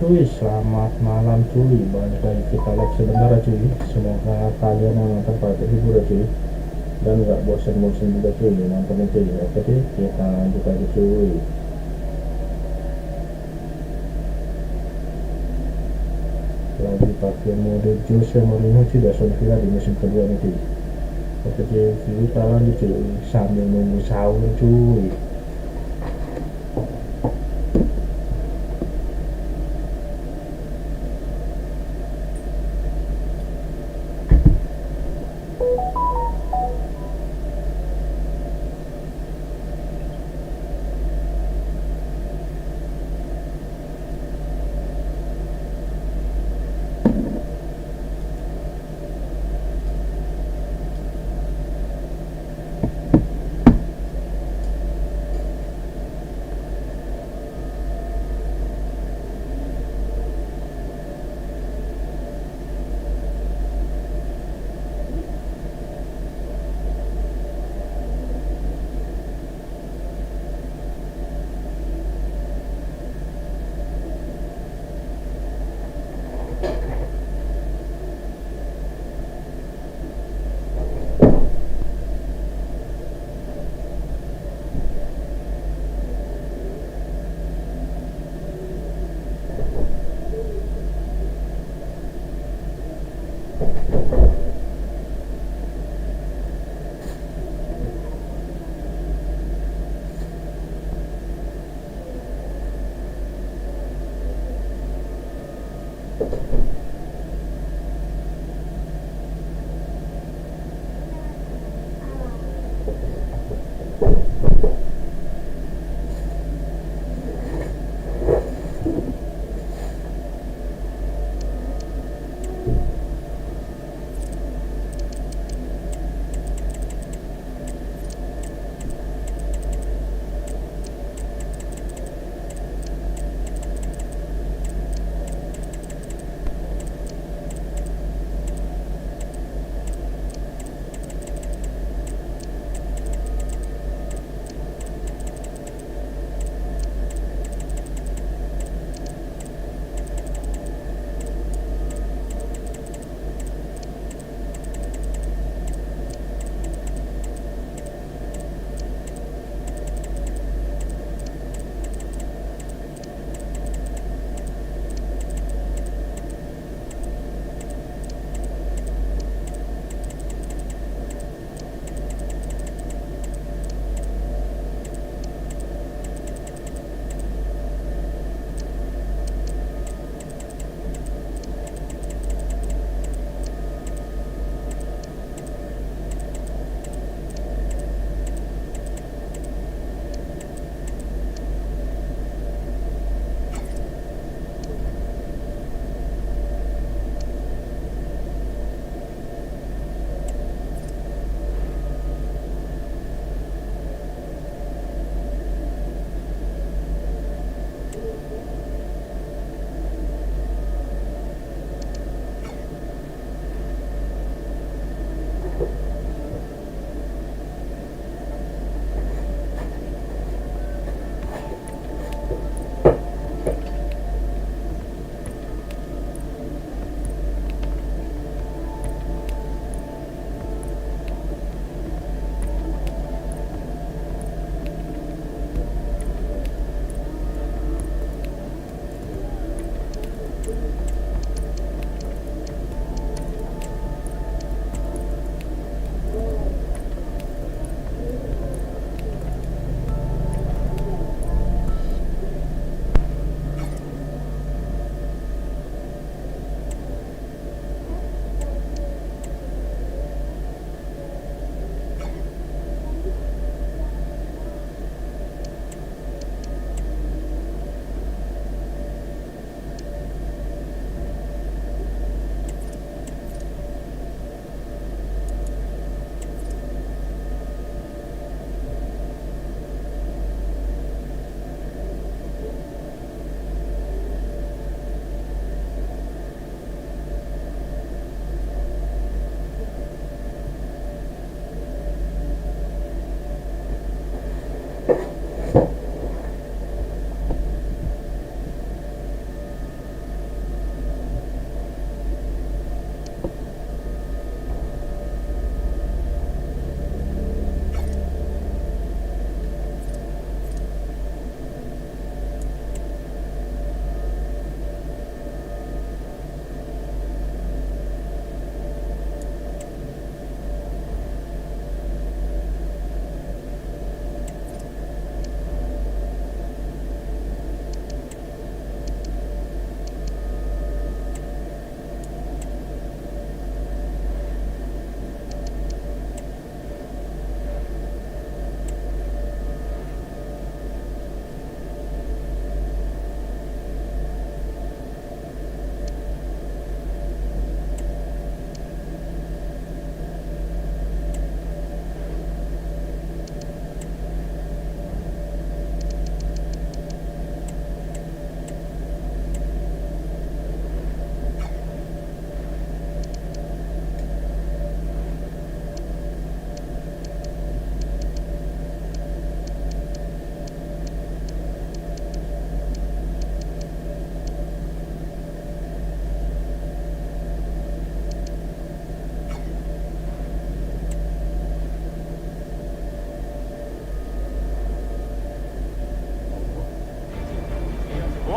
cuy, selamat malam cuy. Balik lagi kita live sebentar cuy. Semoga kalian yang nonton pada terhibur ya cuy, dan nggak bosan-bosan juga cuy nonton cuy. Oke deh, kita lanjut aja cuy. Lagi pakai mode Jose Mourinho cuy, Aston Villa di musim kedua nih cuy. Oke cuy, kita lanjut cuy sambil nunggu sahur cuy.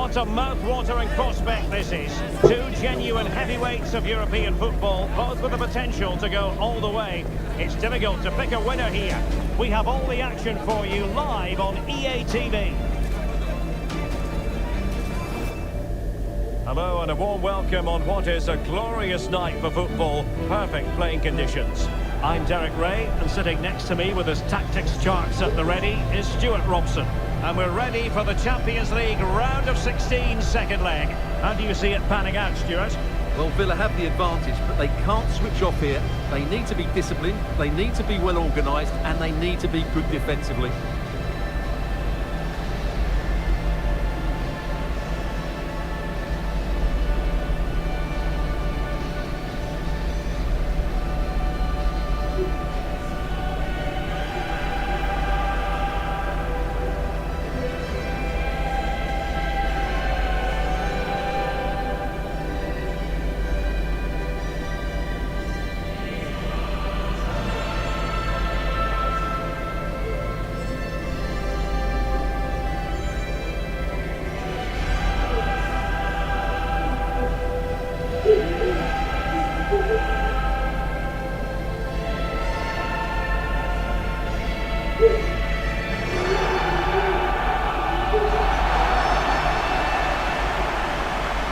What a mouth-watering prospect this is. Two genuine heavyweights of European football, both with the potential to go all the way. It's difficult to pick a winner here. We have all the action for you live on EA TV. Hello and a warm welcome on what is a glorious night for football. Perfect playing conditions. I'm Derek Ray, and sitting next to me with his tactics charts at the ready is Stuart Robson. And we're ready for the Champions League round of 16 second leg. How do you see it panning out, Stuart? Well, Villa have the advantage, but they can't switch off here. They need to be disciplined, they need to be well organised, and they need to be good defensively.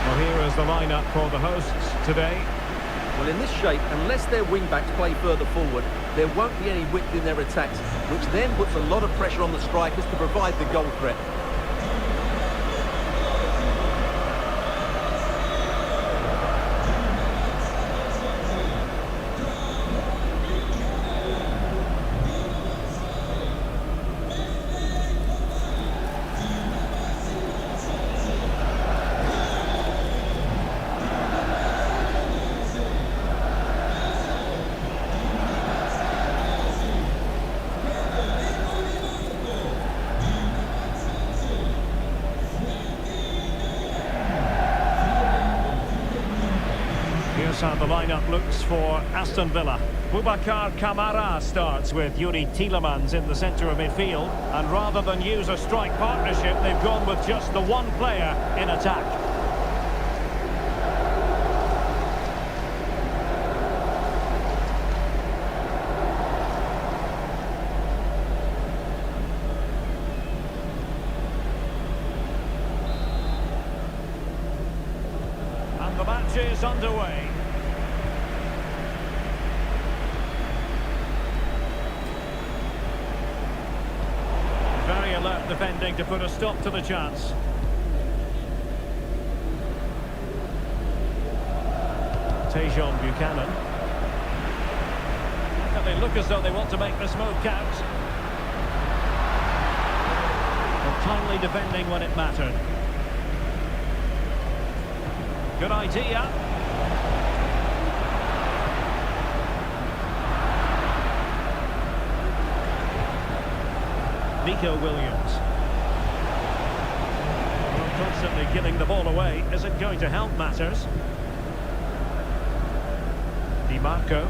Well, here is the lineup for the hosts today. Well, in this shape, unless their wing-backs play further forward, there won't be any width in their attacks, which then puts a lot of pressure on the strikers to provide the goal threat. Here's how the lineup looks for Aston Villa. Boubacar Kamara starts with Yuri Tielemans in the centre of midfield. And rather than use a strike partnership, they've gone with just the one player in attack. And the match is underway. Very alert defending to put a stop to the chance. Tejon Buchanan. And they look as though they want to make this move count. But timely defending when it mattered. Good idea. Nico Williams. Well, constantly giving the ball away isn't going to help matters. Di Marco.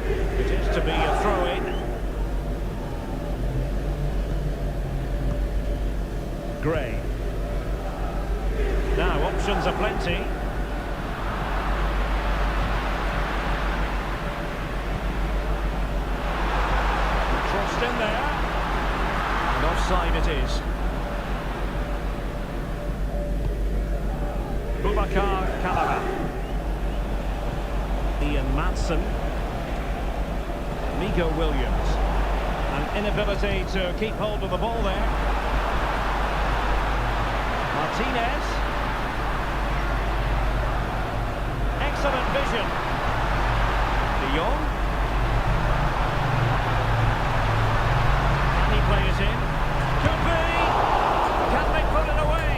It is to be a throw-in. Gray. Now options are plenty. Crossed in there. And offside it is. Boubacar Kamara. Ian Madsen. Nico Williams. An inability to keep hold of the ball there. Martinez. Excellent vision. De Jong. Can he play it in? Could be. Can they put it away?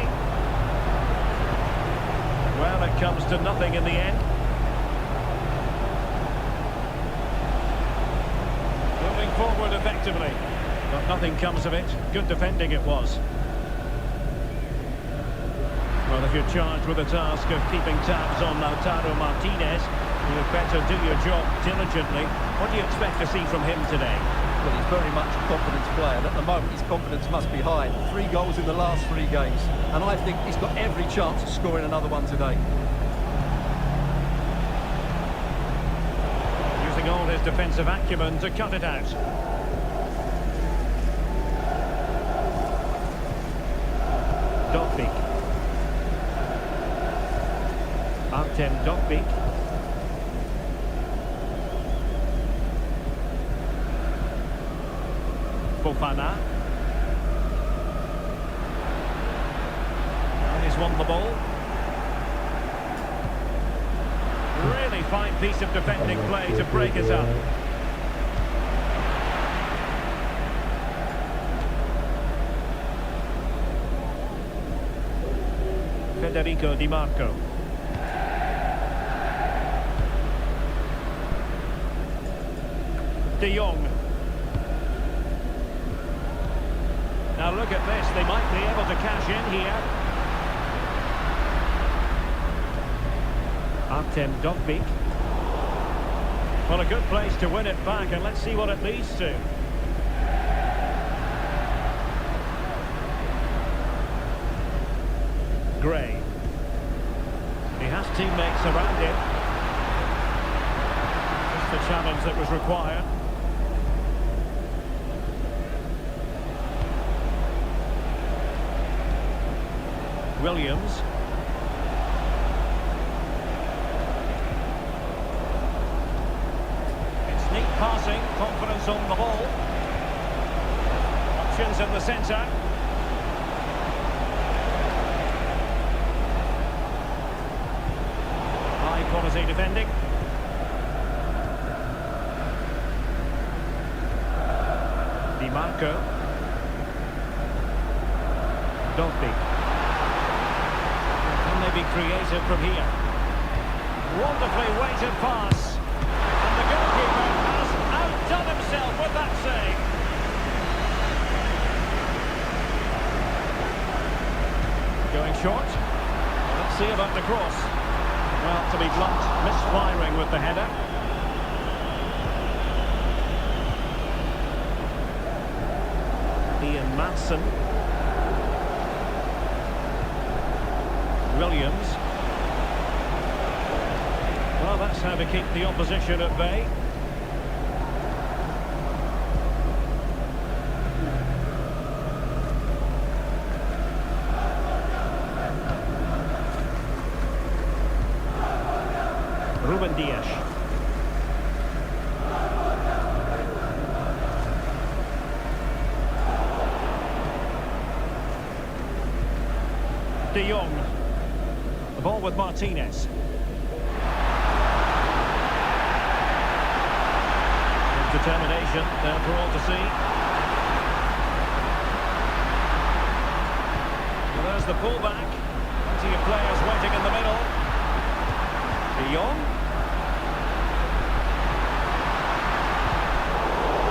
Well, it comes to nothing in the end. Moving forward effectively, but nothing comes of it. Good defending it was. Well, if you're charged with the task of keeping tabs on Lautaro Martinez, you'd better do your job diligently. What do you expect to see from him today? Well, he's very much a confidence player, and at the moment his confidence must be high. 3 goals in the last 3 games, and I think he's got every chance of scoring another one today. Using all his defensive acumen to cut it out. Dovbyk. Artem Dovbyk. Fofana. And he's won the ball. Really fine piece of defending play to break us up. Federico Di Marco. De Jong. Now look at this, they might be able to cash in here. Artem Dovbyk. Well, a good place to win it back, and let's see what it leads to. Gray. He has teammates around him. Just the challenge that was required. Williams. It's neat passing, confidence on the ball. Options in the centre. High quality defending. Di Marco. Dovbyk. Be creative from here. Wonderfully weighted pass. And the goalkeeper has outdone himself with that save. Going short. Let's see about the cross. Well, to be blunt, misfiring with the header. Ian Madsen. Williams. Well, that's how to keep the opposition at bay. Ruben Dias. De Jong. The ball with Martinez. Determination there for all to see. Well, there's the pullback. Plenty of players waiting in the middle. De Jong.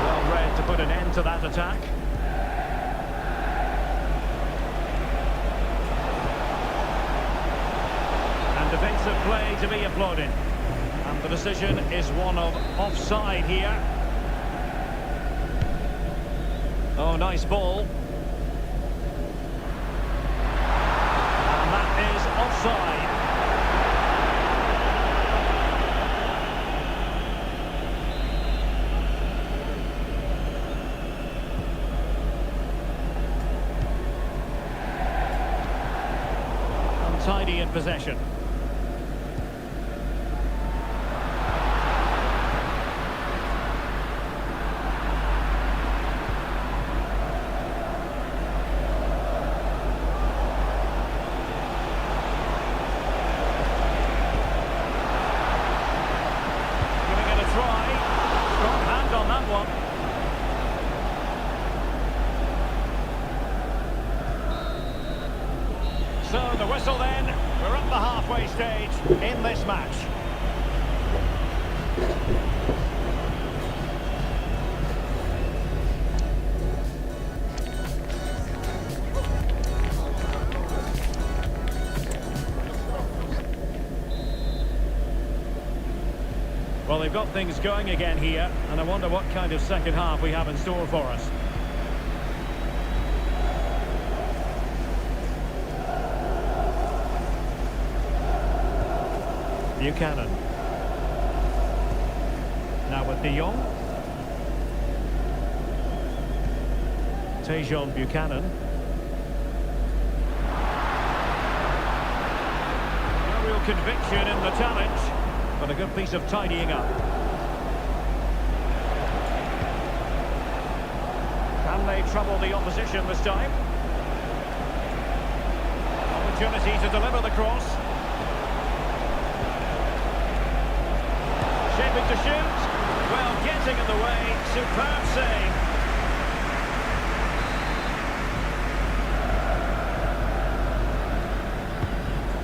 Well read to put an end to that attack. Defensive play to be applauded, and the decision is one of offside here. Oh, nice ball, and that is offside. Untidy in possession. So the whistle then, we're at the halfway stage in this match. Well, they've got things going again here, and I wonder what kind of second half we have in store for us. Buchanan. Now with De Jong. Tejon Buchanan. No real conviction in the challenge, but a good piece of tidying up. Can they trouble the opposition this time? Opportunity to deliver the cross. Shaping to shoot. Well, getting in the way. Superb save.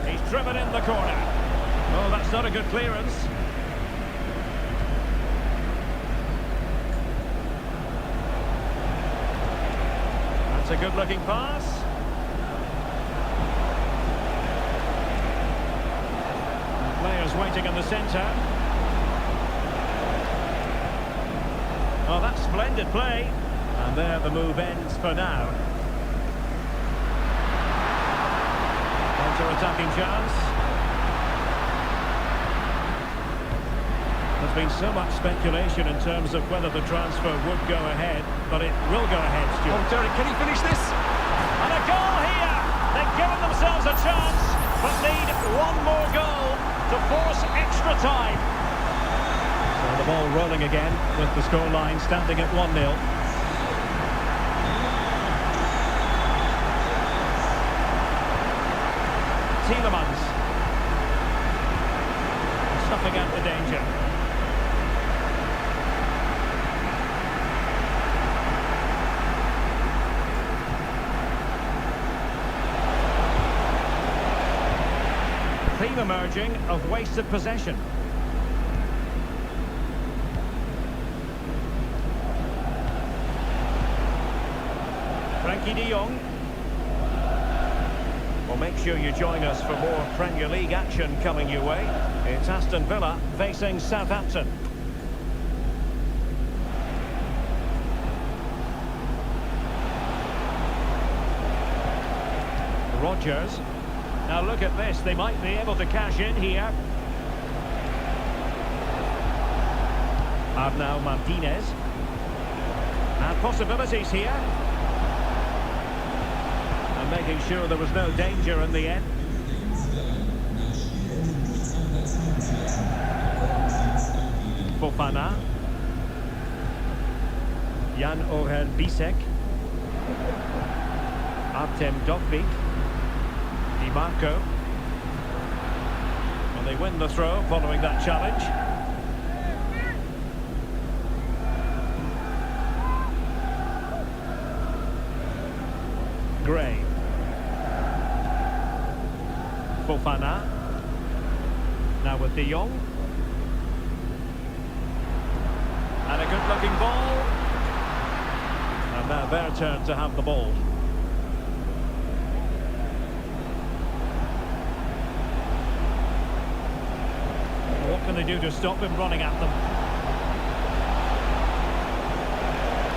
He's driven in the corner. Oh, that's not a good clearance. That's a good-looking pass. Players waiting in the centre. Oh, that's splendid play. And there the move ends for now. Counter-attacking chance. There's been so much speculation in terms of whether the transfer would go ahead, but it will go ahead, Stuart. Oh, Derek, can he finish this? And a goal here! They've given themselves a chance, but need one more goal to force extra time. So the ball rolling again, with the scoreline standing at 1-0. Tielemans. Stuffing out the danger. Theme emerging of wasted possession. Frankie de Jong. Well, make sure you join us for more Premier League action coming your way. It's Aston Villa facing Southampton. Rodgers. Now look at this, they might be able to cash in here. Arnau Martinez. And possibilities here. And making sure there was no danger in the end. Fofana. Jan-Orel Bisek. Artem Dovbyk. Di Marco. And they win the throw following that challenge. Gray. Fofana. Now with De Jong. And a good-looking ball. And now their turn to have the ball. What can they do to stop him running at them?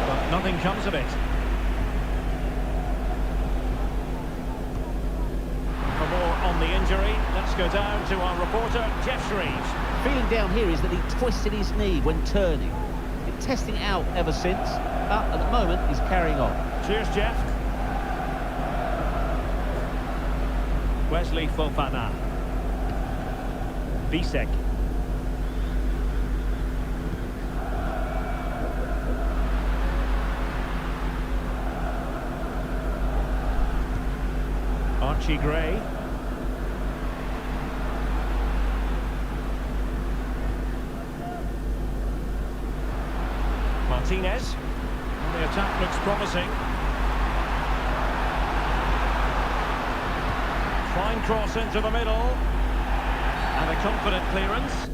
But nothing comes of it. For more on the injury, let's go down to our reporter, Jeff Shreves. Feeling down here is that he twisted his knee when turning. Been testing it out ever since, but at the moment he's carrying on. Cheers, Jeff. Wesley Fofana. Bisek. Archie Gray. Martinez. And the attack looks promising. Fine cross into the middle. And a confident clearance.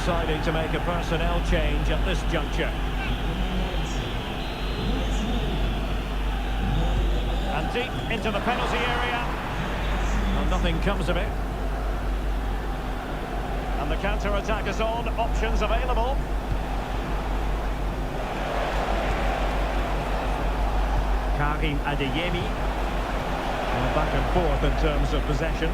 deciding to make a personnel change at this juncture. And deep into the penalty area. Well, nothing comes of it. And the counter-attack is on, options available. Karim Adeyemi. Back and forth in terms of possession.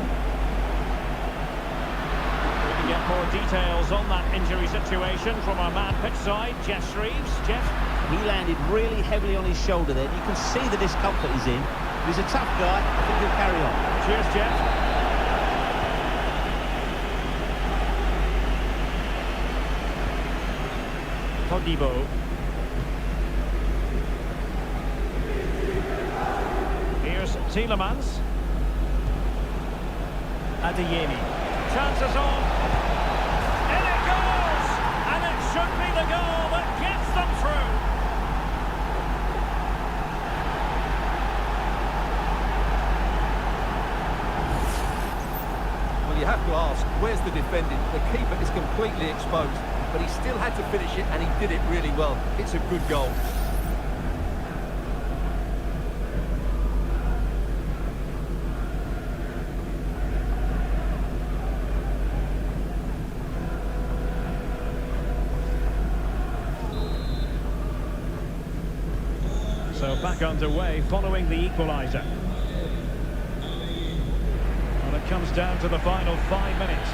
We can get more details on that injury situation from our man pitch side, Jeff Shreves. Jeff? He landed really heavily on his shoulder there. You can see the discomfort he's in. He's a tough guy. I think he'll carry on. Cheers, Jeff. Todibo. Here's Tielemans. Adeyemi. Chances on. In it goes! And it should be the goal that gets them through. Well, you have to ask, where's the defending? The keeper is completely exposed, but he still had to finish it, and he did it really well. It's a good goal. So back underway following the equaliser. And it comes down to the final 5 minutes.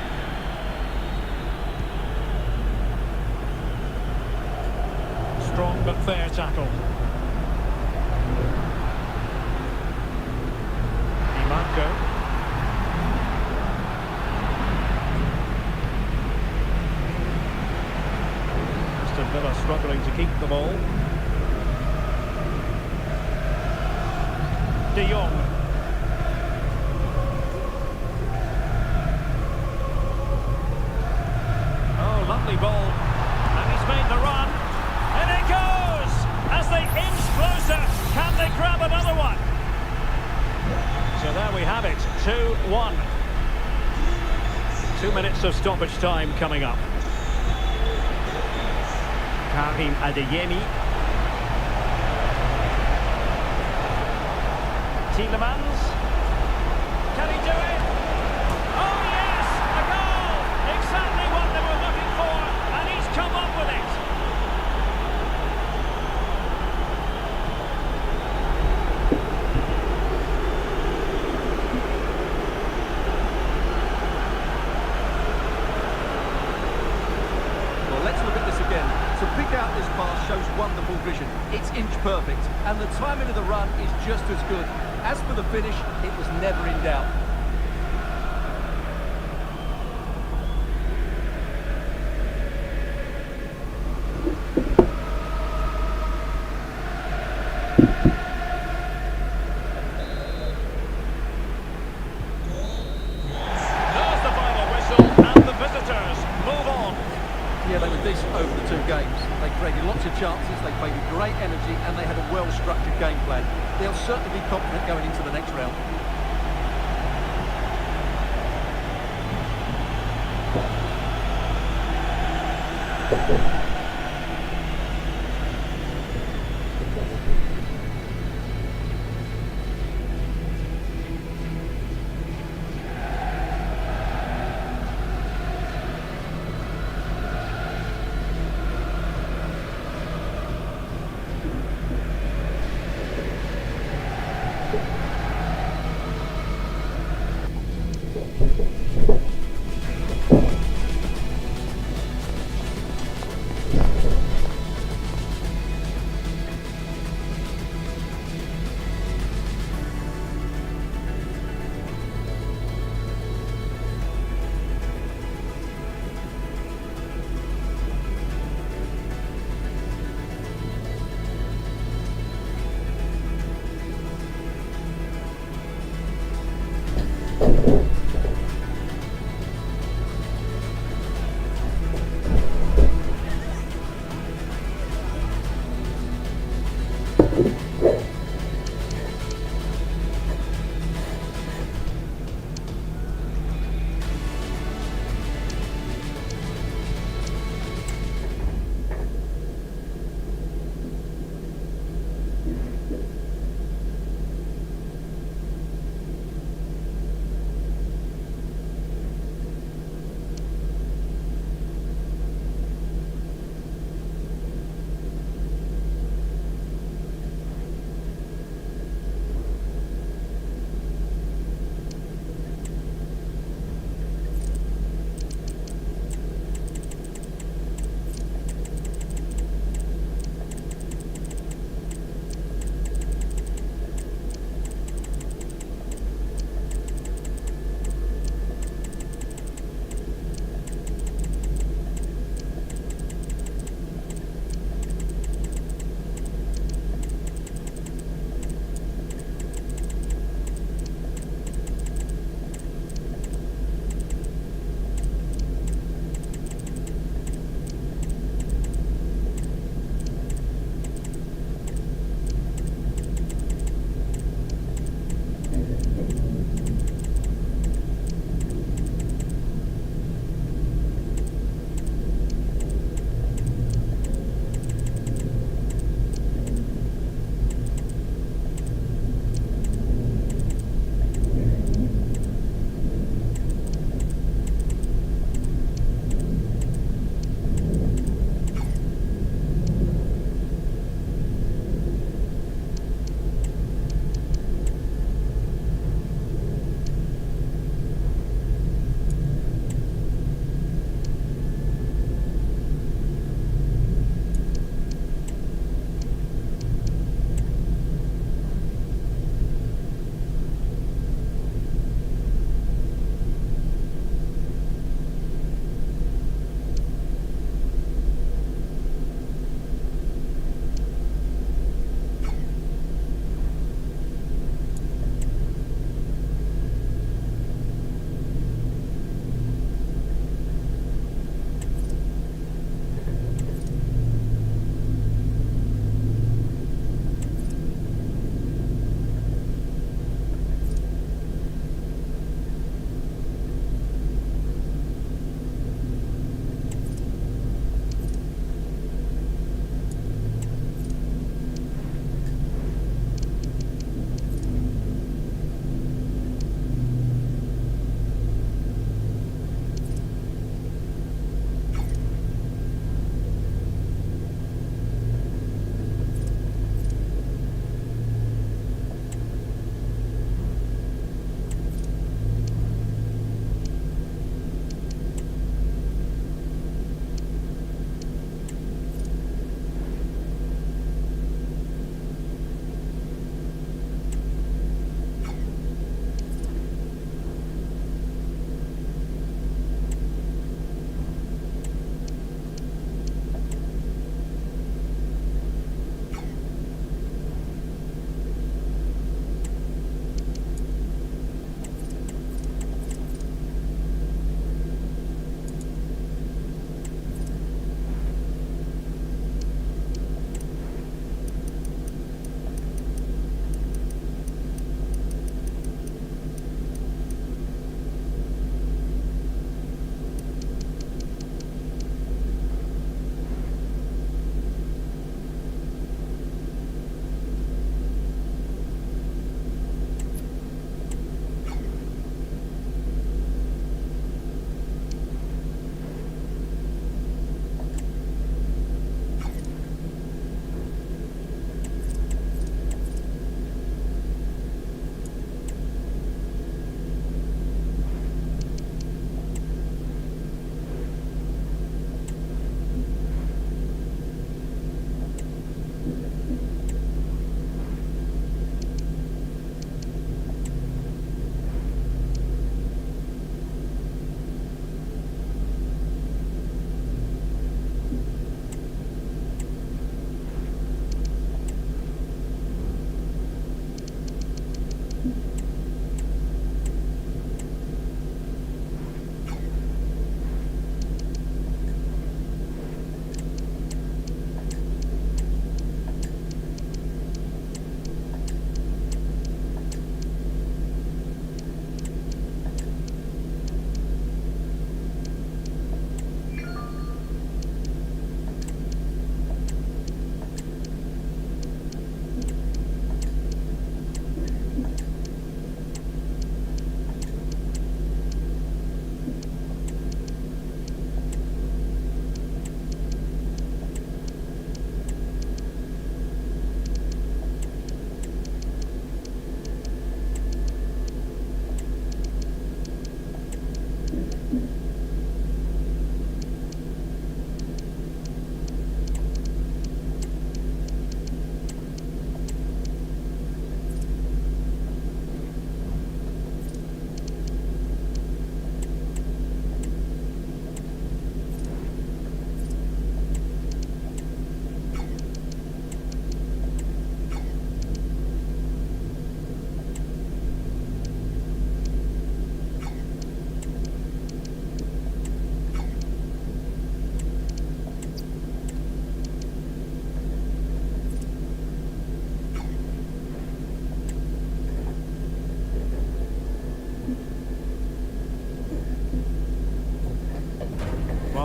Strong but fair tackle. Imanco. Aston Villa struggling to keep the ball. De Jong. Oh, lovely ball. And he's made the run. And it goes! As they inch closer, can they grab another one? So there we have it, 2-1. 2 minutes of stoppage time coming up. Karim Adeyemi. Tielemans. Can he do it? Oh yes! A goal! Exactly what they were looking for, and he's come up with it. Well, let's look at this again. To pick out this pass shows wonderful vision. It's inch perfect, and the timing of the run is just as good. As for the finish, it was never in doubt. There's the final whistle, and the visitors move on. Yeah, they were decent over the 2 games. They created lots of chances, they played with great energy, and they had a well-structured game plan. They'll certainly be confident going into the next round.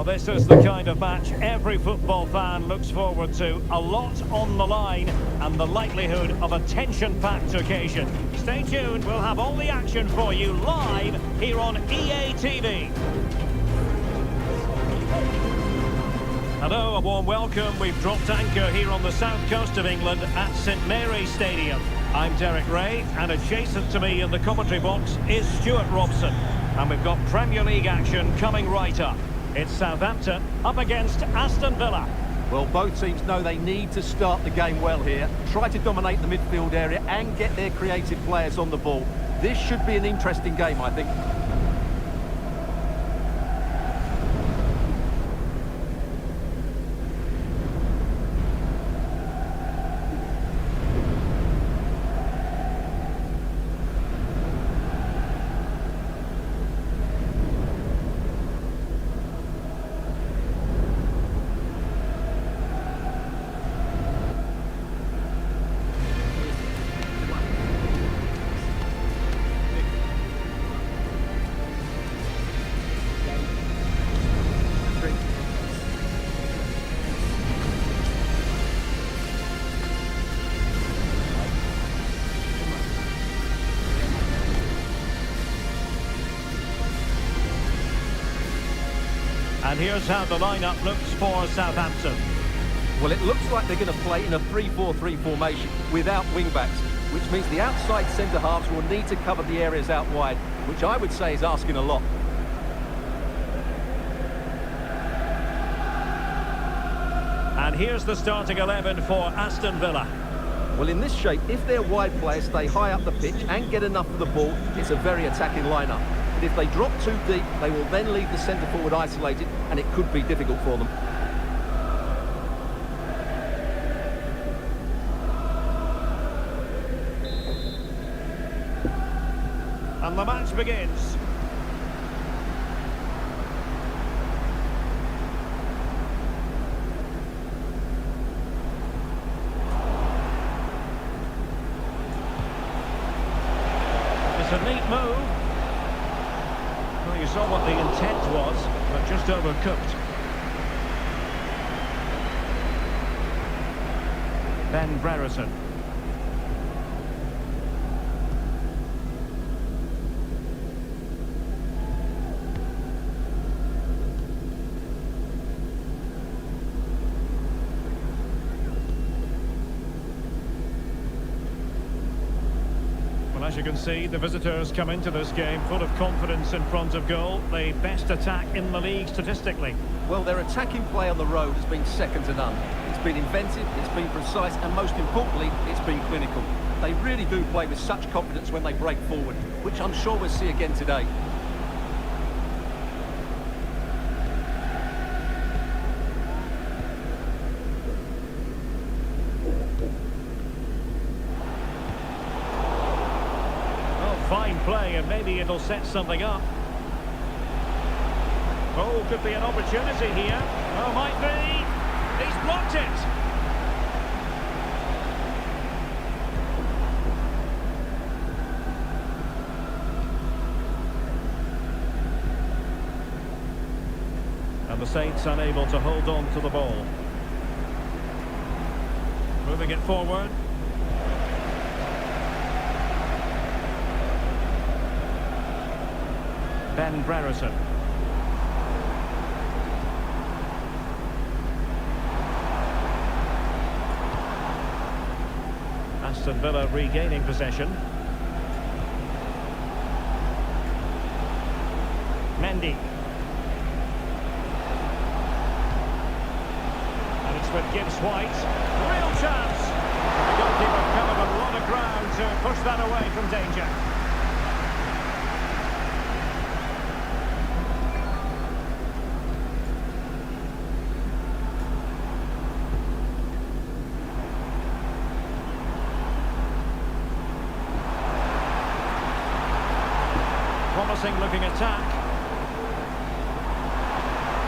Well, this is the kind of match every football fan looks forward to. A lot on the line and the likelihood of a tension-packed occasion. Stay tuned, we'll have all the action for you live here on EA TV. Hello, a warm welcome. We've dropped anchor here on the south coast of England at St Mary's Stadium. I'm Derek Ray, and adjacent to me in the commentary box is Stuart Robson. And we've got Premier League action coming right up. It's Southampton up against Aston Villa. Well, both teams know they need to start the game well here. Try to dominate the midfield area and get their creative players on the ball. This should be an interesting game, I think. And here's how the lineup looks for Southampton. Well, it looks like they're going to play in a 3-4-3 formation without wing-backs, which means the outside centre-halves will need to cover the areas out wide, which I would say is asking a lot. And here's the starting 11 for Aston Villa. Well, in this shape, if their wide players stay high up the pitch and get enough of the ball, it's a very attacking lineup. But if they drop too deep, they will then leave the centre-forward isolated, and it could be difficult for them. And the match begins. It's a neat move. Well, you saw what the intent was, but just overcooked. Ben Brereton. As you can see, the visitors come into this game full of confidence in front of goal. The best attack in the league statistically. Well, their attacking play on the road has been second to none. It's been inventive, it's been precise, and most importantly, it's been clinical. They really do play with such confidence when they break forward, which I'm sure we'll see again today. Fine play, and maybe it'll set something up. Oh, could be an opportunity here. Oh, might be. He's blocked it. And the Saints unable to hold on to the ball. Moving it forward. Ben Brereton. Aston Villa regaining possession. Mendy. And it's with Gibbs White. Real chance. The goalkeeper covered a lot of ground to push that away from danger. Promising looking attack.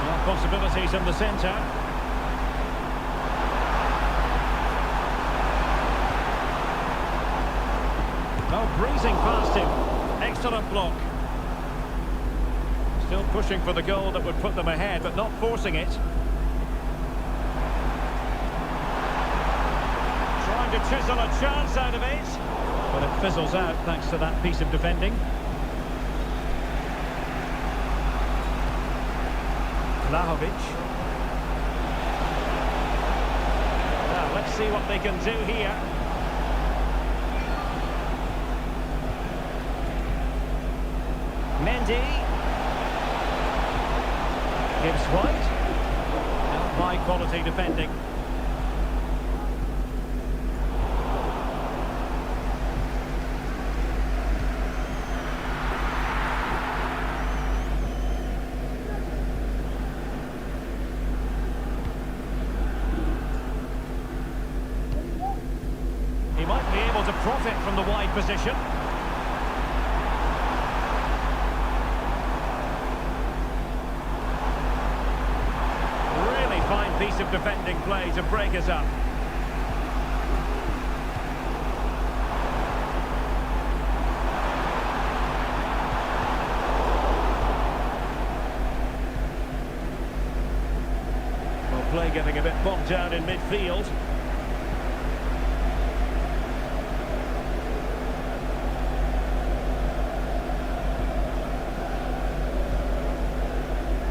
Well, possibilities in the centre. Oh, breezing past him. Excellent block. Still pushing for the goal that would put them ahead, but not forcing it. Trying to chisel a chance out of it. But it fizzles out thanks to that piece of defending. Vlahovic. Now, let's see what they can do here. Mendy. Gives White. High quality defending. He might be able to profit from the wide position. Really fine piece of defending play to break us up. Well, play getting a bit bogged down in midfield.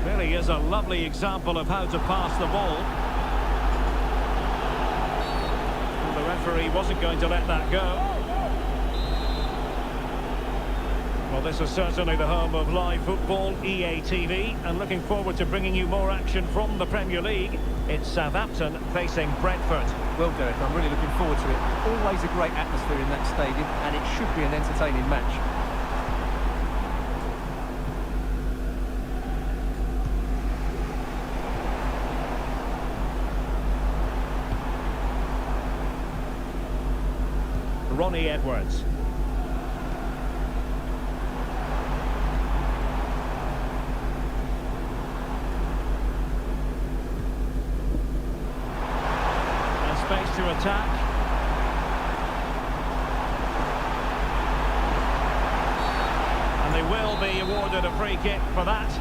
Really is a lovely example of how to pass the ball. And the referee wasn't going to let that go. Well, this is certainly the home of live football, EA TV, and looking forward to bringing you more action from the Premier League. It's Southampton facing Brentford. Well, Derek, I'm really looking forward to it. Always a great atmosphere in that stadium, and it should be an entertaining match. Ronnie Edwards. And space to attack. And they will be awarded a free kick for that.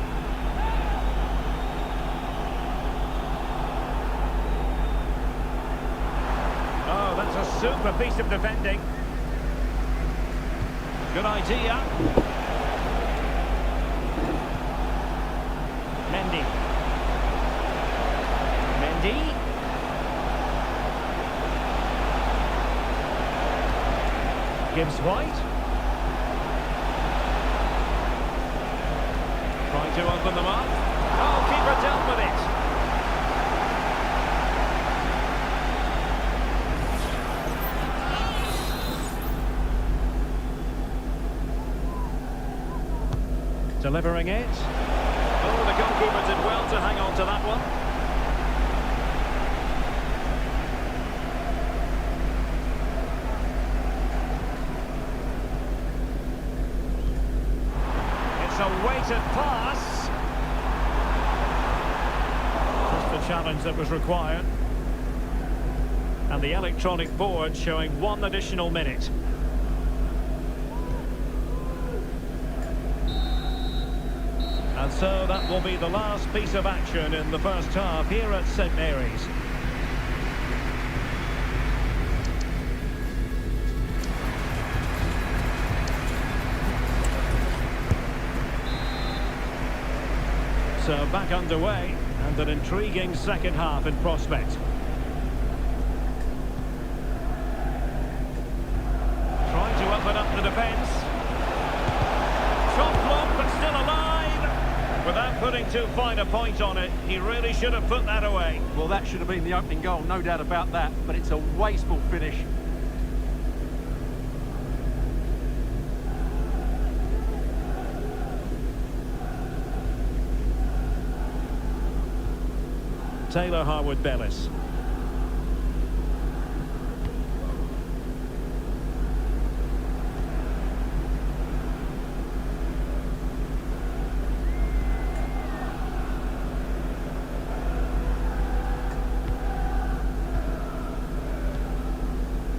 Oh, that's a super piece of defending. Good idea. Mendy. Mendy. Gives White. Trying to open them up. Oh, keeper dealt with it. Delivering it. Oh, the goalkeeper did well to hang on to that one. It's a weighted pass. Just the challenge that was required. And the electronic board showing 1 additional minute. And so that will be the last piece of action in the first half here at St Mary's. So back underway and an intriguing second half in prospect. Trying to open up the defence. Shot blocked but still alive. Without putting too fine a point on it, he really should have put that away. Well, that should have been the opening goal, no doubt about that, but it's a wasteful finish. Taylor Harwood-Bellis.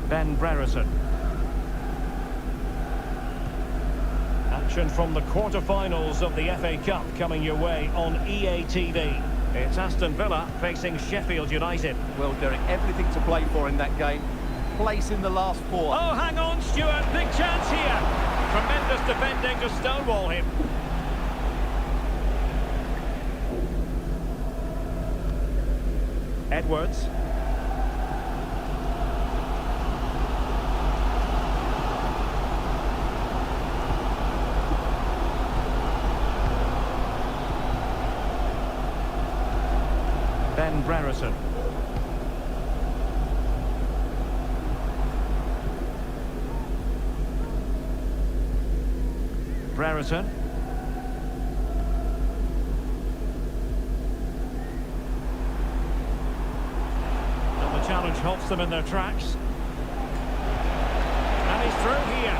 Ben Brereton. That's action from the quarter-finals of the FA Cup coming your way on EA TV. It's Aston Villa facing Sheffield United. Well, Derek, everything to play for in that game. Place in the last four. Oh, hang on, Stuart. Big chance here. Tremendous defending to stonewall him. Edwards. Ben Brereton. Brereton. And the challenge halts them in their tracks. And he's through here.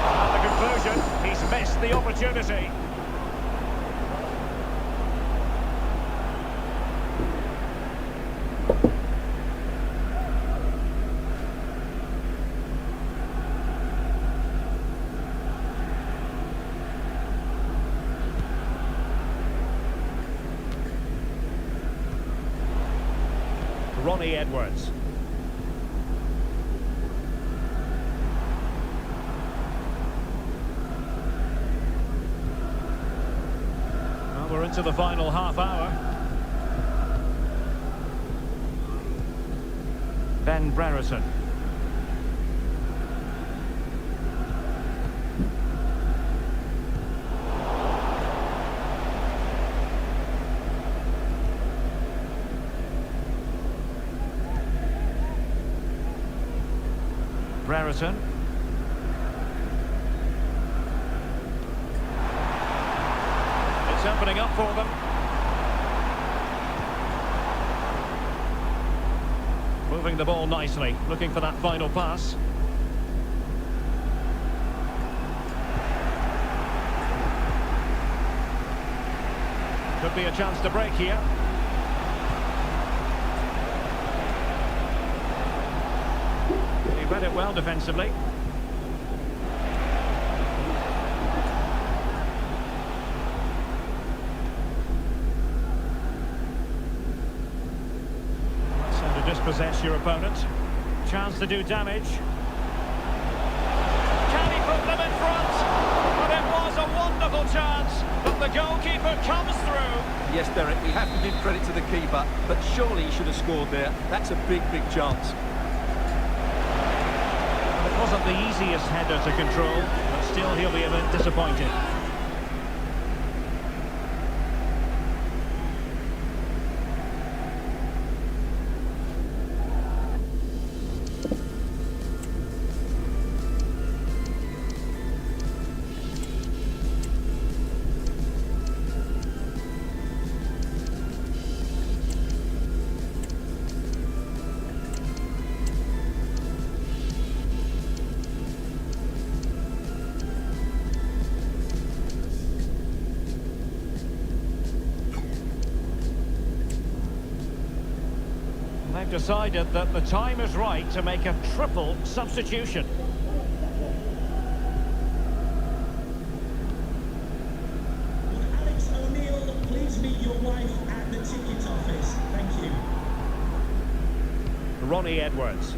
At the conclusion, he's missed the opportunity. Ronnie Edwards. Well, we're into the final half hour. Ben Brereton. Brereton. It's opening up for them. Moving the ball nicely, looking for that final pass. Could be a chance to break here. Read it well defensively. So to dispossess your opponent. Chance to do damage. Can he put them in front? But it was a wonderful chance. But the goalkeeper comes through. Yes, Derek, we have to give credit to the keeper, but surely he should have scored there. That's a big, big chance. Wasn't the easiest header to control, but still he'll be a bit disappointed. They've decided that the time is right to make a triple substitution. Would Alex O'Neill please meet your wife at the ticket office? Thank you. Ronnie Edwards.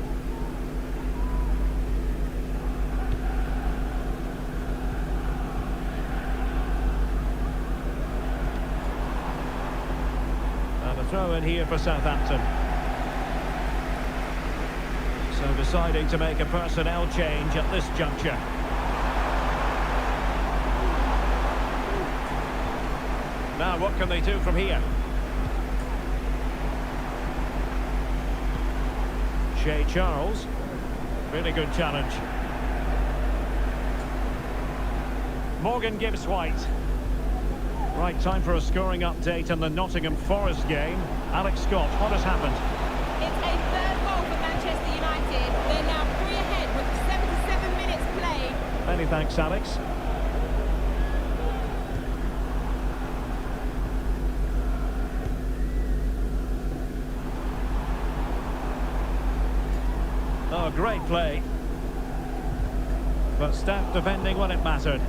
And a throw in here for Southampton. So deciding to make a personnel change at this juncture. Now what can they do from here? Shea Charles. Really good challenge. Morgan Gibbs-White. Right, time for a scoring update on the Nottingham Forest game. Alex Scott, what has happened? It's a third goal for Manchester United. They're now 3 ahead with 77 minutes played. Many thanks, Alex. Oh, great play. but stout defending when it mattered.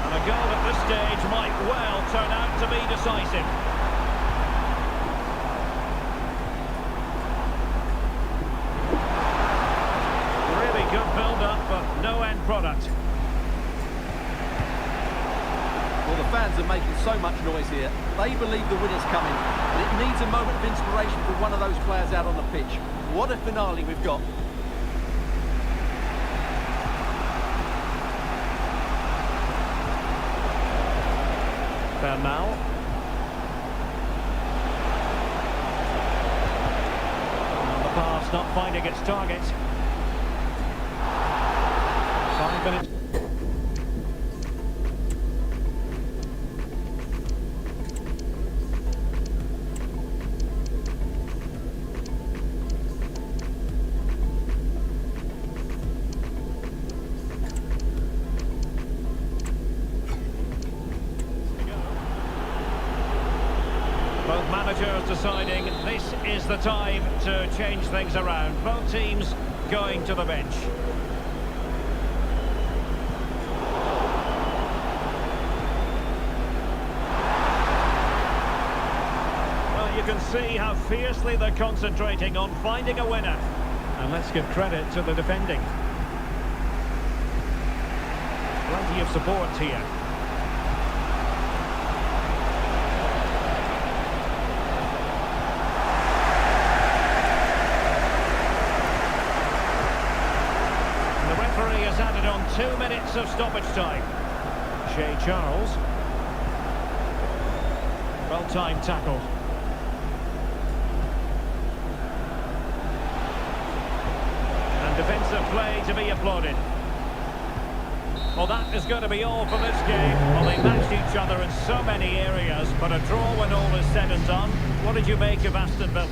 And a goal at this stage might well turn out to be decisive. Really good build-up, but no end product. Well, the fans are making so much noise here. They believe the winner's coming, and it needs a moment of inspiration for one of those players out on the pitch. What a finale we've got. Now. And the pass not finding its target. 5 minutes. Both managers deciding this is the time to change things around. Both teams going to the bench. Well, you can see how fiercely they're concentrating on finding a winner. And let's give credit to the defending. Plenty of support here. Has added on 2 minutes of stoppage time. Shea Charles. Well-timed tackle. And defensive play to be applauded. Well, that is going to be all for this game. Well, they matched each other in so many areas, but a draw when all is said and done. What did you make of Aston Villa?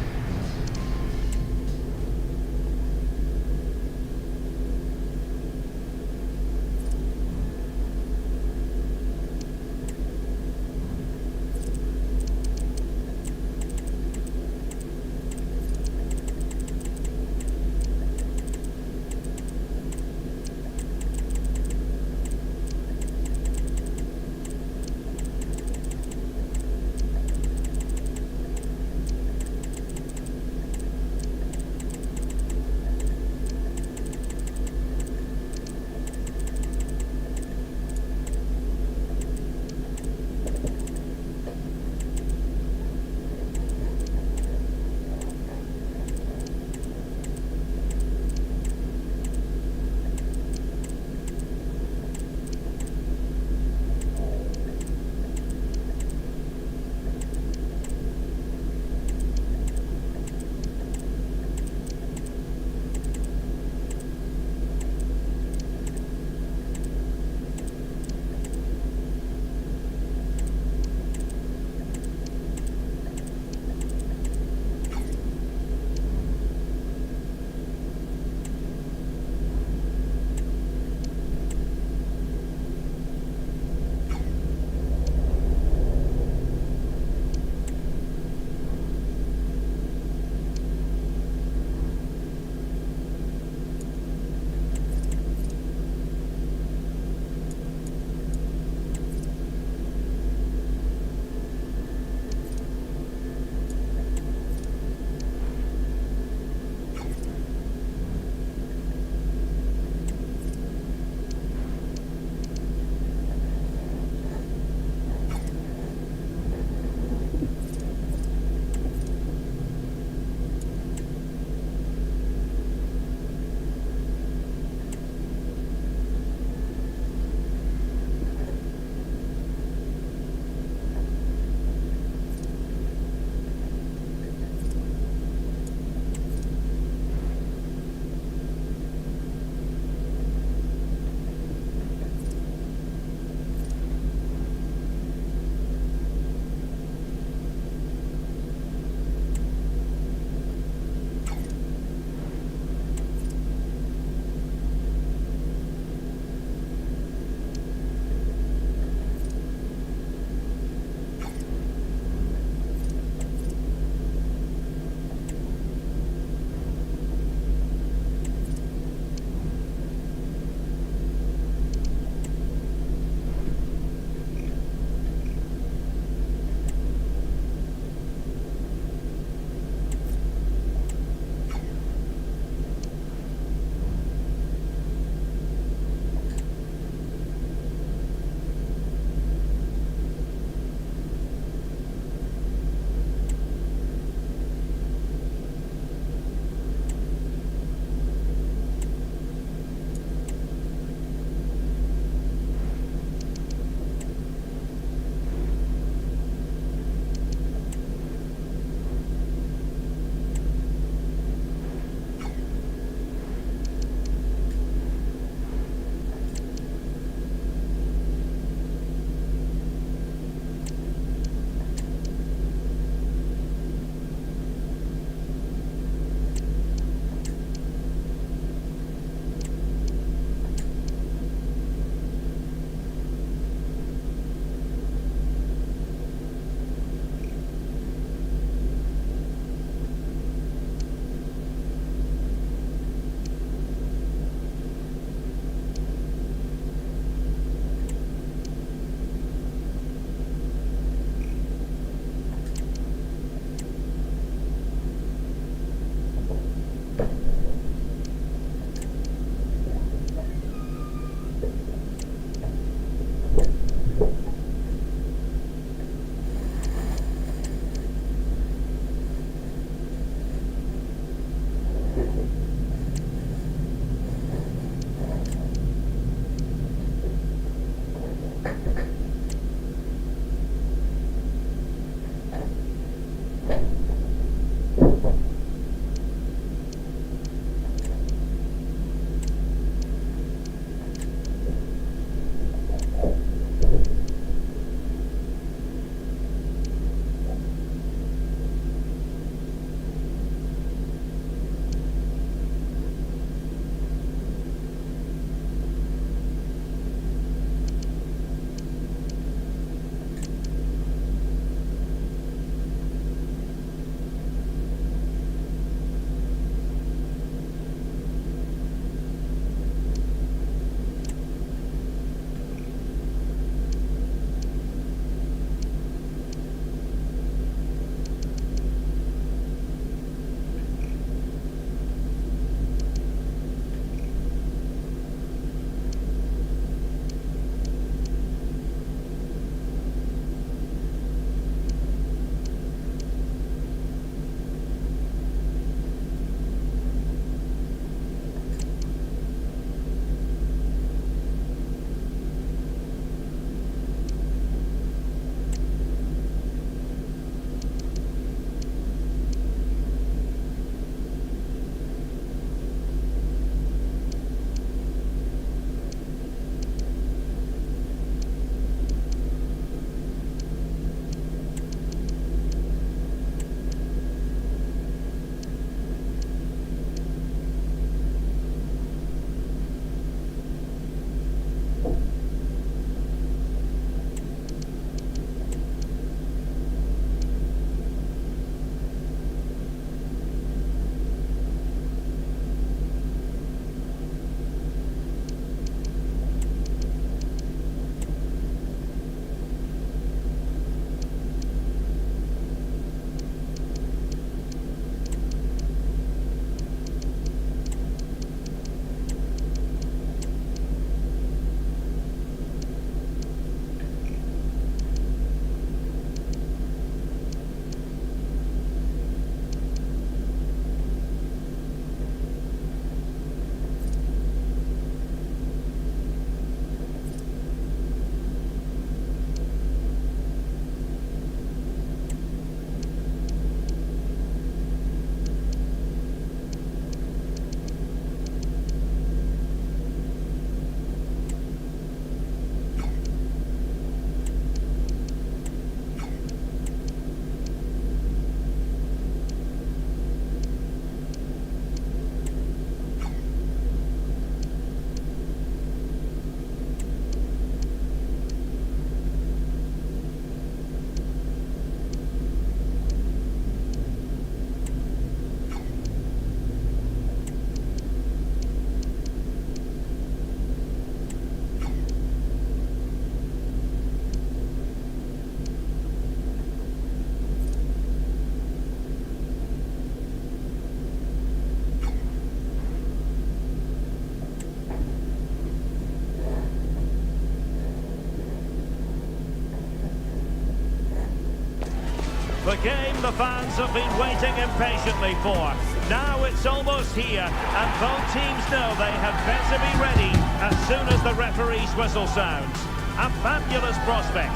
The game the fans have been waiting impatiently for. Now it's almost here, and both teams know they had better be ready as soon as the referee's whistle sounds. A fabulous prospect.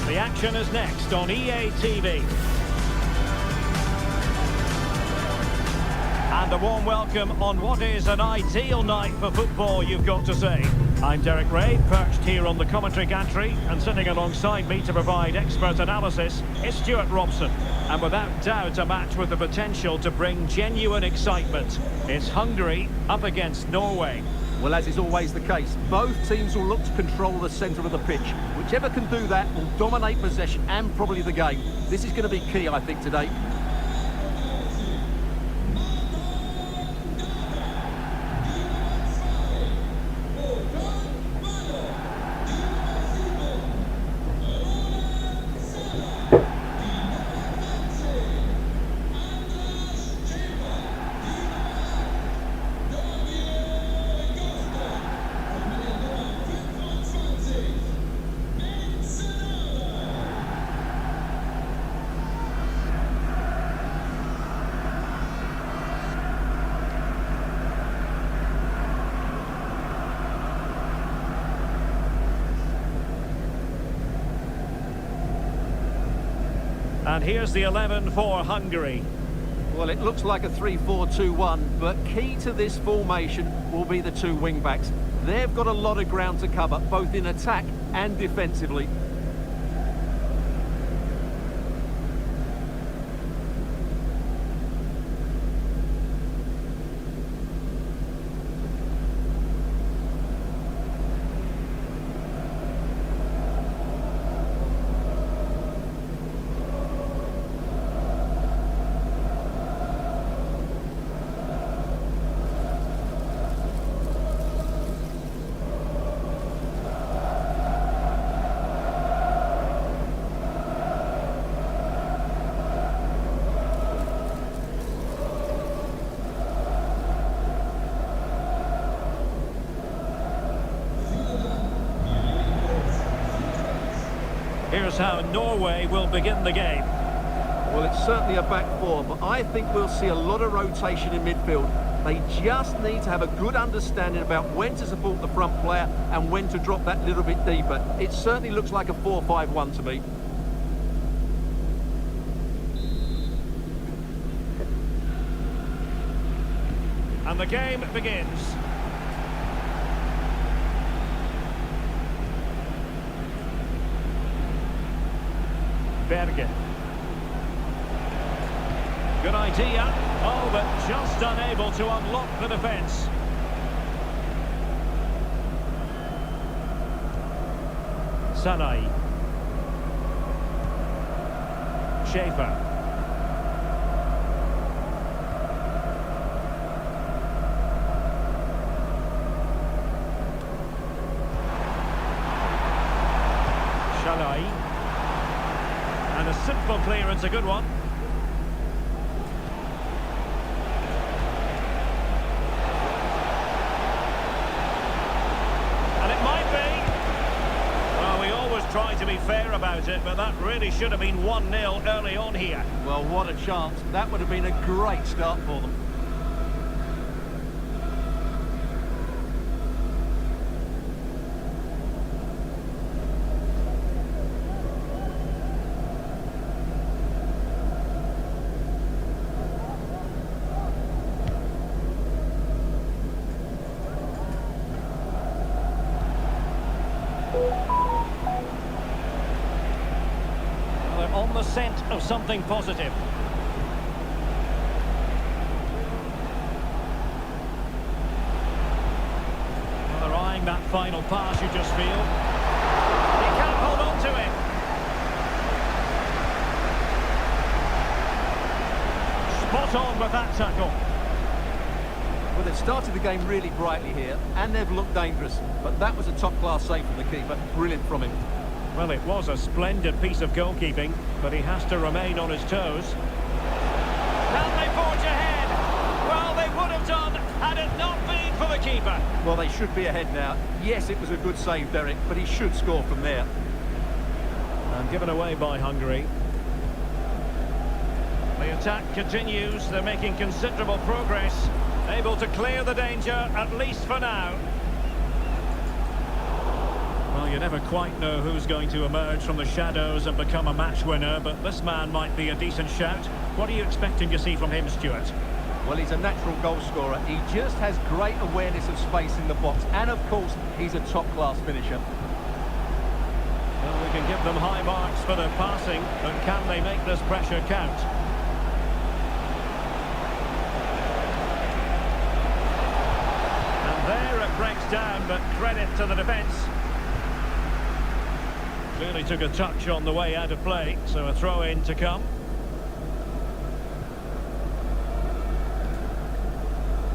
The action is next on EA TV. And a warm welcome on what is an ideal night for football, you've got to say. I'm Derek Ray, perched here on the commentary gantry, and sitting alongside me to provide expert analysis is Stuart Robson. And without doubt, a match with the potential to bring genuine excitement. It's Hungary up against Norway. Well, as is always the case, both teams will look to control the centre of the pitch. Whichever can do that will dominate possession and probably the game. This is going to be key, I think, today. And here's the 11 for Hungary. Well, it looks like a 3-4-2-1, but key to this formation will be the two wing-backs. They've got a lot of ground to cover, both in attack and defensively. Here's how Norway will begin the game. Well, it's certainly a back four, but I think we'll see a lot of rotation in midfield. They just need to have a good understanding about when to support the front player and when to drop that little bit deeper. It certainly looks like a 4-5-1 to me. And the game begins. Bergen. Good idea. Oh, but just unable to unlock the defence. Sanai. Schaefer. Shalai. And a simple clearance, a good one. And it might be. Well, we always try to be fair about it, but that really should have been 1-0 early on here. Well, what a chance. That would have been a great start for them. They're on the scent of something positive. Well, they're eyeing that final pass, you just feel. He can't hold on to it. Spot on with that tackle. Well, they've started the game really brightly here, and they've looked dangerous. But that was a top-class save from the keeper. Brilliant from him. Well, it was a splendid piece of goalkeeping, but he has to remain on his toes. Can they forge ahead? Well, they would have done had it not been for the keeper. Well, they should be ahead now. Yes, it was a good save, Derek, but he should score from there. And given away by Hungary. The attack continues. They're making considerable progress. Able to clear the danger, at least for now. Well, you never quite know who's going to emerge from the shadows and become a match winner, but this man might be a decent shout. What are you expecting to see from him, Stuart? Well, he's a natural goal scorer. He just has great awareness of space in the box. And, of course, he's a top-class finisher. Well, we can give them high marks for their passing, but can they make this pressure count? And there it breaks down, but credit to the defence. Clearly took a touch on the way out of play, so a throw-in to come.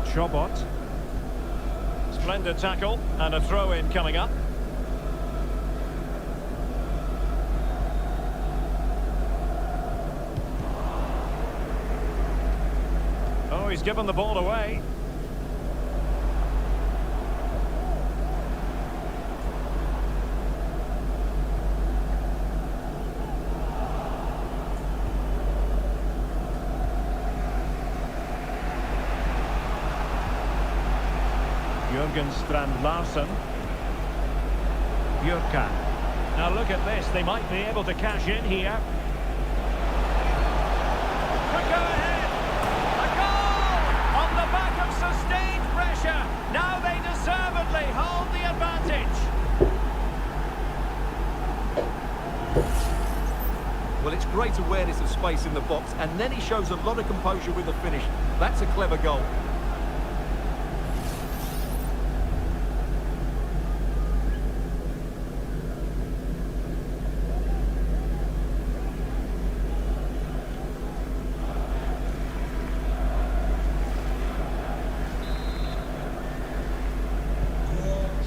Chobot. Splendid tackle, and a throw-in coming up. Oh, he's given the ball away. Jürgen Strand-Larsen. Björkan. Now look at this, they might be able to cash in here. Could go ahead! A goal! On the back of sustained pressure. Now they deservedly hold the advantage. Well, it's great awareness of space in the box, and then he shows a lot of composure with the finish. That's a clever goal.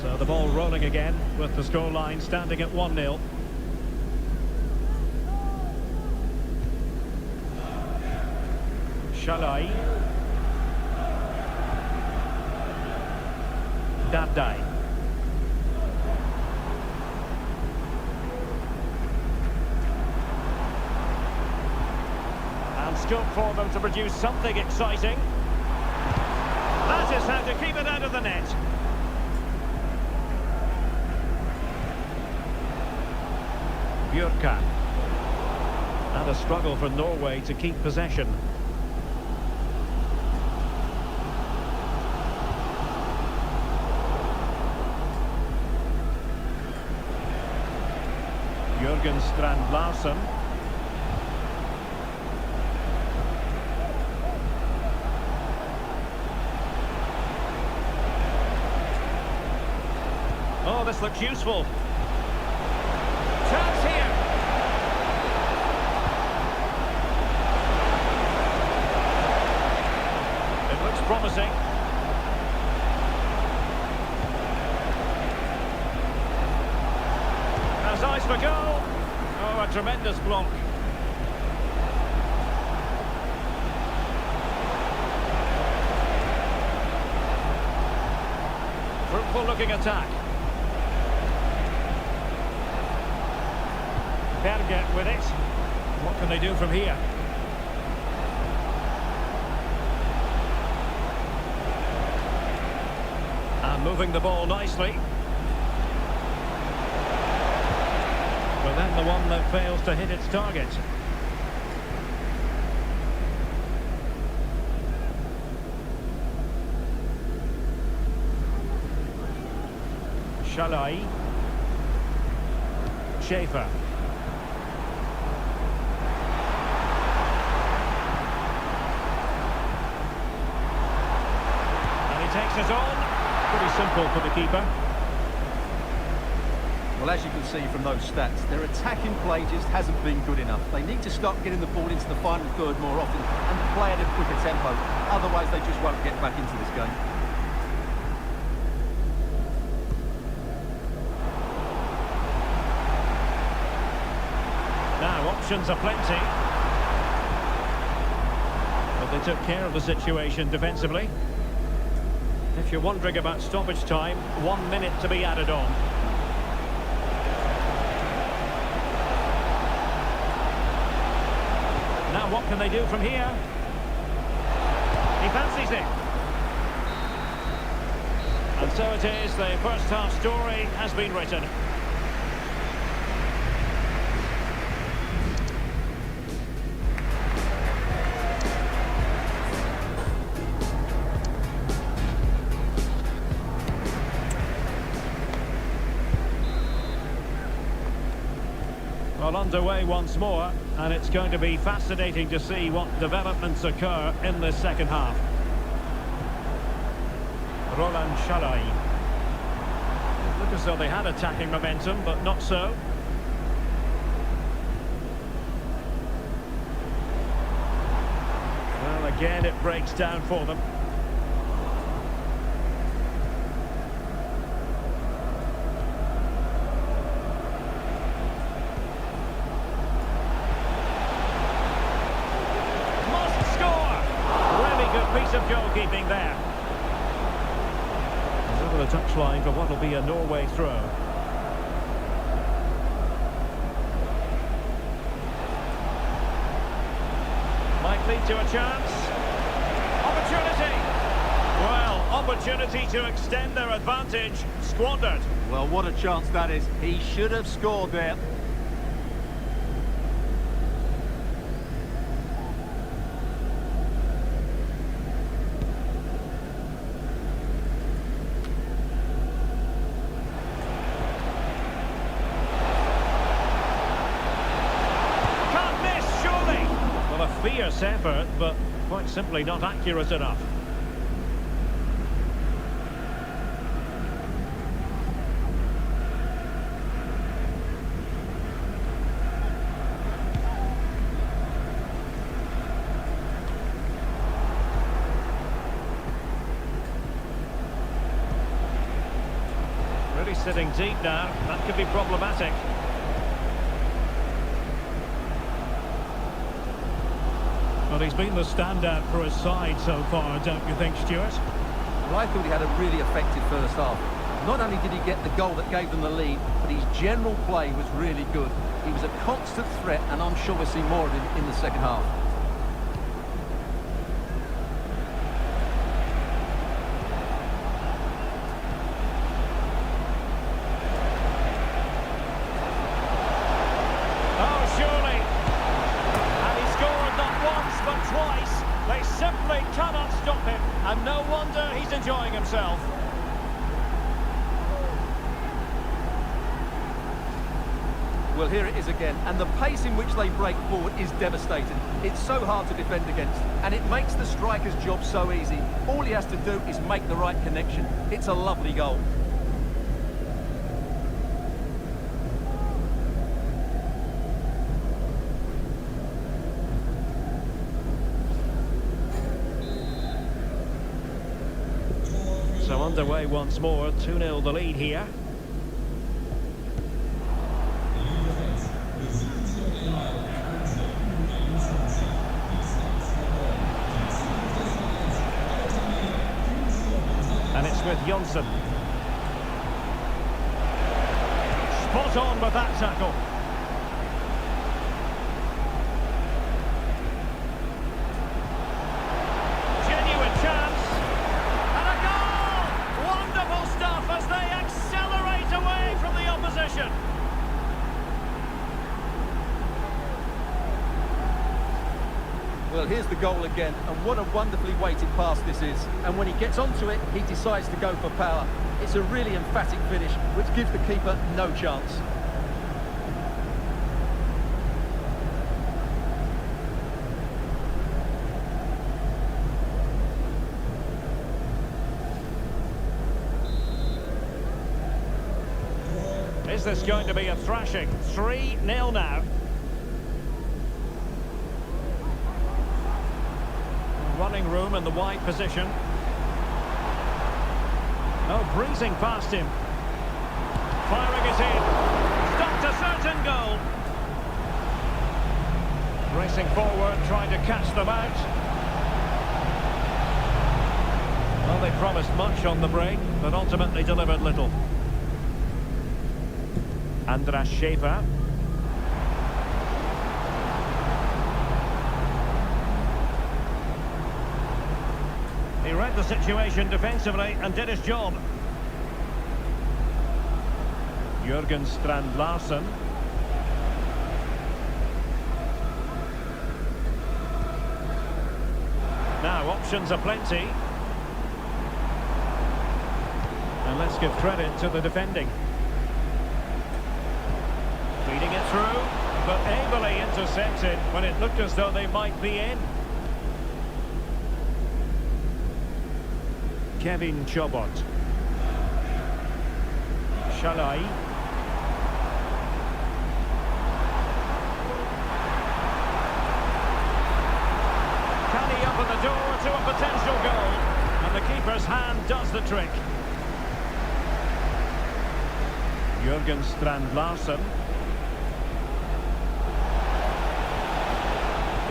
So the ball rolling again, with the scoreline standing at 1-0. Shalai. Dadai. And scope for them to produce something exciting. That is how to keep it out of the net. Björkan. And a struggle for Norway to keep possession. Jürgen Strand-Larsen. Oh, this looks useful. Chance here. It looks promising. Has eyes for goal. Oh, a tremendous block. Fruitful looking attack. Berger with it. What can they do from here? And moving the ball nicely. But then the one that fails to hit its target. Shalai. Schaefer. And he takes it on. Pretty simple for the keeper. Well, as you can see from those stats, their attacking play just hasn't been good enough. They need to start getting the ball into the final third more often and play at a quicker tempo. Otherwise, they just won't get back into this game. Now, options are plenty. But they took care of the situation defensively. If you're wondering about stoppage time, 1 minute to be added on. Now what can they do from here? He fancies it. And so it is, the first half story has been written. Well, underway once more, and it's going to be fascinating to see what developments occur in this second half. Roland Chalai. Look as though they had attacking momentum, but not so. Well, again, it breaks down for them. Piece of goalkeeping there. He's over the touchline for what will be a Norway throw. Might lead to a chance. Opportunity. Well, opportunity to extend their advantage. Squandered. Well, what a chance that is. He should have scored there. Fierce effort, but quite simply not accurate enough. Really sitting deep now, that could be problematic. Well, he's been the standout for his side so far, don't you think, Stuart? Well, I thought he had a really effective first half. Not only did he get the goal that gave them the lead, but his general play was really good. He was a constant threat, and I'm sure we'll see more of him in the second half. Oh, surely. And he scored not once, but twice. They simply cannot stop him, and no wonder he's enjoying himself. Well, here it is again, and the pace in which they break forward is devastating. It's so hard to defend against, and it makes the striker's job so easy. All he has to do is make the right connection. It's a lovely goal. So underway once more, 2-0 the lead here. And it's with Jonsson. Spot on with that tackle. Genuine chance. And a goal! Wonderful stuff as they accelerate away from the opposition. Well, here's the goal again, and what a wonderfully weighted pass this is. And when he gets onto it, he decides to go for power. It's a really emphatic finish, which gives the keeper no chance. Is this going to be a thrashing? 3-0 now. Running room in the wide position. Oh, breezing past him. Firing it in. Stopped a certain goal. Racing forward, trying to catch them out. Well, they promised much on the break, but ultimately delivered little. Andras Schaefer. He read the situation defensively and did his job. Jürgen Strand Larsen. Now, options are plenty. And let's give credit to the defending. Feeding it through, but ably intercepted when it looked as though they might be in. Kevin Chobot. Shalai. Can he open the door to a potential goal? And the keeper's hand does the trick. Jürgen Strand Larsen.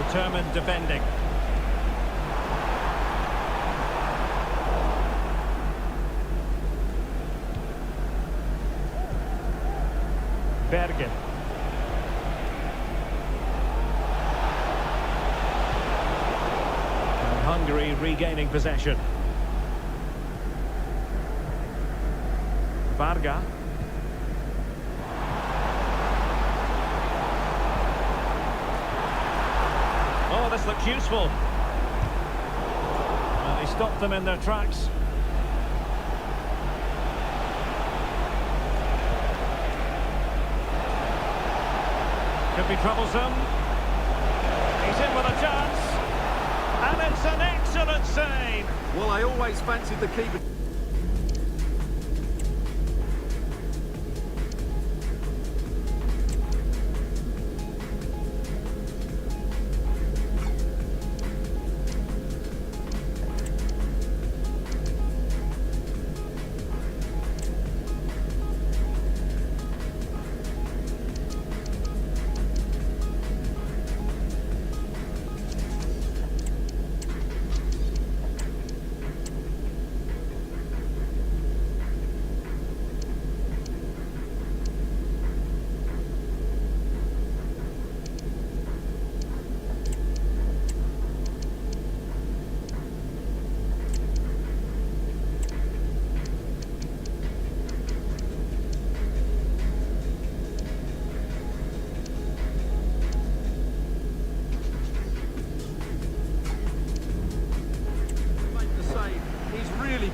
Determined defending. Bergen. And Hungary regaining possession. Varga. Oh, this looks useful. And he stopped them in their tracks. Could be troublesome. He's in with a chance. And it's an excellent save. Well, I always fancied the keeper.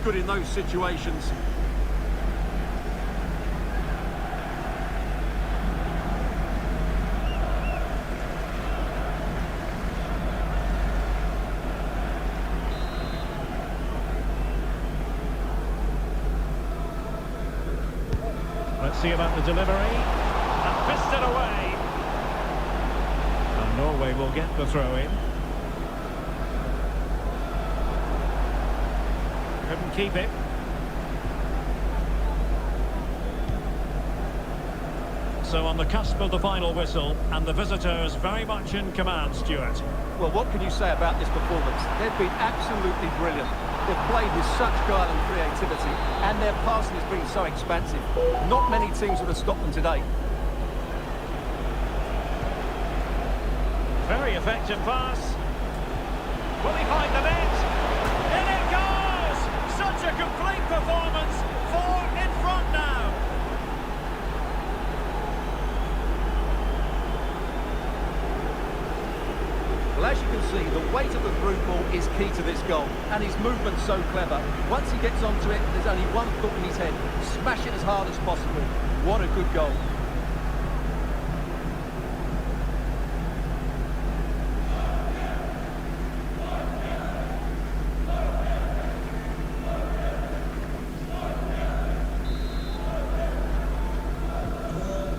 Good in those situations. Let's see about the delivery. And fisted away. And Norway will get the throw in. Couldn't keep it. So on the cusp of the final whistle, and the visitors very much in command, Stuart. Well, what can you say about this performance? They've been absolutely brilliant. They've played with such guile and creativity, and their passing has been so expansive. Not many teams would have stopped them today. Very effective pass. Will he find the net? In it goes! Such a complete performance. 4 in front now. Well, as you can see, the weight of the through ball is key to this goal, and his movement's so clever. Once he gets onto it, there's only one thought in his head: smash it as hard as possible. What a good goal.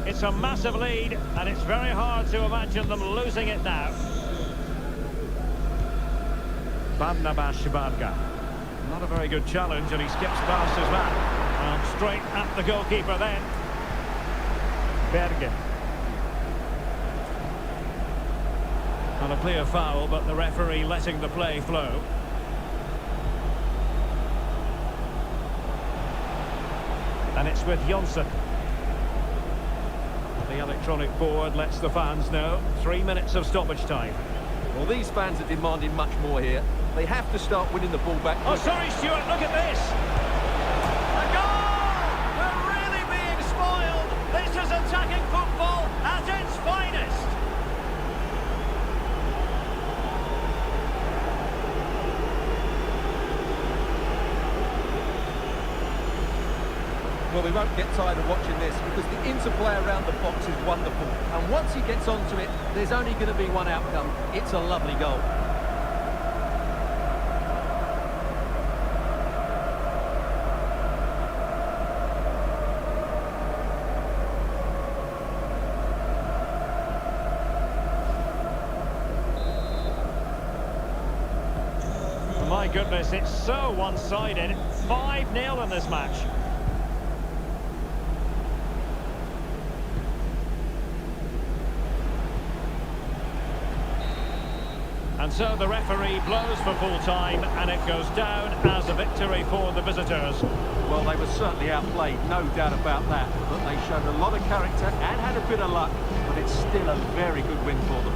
It's a massive lead, and it's very hard to imagine them losing it now. Barnabas Varga. Not a very good challenge, and he skips past his man. And straight at the goalkeeper then. Bergen. Not a clear foul, but the referee letting the play flow. And it's with Jonsson. The electronic board lets the fans know 3 minutes of stoppage time. Well, these fans are demanding much more here. They have to start winning the ball back. Oh, sorry, Stuart, look at this. A goal! We're really being spoiled. This is attacking football at its finest. Well, we won't get tired of watching this because the interplay around the box is wonderful. And once he gets onto it, there's only going to be one outcome. It's a lovely goal. My goodness, it's so one-sided. 5-0 in this match. And so the referee blows for full time, and it goes down as a victory for the visitors. Well, they were certainly outplayed, no doubt about that. But they showed a lot of character and had a bit of luck, but it's still a very good win for them.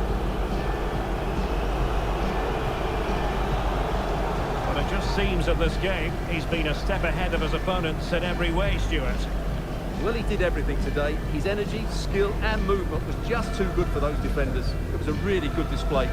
But it just seems that this game, he's been a step ahead of his opponents in every way, Stuart. Well, he did everything today. His energy, skill and movement was just too good for those defenders. It was a really good display.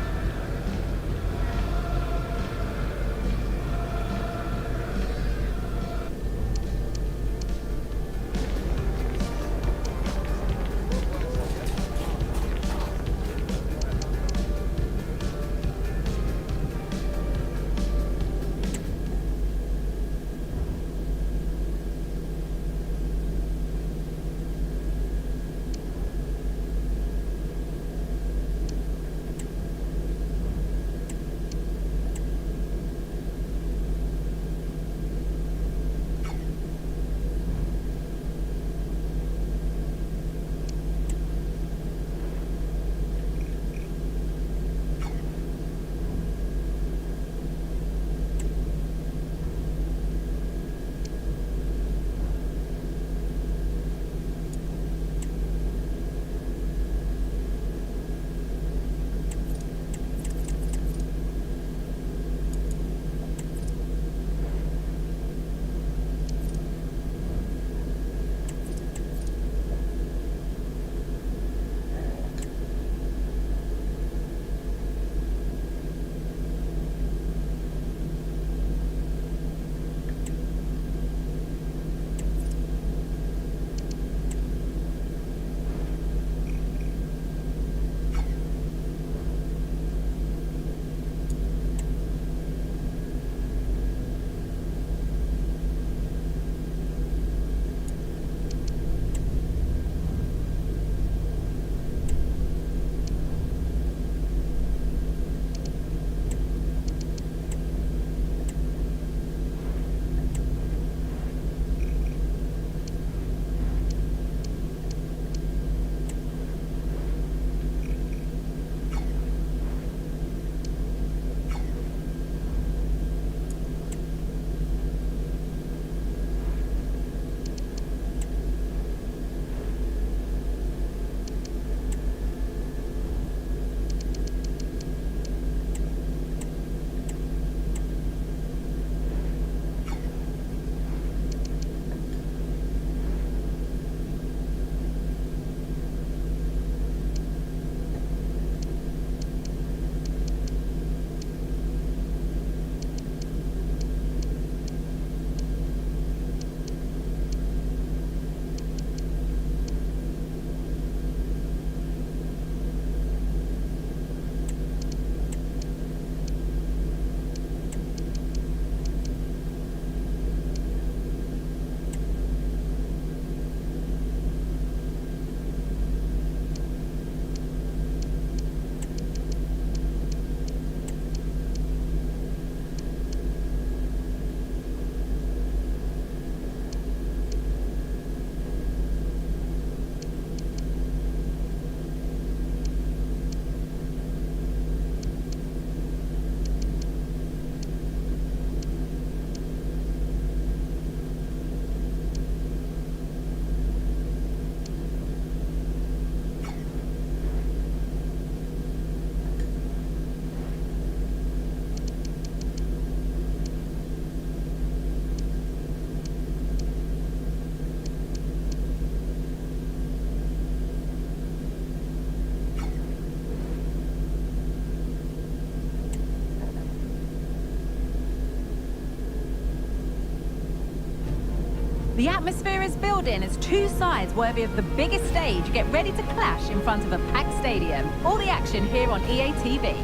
The atmosphere is building as two sides worthy of the biggest stage get ready to clash in front of a packed stadium. All the action here on EA TV.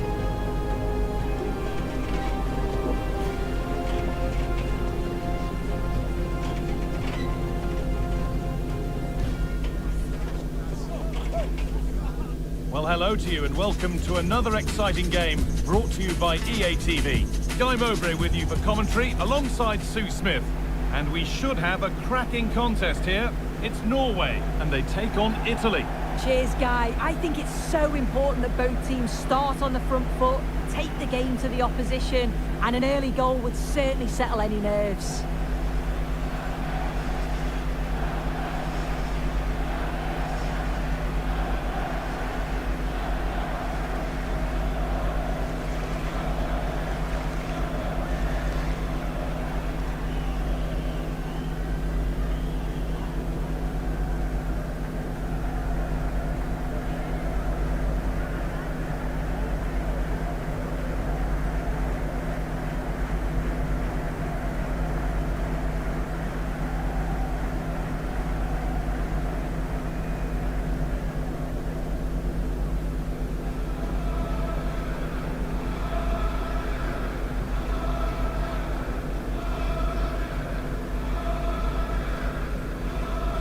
Well, hello to you and welcome to another exciting game brought to you by EA TV. Guy Mowbray with you for commentary alongside Sue Smith. And we should have a cracking contest here. It's Norway and they take on Italy. Cheers, Guy. I think it's so important that both teams start on the front foot, take the game to the opposition, and an early goal would certainly settle any nerves.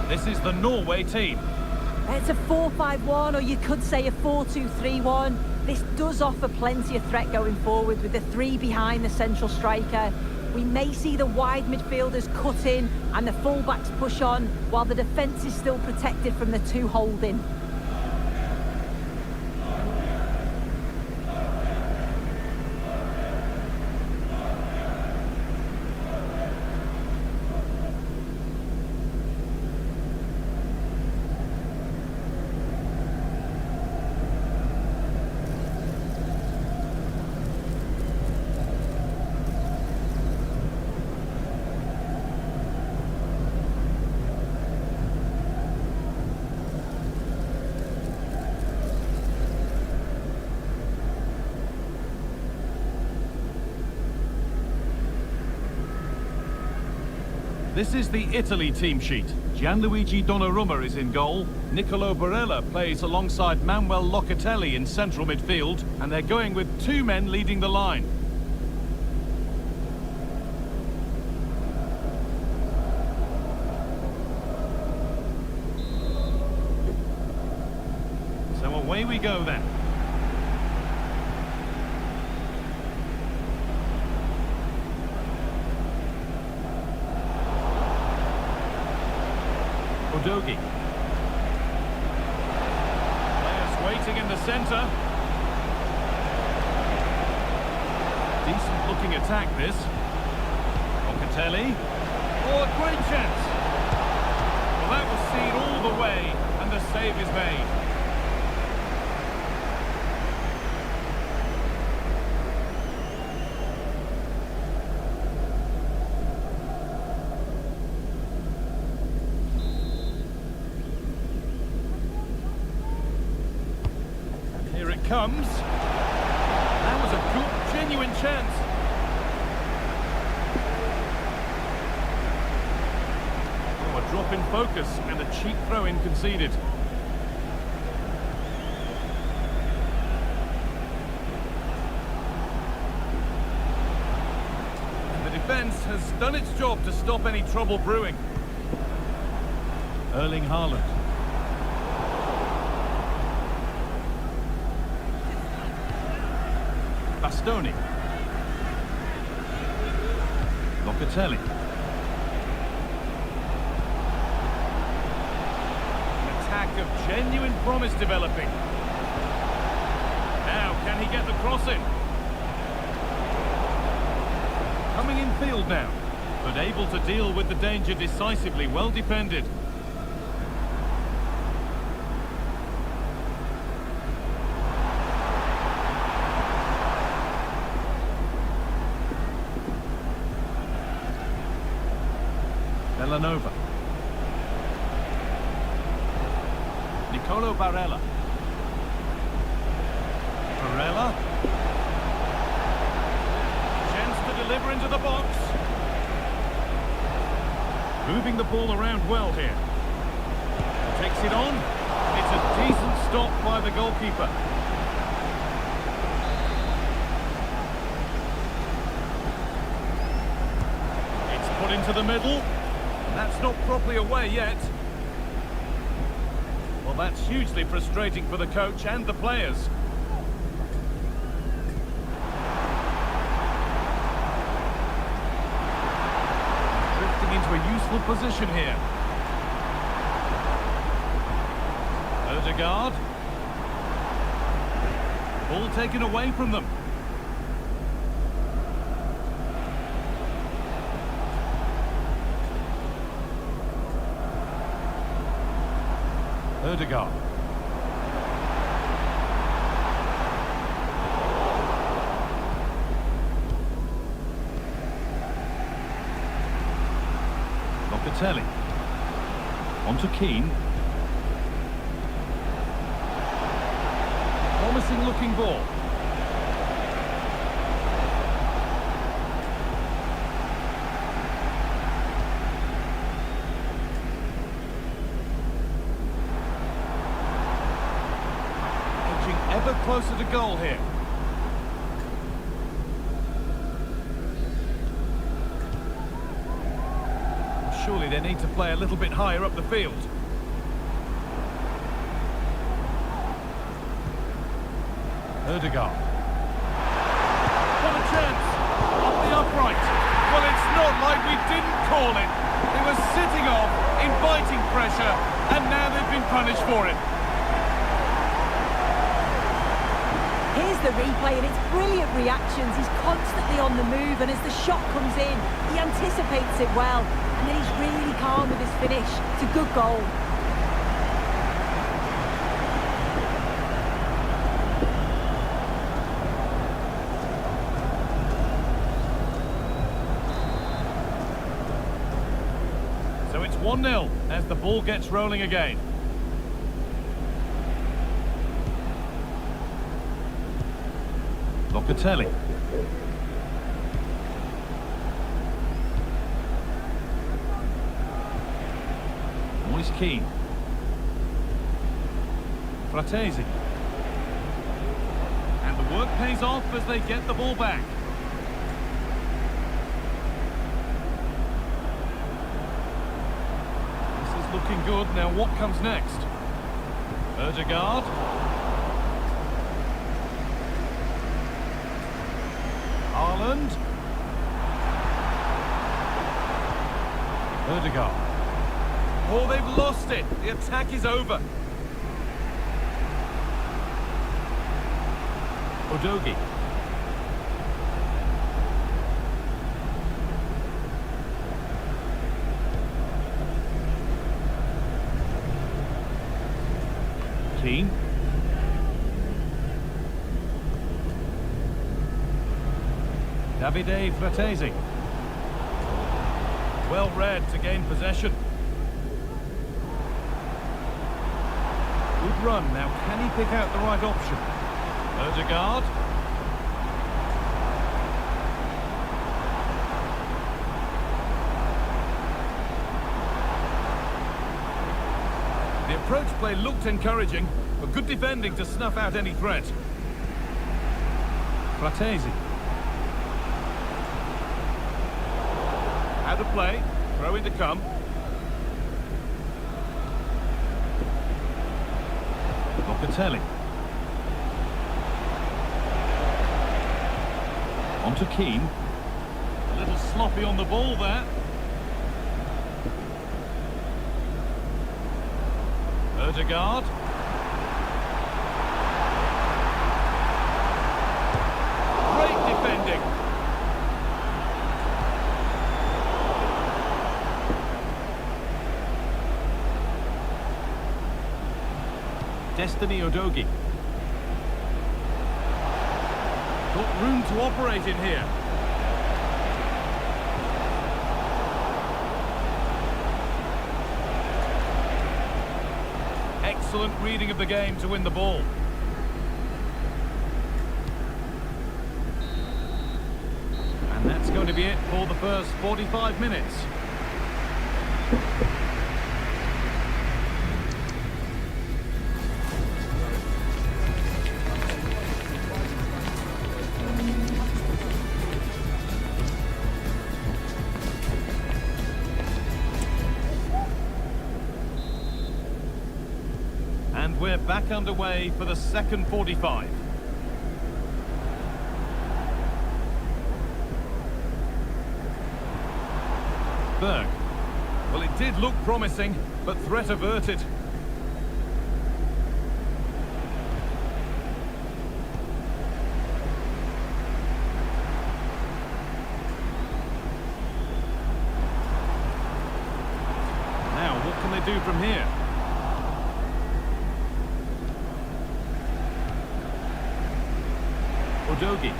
This is the Norway team. It's a 4-5-1, or you could say a 4-2-3-1. This does offer plenty of threat going forward with the three behind the central striker. We may see the wide midfielders cut in and the fullbacks push on, while the defence is still protected from the two holding. This is the Italy team sheet. Gianluigi Donnarumma is in goal. Nicolo Barella plays alongside Manuel Locatelli in central midfield, and they're going with two men leading the line. So away we go then. Dogi. Players waiting in the centre. Decent looking attack this. Locatelli. Oh, a great chance. Well, that was seen all the way and the save is made. Comes. That was a good, genuine chance. Oh, a drop in focus and a cheap throw-in conceded. And the defence has done its job to stop any trouble brewing. Erling Haaland. Astoni. Locatelli. An attack of genuine promise developing. Now, can he get the cross in? Coming in field now, but able to deal with the danger decisively. Well defended. Villanova. Nicolo Barella. Barella. Chance to deliver into the box. Moving the ball around well here. Takes it on. It's a decent stop by the goalkeeper. It's put into the middle. That's not properly away yet. Well, that's hugely frustrating for the coach and the players. Drifting into a useful position here. Odegaard. Ball taken away from them. Odegaard. Locatelli. On to Keane. Promising looking ball. Edging ever closer to goal here. Surely they need to play a little bit higher up the field. Odegaard. What a chance! Off the upright. Well, it's not like we didn't call it. They were sitting off, inviting pressure, and now they've been punished for it. Here's the replay, and it's brilliant reactions. He's constantly on the move, and as the shot comes in, he anticipates it well, and then he's really calm with his finish. It's a good goal. So it's 1-0 as the ball gets rolling again. Locatelli. Moise Keane. Fratesi. And the work pays off as they get the ball back. This is looking good. Now what comes next? Odegaard. Haaland. Odegaard. Oh, they've lost it. The attack is over. Odogi. Keane. Davide Fratesi. Well read to gain possession. Good run. Now, can he pick out the right option? Odegaard. The approach play looked encouraging, but good defending to snuff out any threat. Fratesi. Out of play. Throw in to come. Locatelli. On to Keane. A little sloppy on the ball there. Odegaard. Great defending. Destiny Udogie. Got room to operate in here. Excellent reading of the game to win the ball. And that's going to be it for the first 45 minutes. And we're back underway for the second 45. Berg. Well, it did look promising, but threat averted. Now, what can they do from here? Odogi.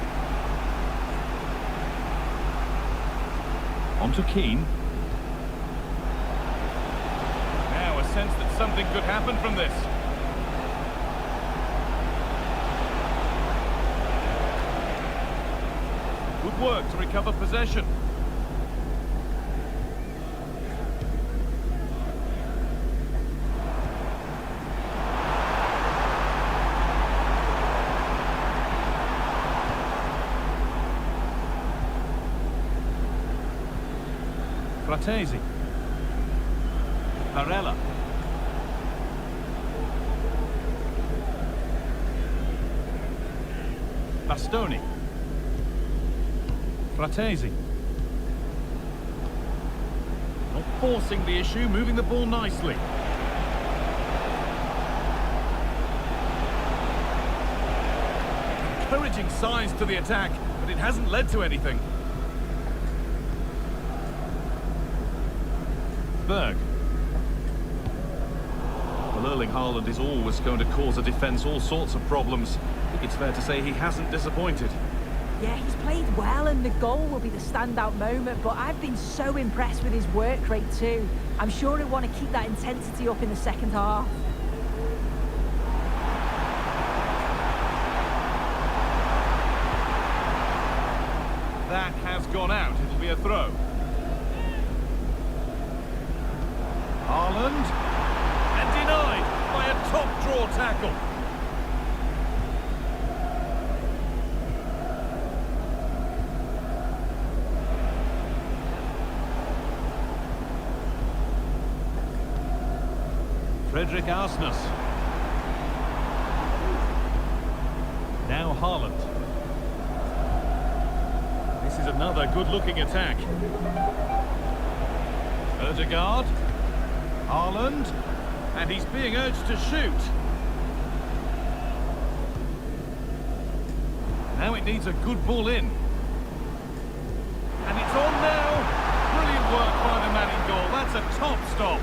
On to Keane. Now a sense that something could happen from this. Good work to recover possession. Fratesi. Barella. Bastoni. Fratesi. Not forcing the issue, moving the ball nicely. Encouraging signs to the attack, but it hasn't led to anything. Berg. Well, Erling Haaland is always going to cause a defence all sorts of problems. I think it's fair to say he hasn't disappointed. Yeah, he's played well and the goal will be the standout moment, but I've been so impressed with his work rate too. I'm sure he'll want to keep that intensity up in the second half. That has gone out. It'll be a throw. Haaland, and denied by a top draw tackle. Frederick Arsnes. Now Haaland. This is another good-looking attack. Ødegaard. Haaland, and he's being urged to shoot. Now it needs a good ball in. And it's on now. Brilliant work by the man in goal. That's a top stop.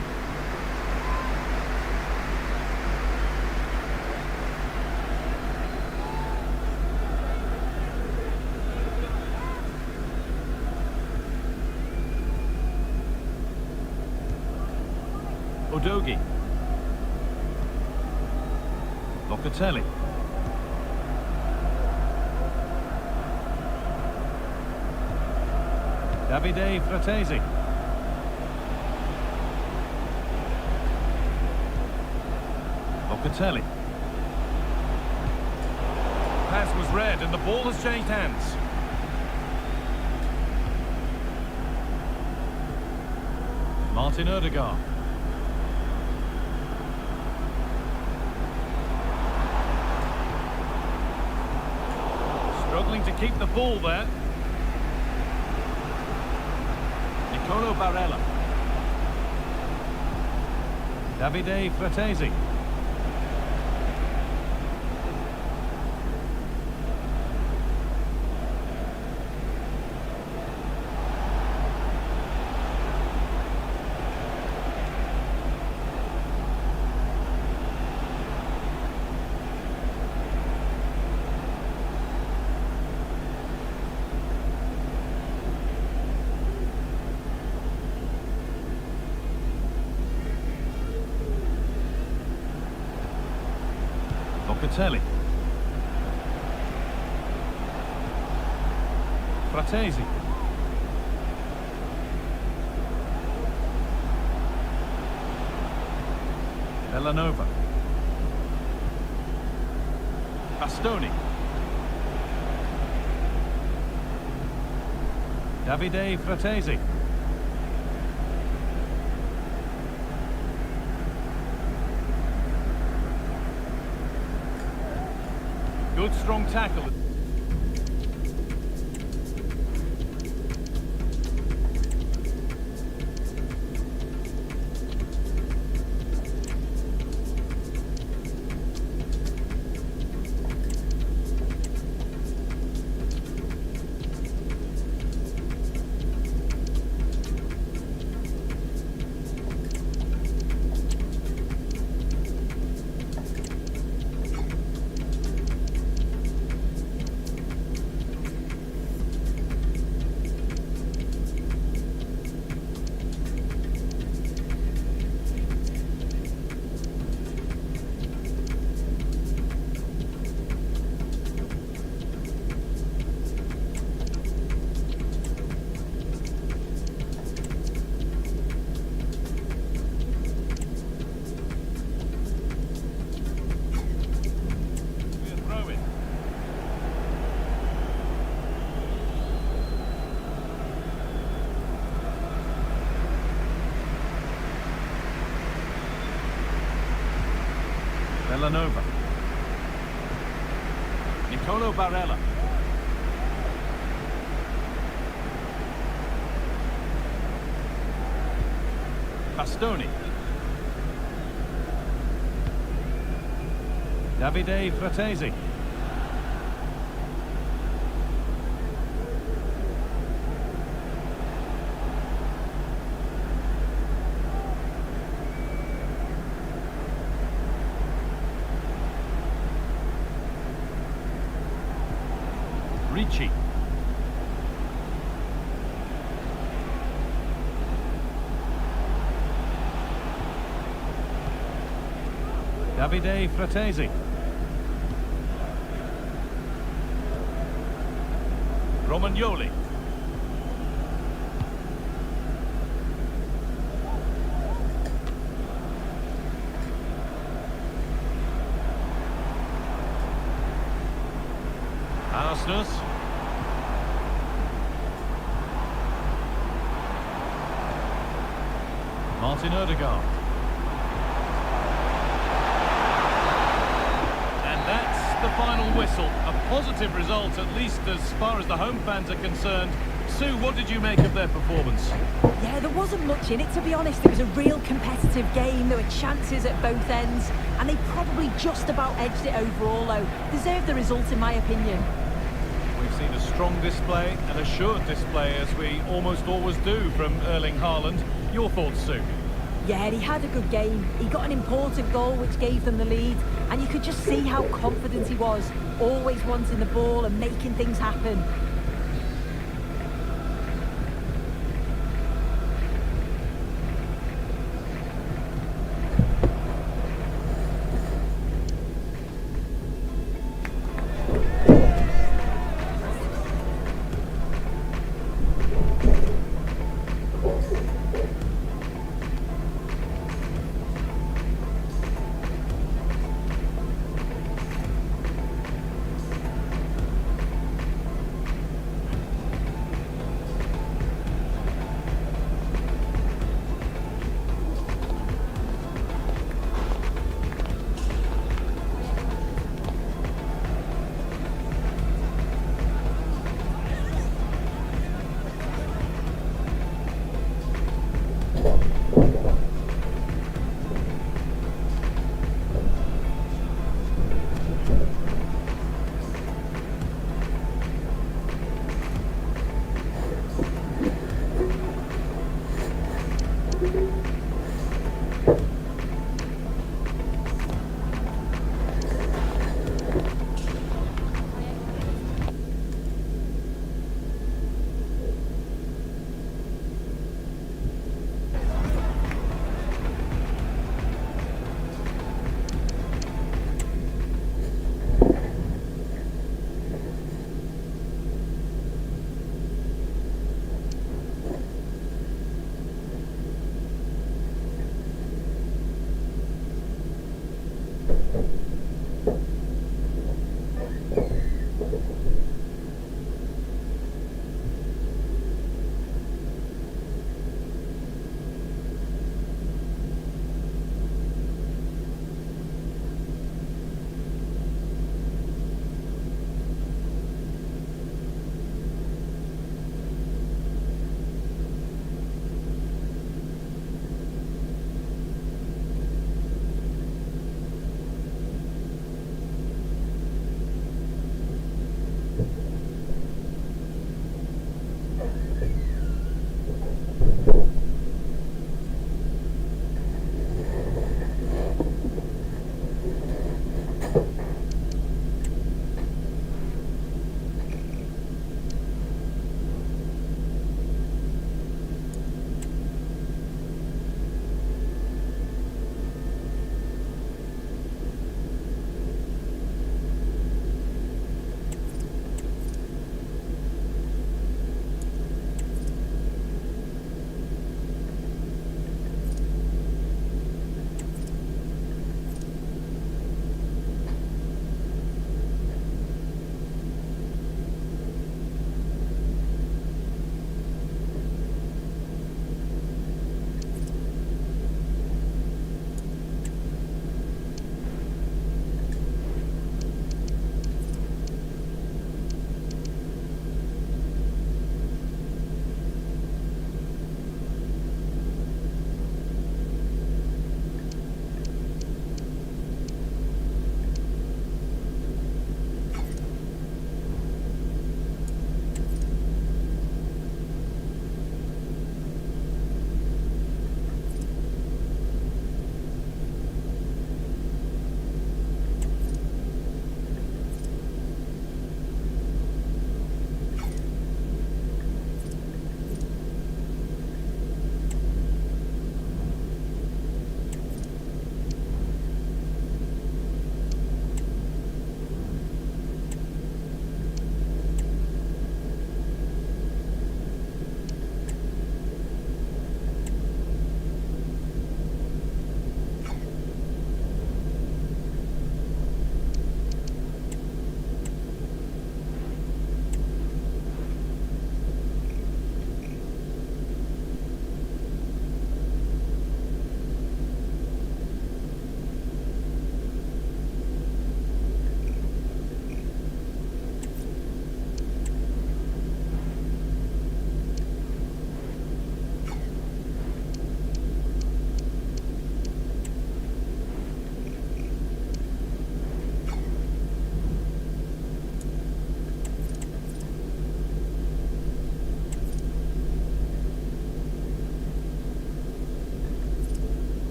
Odogi. Locatelli. Davide Fratesi. Locatelli. Pass was read and the ball has changed hands. Martin Ødegaard. Struggling to keep the ball there. Nicolo Barella. Davide Fratesi. Locatelli. Fratesi. Villanova. Astoni. Davide Fratesi. Good strong tackle. Villanova. Nicolo Barella. Bastoni. Davide Fratesi. Ricci. Davide Fratesi. Romagnoli. Arsenal. Martin Odegaard. And that's the final whistle. A positive result, at least as far as the home fans are concerned. Sue, what did you make of their performance? Yeah, there wasn't much in it, to be honest. It was a real competitive game. There were chances at both ends, and they probably just about edged it overall, though. Deserved the result, in my opinion. We've seen a strong display, an assured display, as we almost always do from Erling Haaland. Your thoughts, Sue? Yeah, he had a good game. He got an important goal which gave them the lead, and you could just see how confident he was, always wanting the ball and making things happen.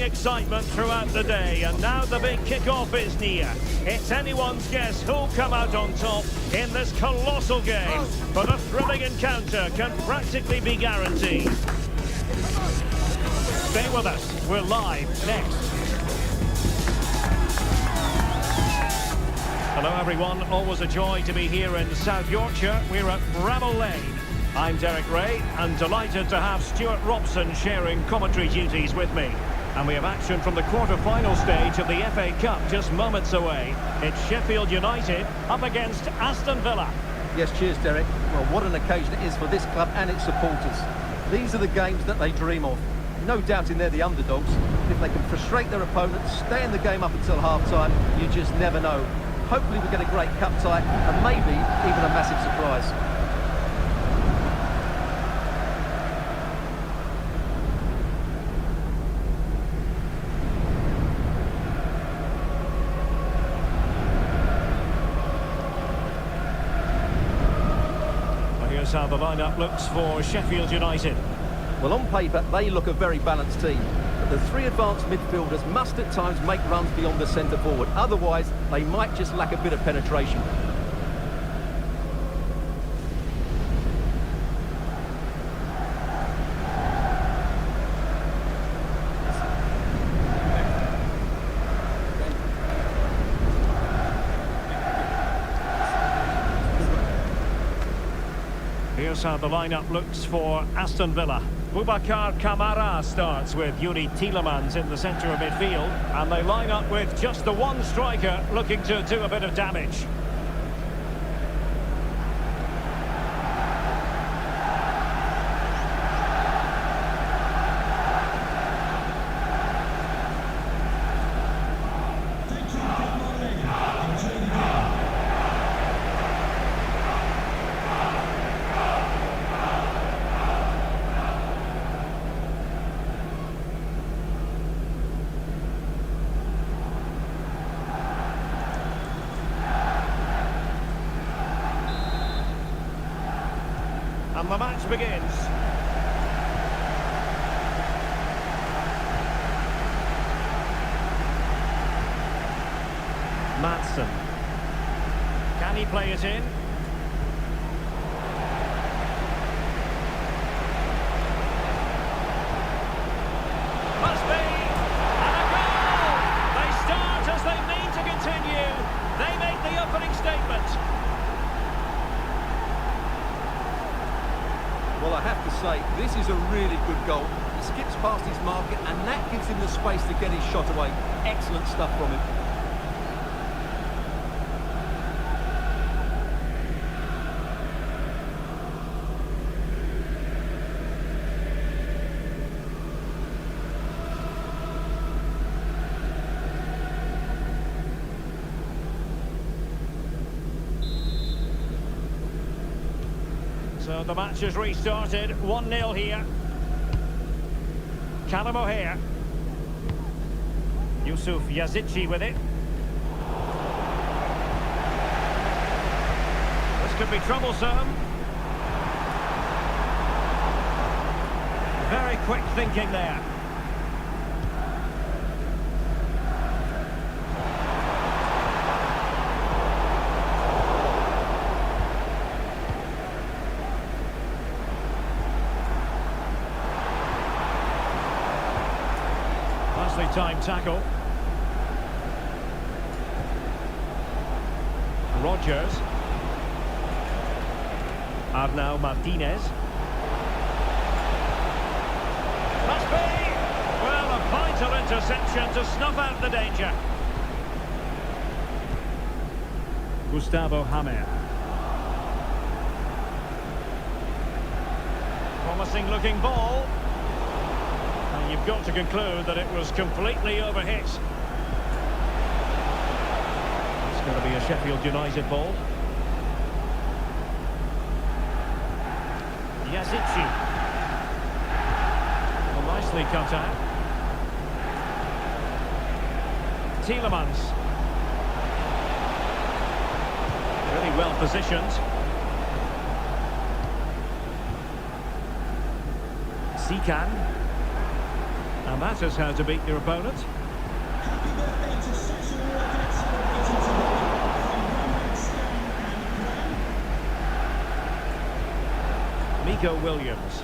excitement throughout the day, and now the big kick-off is near. It's anyone's guess who'll come out on top in this colossal game, but a thrilling encounter can practically be guaranteed. Stay with us, we're live next. Hello everyone, always a joy to be here in South Yorkshire. We're at Bramall Lane. I'm Derek Ray, and delighted to have Stuart Robson sharing commentary duties with me. And we have action from the quarter-final stage of the FA Cup just moments away. It's Sheffield United up against Aston Villa. Yes, cheers, Derek. Well, what an occasion it is for this club and its supporters. These are the games that they dream of. No doubting they're the underdogs. If they can frustrate their opponents, stay in the game up until half-time, you just never know. Hopefully we get a great cup tie and maybe even a massive surprise. Well, here's how the lineup looks for Sheffield United. Well, on paper, they look a very balanced team. But the three advanced midfielders must at times make runs beyond the centre forward. Otherwise, they might just lack a bit of penetration. Here's how the lineup looks for Aston Villa. Boubacar Kamara starts with Yuri Tielemans in the centre of midfield, and they line up with just the one striker looking to do a bit of damage. Thank you, good morning. Enjoy the game. And the match begins. Madsen. Can he play it in? Must be! And a goal! They start as they mean to continue. They make the opening statement. Well, I have to say, this is a really good goal. He skips past his marker, and that gives him the space to get his shot away. Excellent stuff from him. So the match has restarted, 1-0 here. Callum O'Hare. Yusuf Yazici with it. This could be troublesome. Very quick thinking there. Time tackle. Rogers. Arnau Martinez. Must be! Well, a vital interception to snuff out the danger. Gustavo Hamer. Promising looking ball. You've got to conclude that it was completely overhit. It's going to be a Sheffield United ball. Yazici. Well, nicely cut out. Tielemans. Really well positioned. Sikan. And that is how to beat your opponent. Happy birthday to Sasha Walker, celebrating today from Grandma Stan and Gran. Nico Williams.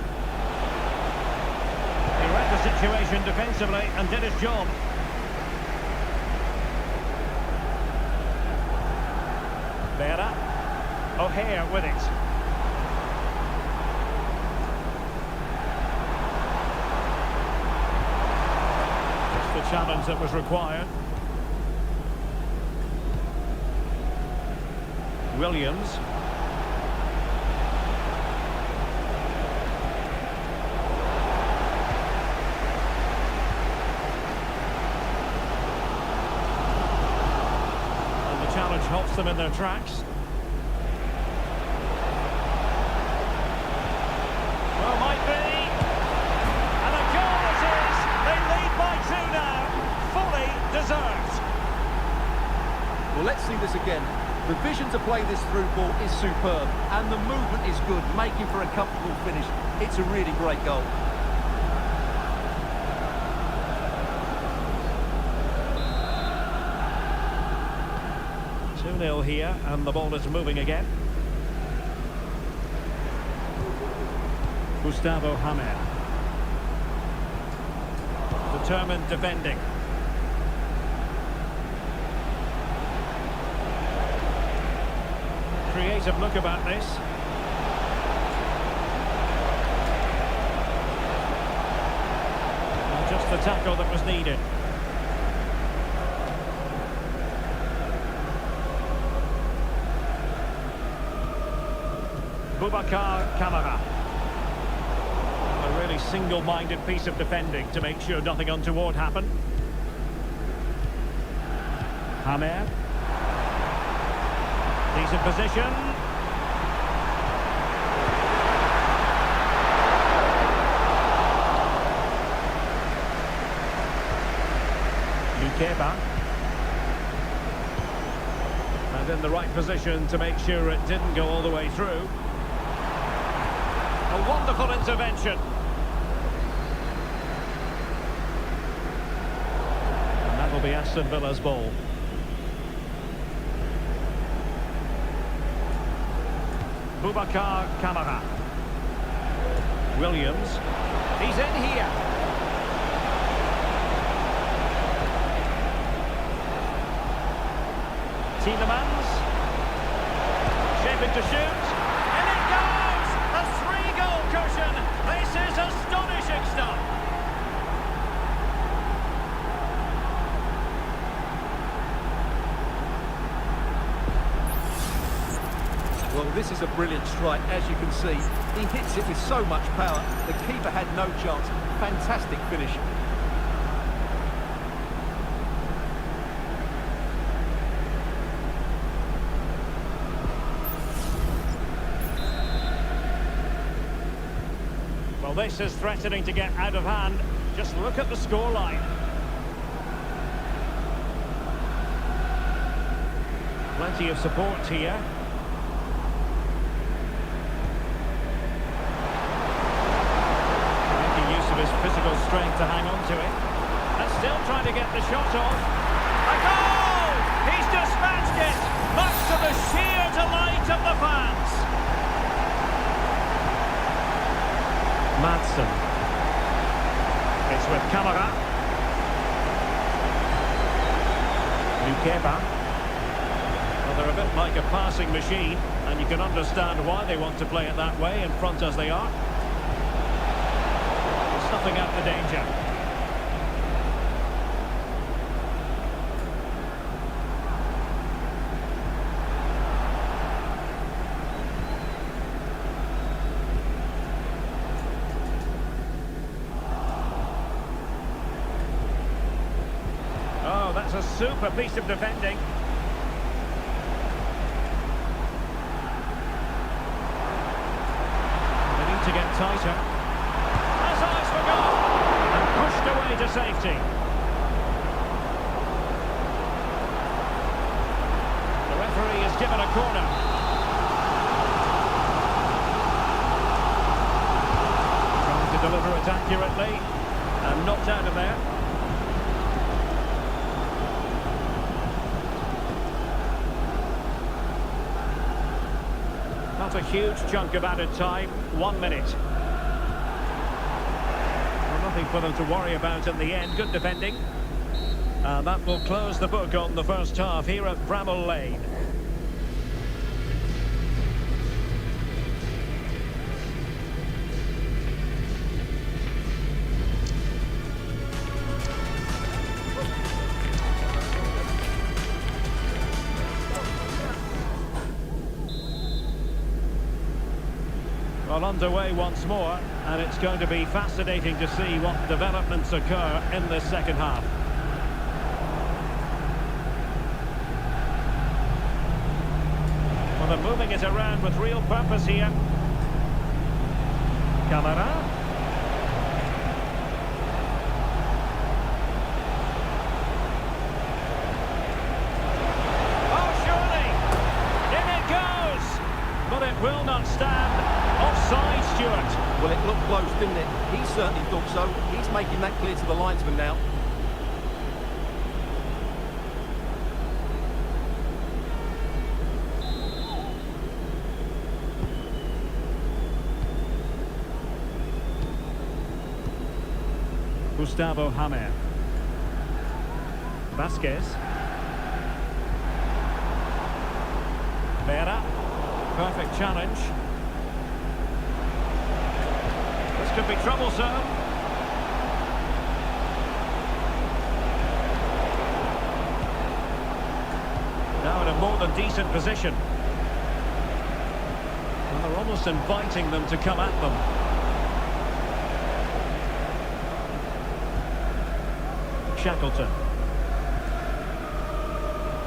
He read the situation defensively and did his job. Vera. O'Hare with it. Just the challenge that was required. Williams. Challenge halts them in their tracks. Well, might be. And a goal it is. They lead by 2 now. Fully deserved. Well, let's see this again. The vision to play this through ball is superb, and the movement is good, making for a comfortable finish. It's a really great goal. 2-0 here, and the ball is moving again. Gustavo Hamer. Determined defending. Creative look about this. And just the tackle that was needed. Boubacar Camara. A really single-minded piece of defending to make sure nothing untoward happened. Hamer. Decent position. Lukeba. And in the right position to make sure it didn't go all the way through. A wonderful intervention. And that'll be Aston Villa's ball. Boubacar Camara. Williams. He's in here. Tielemans. Shaping to shoot. And it goes! A 3-goal cushion. This is astonishing stuff. Well, this is a brilliant strike, as you can see. He hits it with so much power. The keeper had no chance. Fantastic finish. Well, this is threatening to get out of hand. Just look at the scoreline. Plenty of support here. His physical strength to hang on to it, and still trying to get the shot off. A goal! He's dispatched it, much to the sheer delight of the fans. Madsen. It's with Camara. Lukeba. Well, they're a bit like a passing machine, and you can understand why they want to play it that way, in front as they are. Snuffing out the danger. Oh, that's a super piece of defending. They need to get tighter. Pushed away to safety. The referee has given a corner. Trying to deliver it accurately. And knocked out of there. Not a huge chunk of added time. 1 minute. Well, nothing for them to worry about in the end. Good defending. And that will close the book on the first half here at Bramall Lane. Well, underway once more, and it's going to be fascinating to see what developments occur in this second half. Well, they're moving it around with real purpose here. Camara. Oh, surely! In it goes! But it will not stand. Offside, Stuart. Well, it looked close, didn't it? He certainly thought so. He's making that clear to the linesman now. Gustavo Hamer. Vasquez. Vera. Perfect challenge. This could be troublesome. Now in a more than decent position. Well, they're almost inviting them to come at them. Shackleton.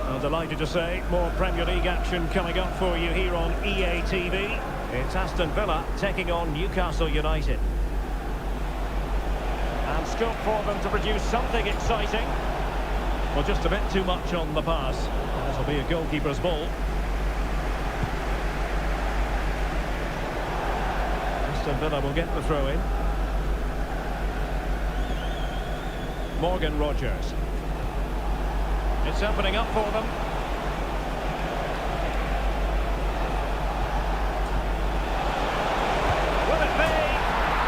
I'm delighted to say more Premier League action coming up for you here on EA TV. It's Aston Villa taking on Newcastle United. And scope for them to produce something exciting. Well, just a bit too much on the pass. This will be a goalkeeper's ball. Aston Villa will get the throw in. Morgan Rogers. It's opening up for them. Will it be?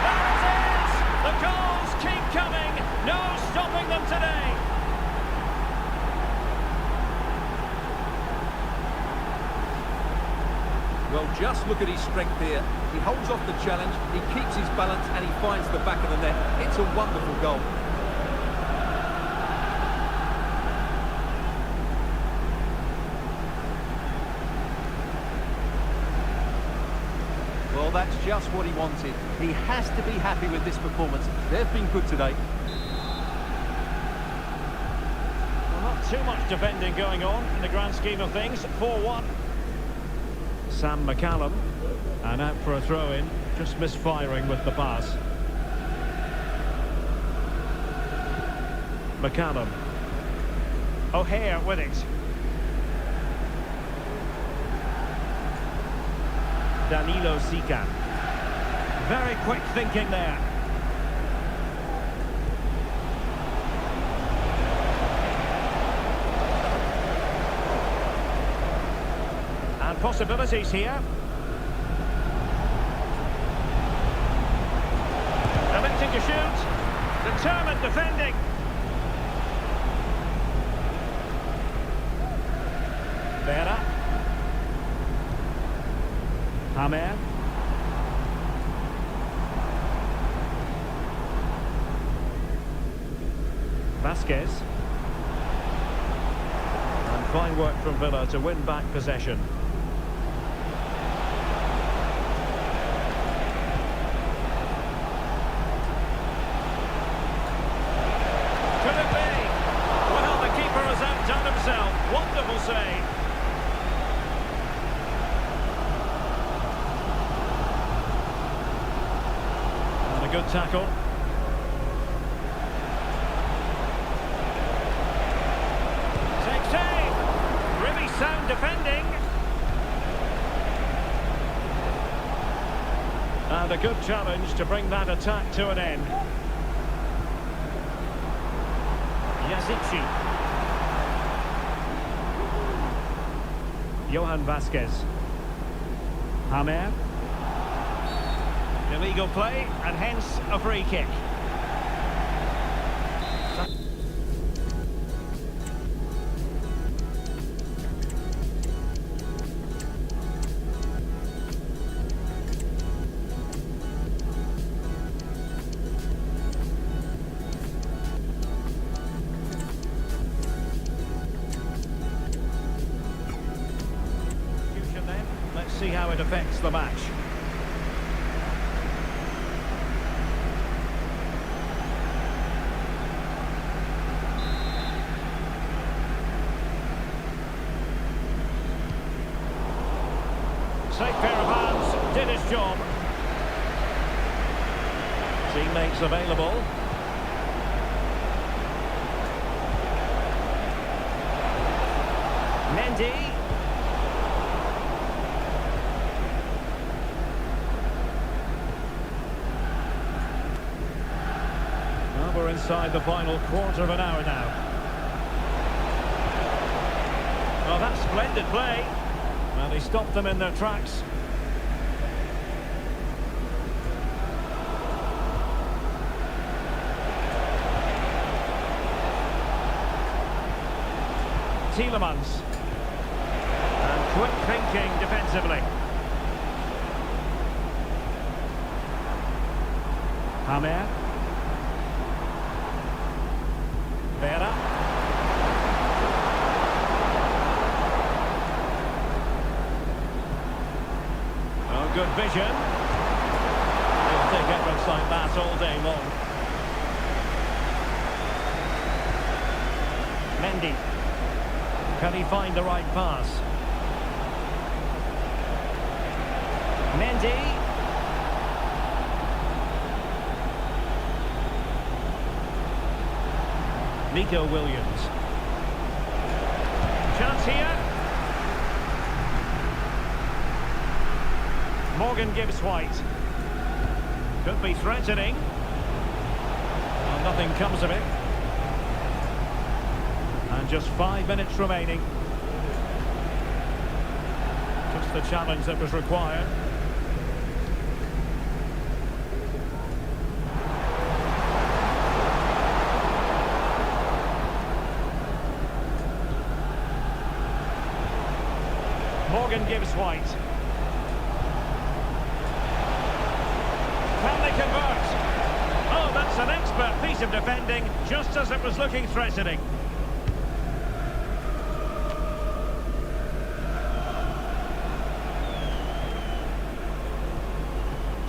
There it is! The goals keep coming. No stopping them today. Well, just look at his strength here. He holds off the challenge, he keeps his balance, and he finds the back of the net. It's a wonderful goal. Well, that's just what he wanted. He has to be happy with this performance. They've been good today. Well, not too much defending going on in the grand scheme of things. 4-1. Sam McCallum. And out for a throw-in. Just misfiring with the pass. McCallum. O'Hare with it. Danilo Sica. Very quick thinking there. And possibilities here. Attempting to shoot. Determined defending. Vera. Hamer. Vasquez. And fine work from Villa to win back possession. Could it be? Well, the keeper has outdone himself. Wonderful save. And a good tackle. Take save. Really sound defending. And a good challenge to bring that attack to an end. Zichu. Johan Vasquez. Hamer. Illegal play, and hence a free kick. Let's see how it affects the match. Safe pair of hands, did his job. Teammates available. Mendy. Well, we're inside the final quarter of an hour now. Oh, that's splendid play. Well, he stopped them in their tracks. Tielemans. And quick thinking defensively. Hamer. Vera. Oh, good vision. He'll take efforts like that all day long. Mendy. Can he find the right pass? Mendy. Nico Williams. Chance here. Morgan Gibbs White. Could be threatening. Well, nothing comes of it. And just 5 minutes remaining. Just the challenge that was required. Morgan Gibbs White. Can they convert? Oh, that's an expert piece of defending, just as it was looking threatening.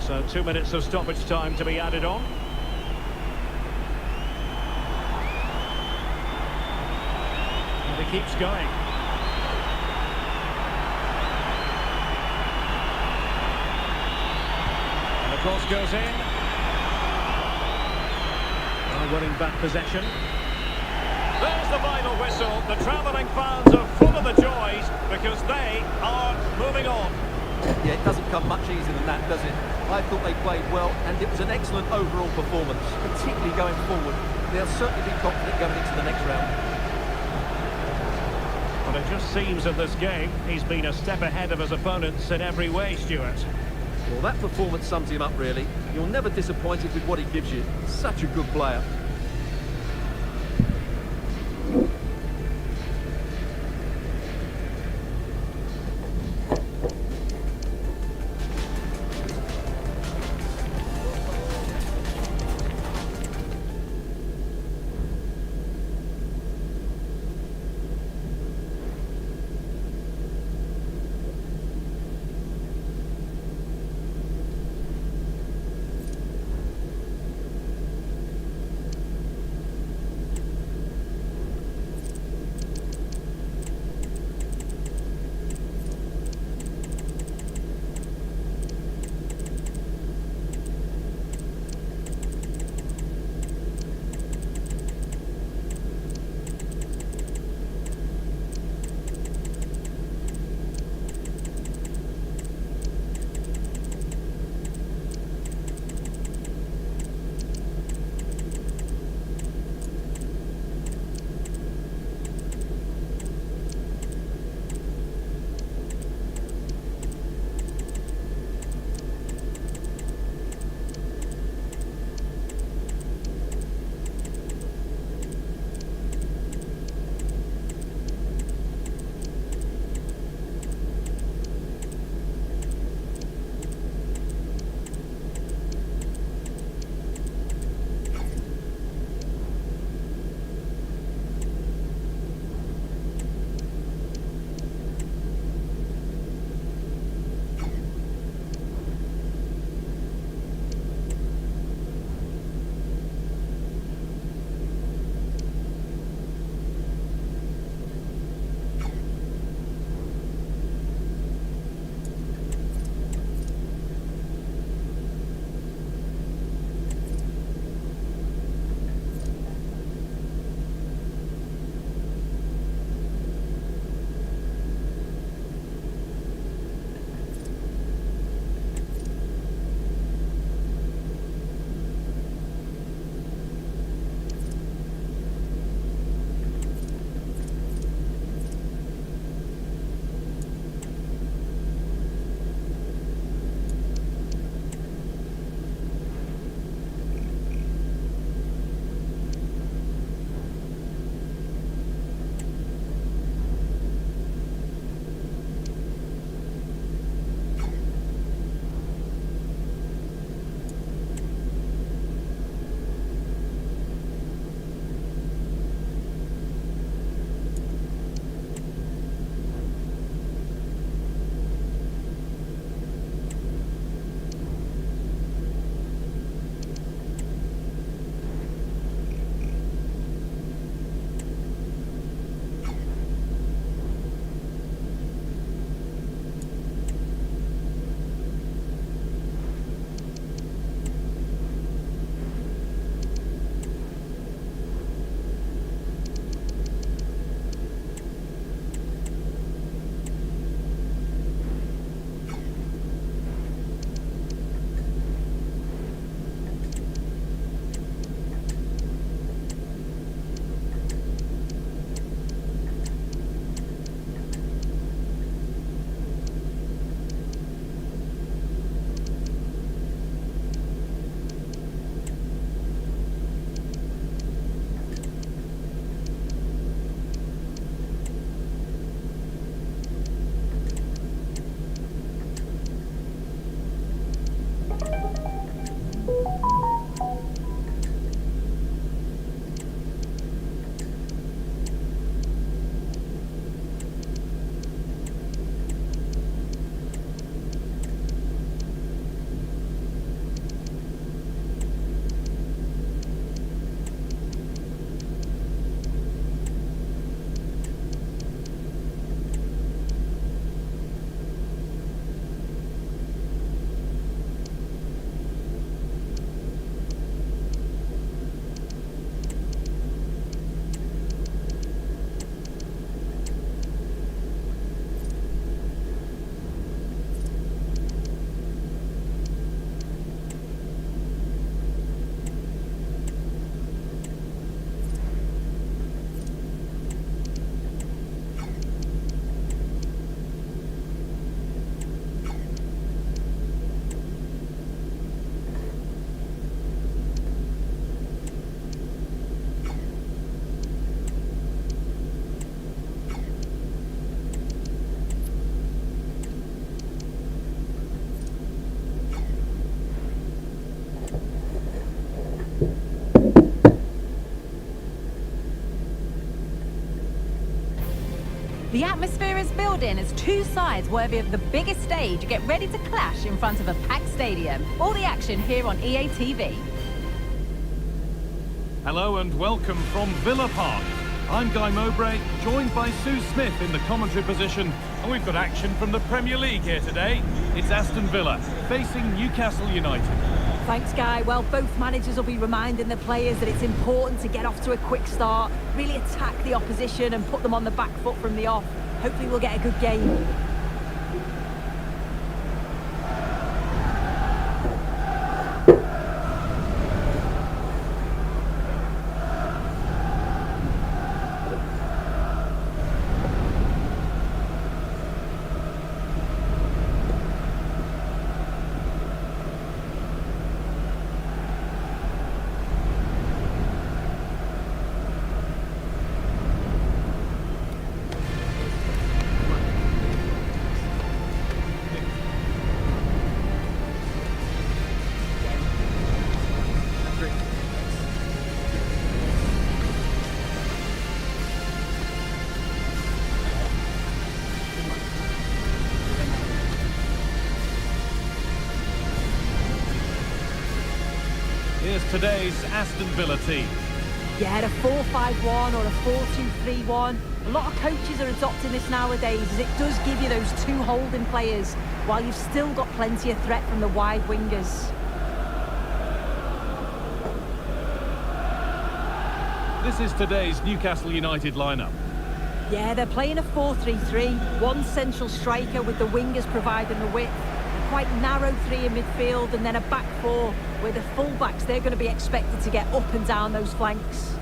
So 2 minutes of stoppage time to be added on. And he keeps going. And the cross goes in. Well, winning back possession. There's the final whistle. The travelling fans are full of the joys because they are moving on. Yeah, it doesn't come much easier than that, does it? I thought they played well, and it was an excellent overall performance, particularly going forward. They'll certainly be confident going into the next round. Well, it just seems in this game he's been a step ahead of his opponents in every way, Stuart. Well, that performance sums him up, really. You're never disappointed with what he gives you. Such a good player. atmosphere is building as two sides worthy of the biggest stage get ready to clash in front of a packed stadium. All the action here on EA TV. Hello and welcome from Villa Park. I'm Guy Mowbray, joined by Sue Smith in the commentary position, and we've got action from the Premier League here today. It's Aston Villa facing Newcastle United. Thanks, Guy. Well, both managers will be reminding the players that it's important to get off to a quick start, really attack the opposition and put them on the back foot from the off. Hopefully we'll get a good game. Here's today's Aston Villa team. Yeah, a 4-5-1 or a 4-2-3-1. A lot of coaches are adopting this nowadays as it does give you those two holding players while you've still got plenty of threat from the wide wingers. This is today's Newcastle United lineup. Yeah, they're playing a 4-3-3. One central striker with the wingers providing the width. A quite narrow three in midfield and then a back four where the full-backs, they're going to be expected to get up and down those flanks.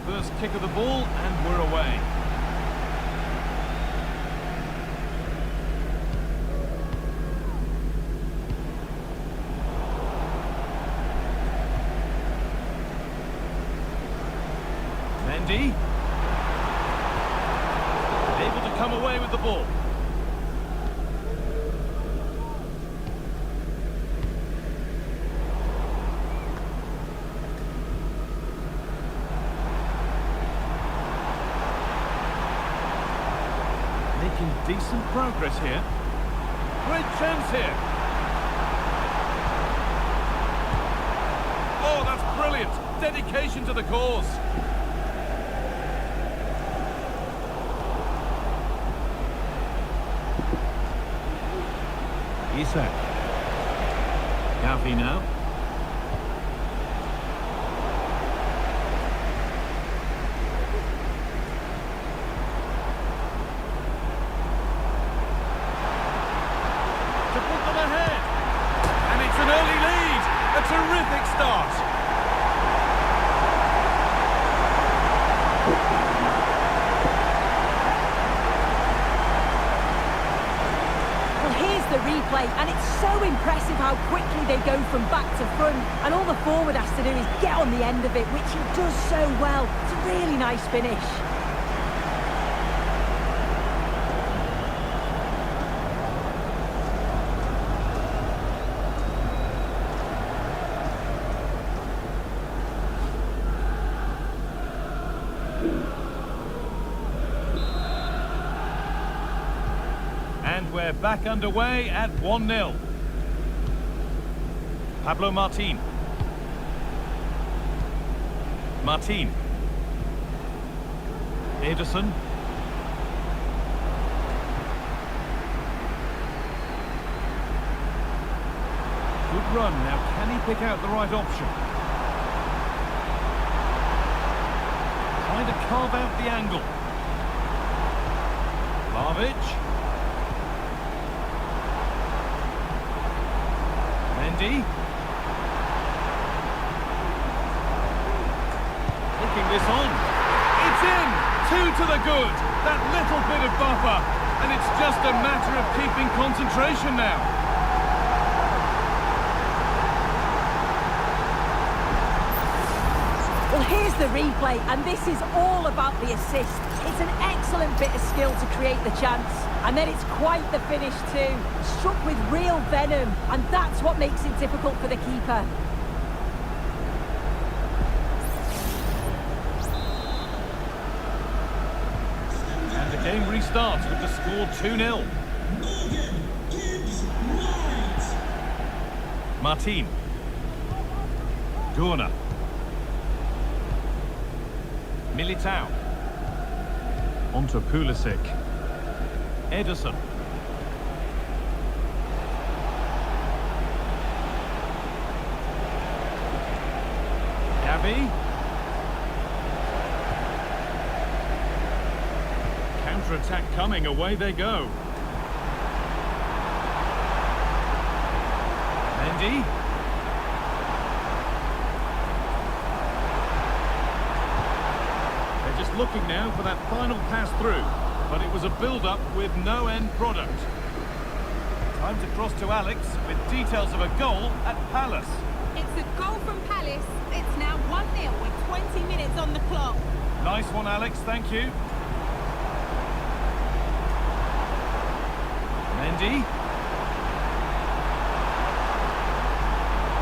First kick of the ball and we're away. Mendy, able to come away with the ball. Making decent progress here. Great chance here. Oh, that's brilliant. Dedication to the cause. Isak. Gavi now. To put them ahead. And it's an early lead. A terrific start. The replay, and it's so impressive how quickly they go from back to front, and all the forward has to do is get on the end of it, which he does so well. It's a really nice finish. And we're back underway at 1-0. Pablo Martin. Martin. Ederson. Good run. Now, can he pick out the right option? Trying to carve out the angle. Vlahovic. Mendy. Taking this on. It's in! 2 to the good. That little bit of buffer. And it's just a matter of keeping concentration now. Well, Here's the replay, and this is all about the assist. It's an excellent bit of skill to create the chance. And then it's quite the finish too. Struck with real venom, and that's what makes it difficult for the keeper. And the game restarts with the score 2-0. Morgan gives right. Martin. Gurner. Militao. Onto Pulisic. Ederson. Gavi. Counter-attack coming, away they go. Mendy. They're just looking now for that final pass through, but it was a build-up with no end product. Time to cross to Alex with details of a goal at Palace. It's a goal from Palace. It's now 1-0 with 20 minutes on the clock. Nice one, Alex, thank you. Mendy.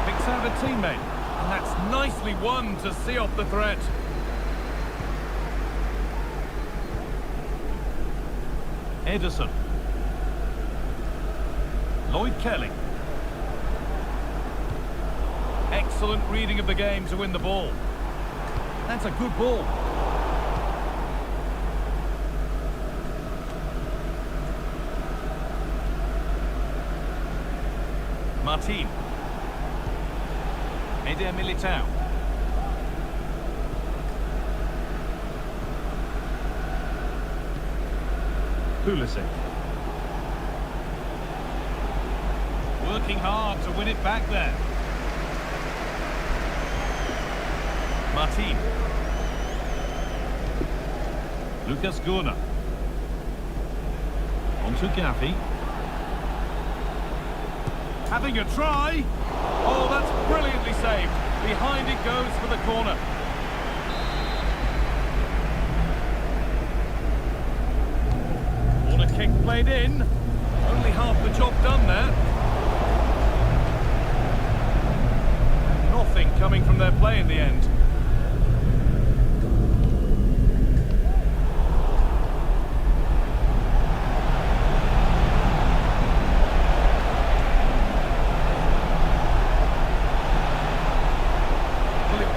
Picks out a teammate, and that's nicely won to see off the threat. Ederson. Lloyd Kelly. Excellent reading of the game to win the ball. That's a good ball. Martin. Eder Militao. Pulisic. Working hard to win it back there. Martin. Lucas Gurner. Onto Gavi. Having a try. Oh, that's brilliantly saved. Behind it goes for the corner. Corner kick played in. Only half the job done there. Nothing coming from their play in the end.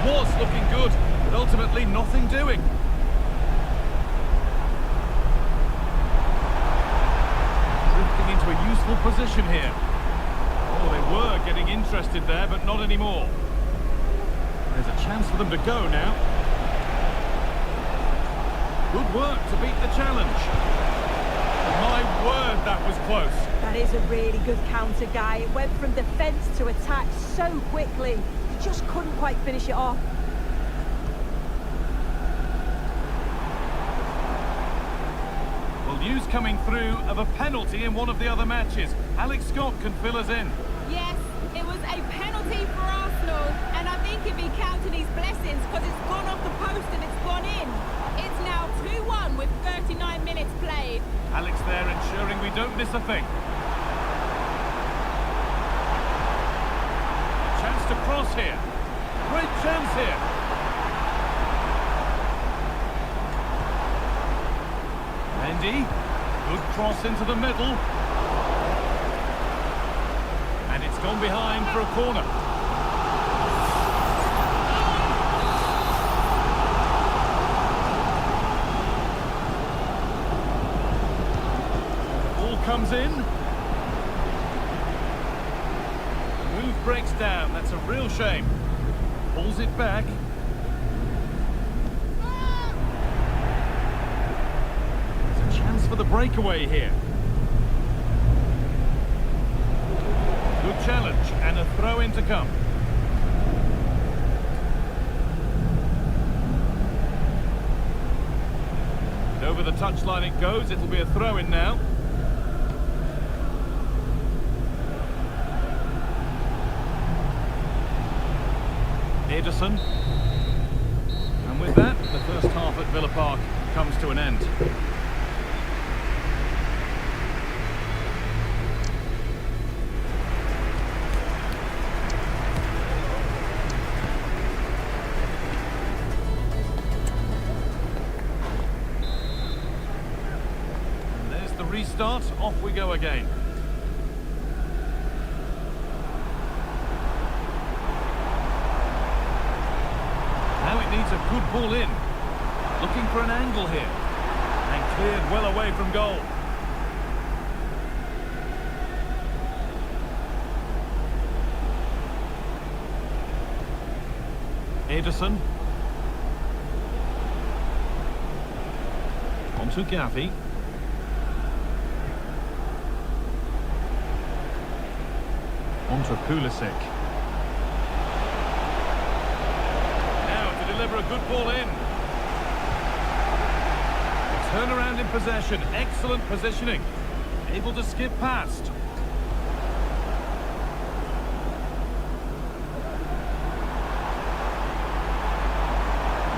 Was looking good, but ultimately nothing doing. Drifting into a useful position here. Oh, they were getting interested there, but not anymore. There's a chance for them to go now. Good work to beat the challenge. My word, that was close. That is a really good counter, Guy. It went from defence to attack so quickly. Just couldn't quite finish it off. Well, news coming through of a penalty in one of the other matches. Alex Scott can fill us in. Yes, it was a penalty for Arsenal, and I think he'd be counting his blessings because it's gone off the post and it's gone in. It's now 2-1 with 39 minutes played. Alex there ensuring we don't miss a thing. Chance to cross here. Great chance here. Mendy. Good cross into the middle. And it's gone behind for a corner. Ball comes in. Move breaks down. That's a real shame. Pulls it back. There's a chance for the breakaway here. Good challenge and a throw-in to come. And over the touchline it goes. It'll be a throw-in now. Ederson. first half at Villa Park comes to an end. And there's the restart. Off we go again. Now it needs a good ball in. Looking for an angle here. And cleared well away from goal. Ederson. On to Gavi. On to Pulisic. Deliver a good ball in. Turn around in possession. Excellent positioning. Able to skip past.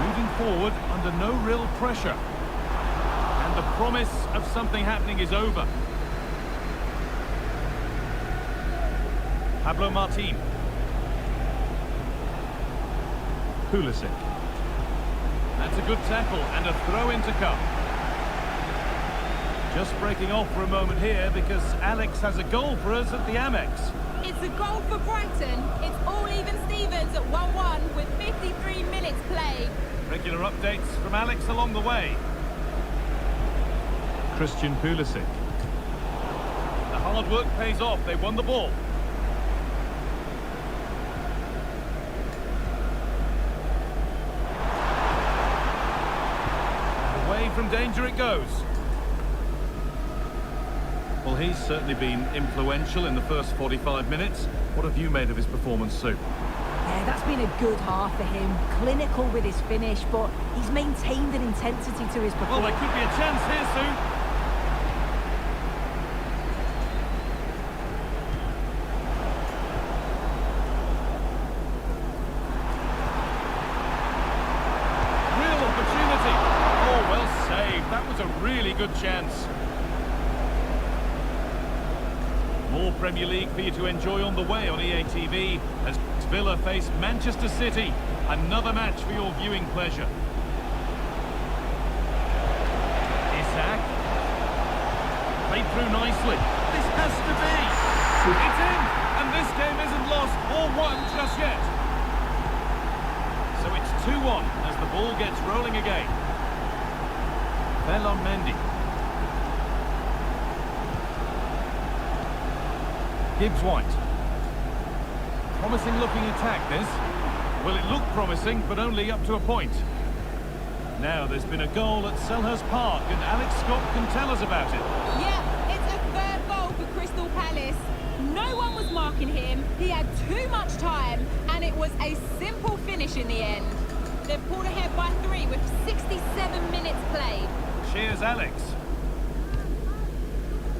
Moving forward under no real pressure. And the promise of something happening is over. Pablo Martin. Pulisic. That's a good tackle and a throw in to come. Just breaking off for a moment here because Alex has a goal for us at the Amex. It's a goal for Brighton. It's all even Stevens at 1-1 with 53 minutes played. Regular updates from Alex along the way. Christian Pulisic. The hard work pays off. They won the ball. From danger it goes. Well, he's certainly been influential in the first 45 minutes. What have you made of his performance, Sue? Yeah, that's been a good half for him. Clinical with his finish, but he's maintained an intensity to his performance. Well, there could be a chance here, Sue. Good chance. More Premier League for you to enjoy on the way on EA TV as Villa face Manchester City. Another match for your viewing pleasure. Isak. Played through nicely. This has to be. It's in, and this game isn't lost or won just yet. So it's 2-1 as the ball gets rolling again. Ferland Mendy. Gibbs White. Promising looking attack this. Well, it looked promising, but only up to a point. Now there's been a goal at Selhurst Park, and Alex Scott can tell us about it. Yeah, it's a third goal for Crystal Palace. No one was marking him. He had too much time, and it was a simple finish in the end. They've pulled ahead by 3 with 67 minutes played. Cheers, Alex.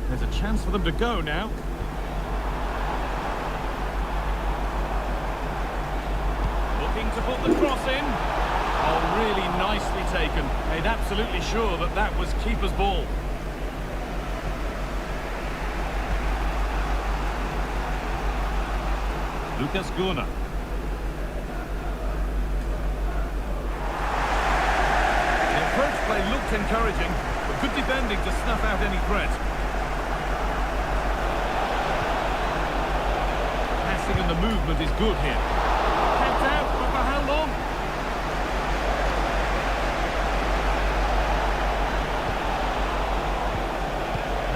There's a chance for them to go now. Looking to put the cross in. Oh, really nicely taken. Made absolutely sure that that was keeper's ball. Lucas Gunnar. Play looked encouraging, but good defending to snuff out any threat. Passing and the movement is good here. Kept out, but for how long?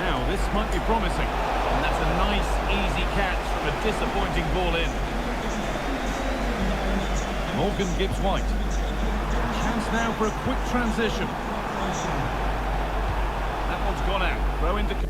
Now, this might be promising. And that's a nice, easy catch from a disappointing ball in. Morgan Gibbs White. Chance now for a quick transition. That one's gone out. Throw into...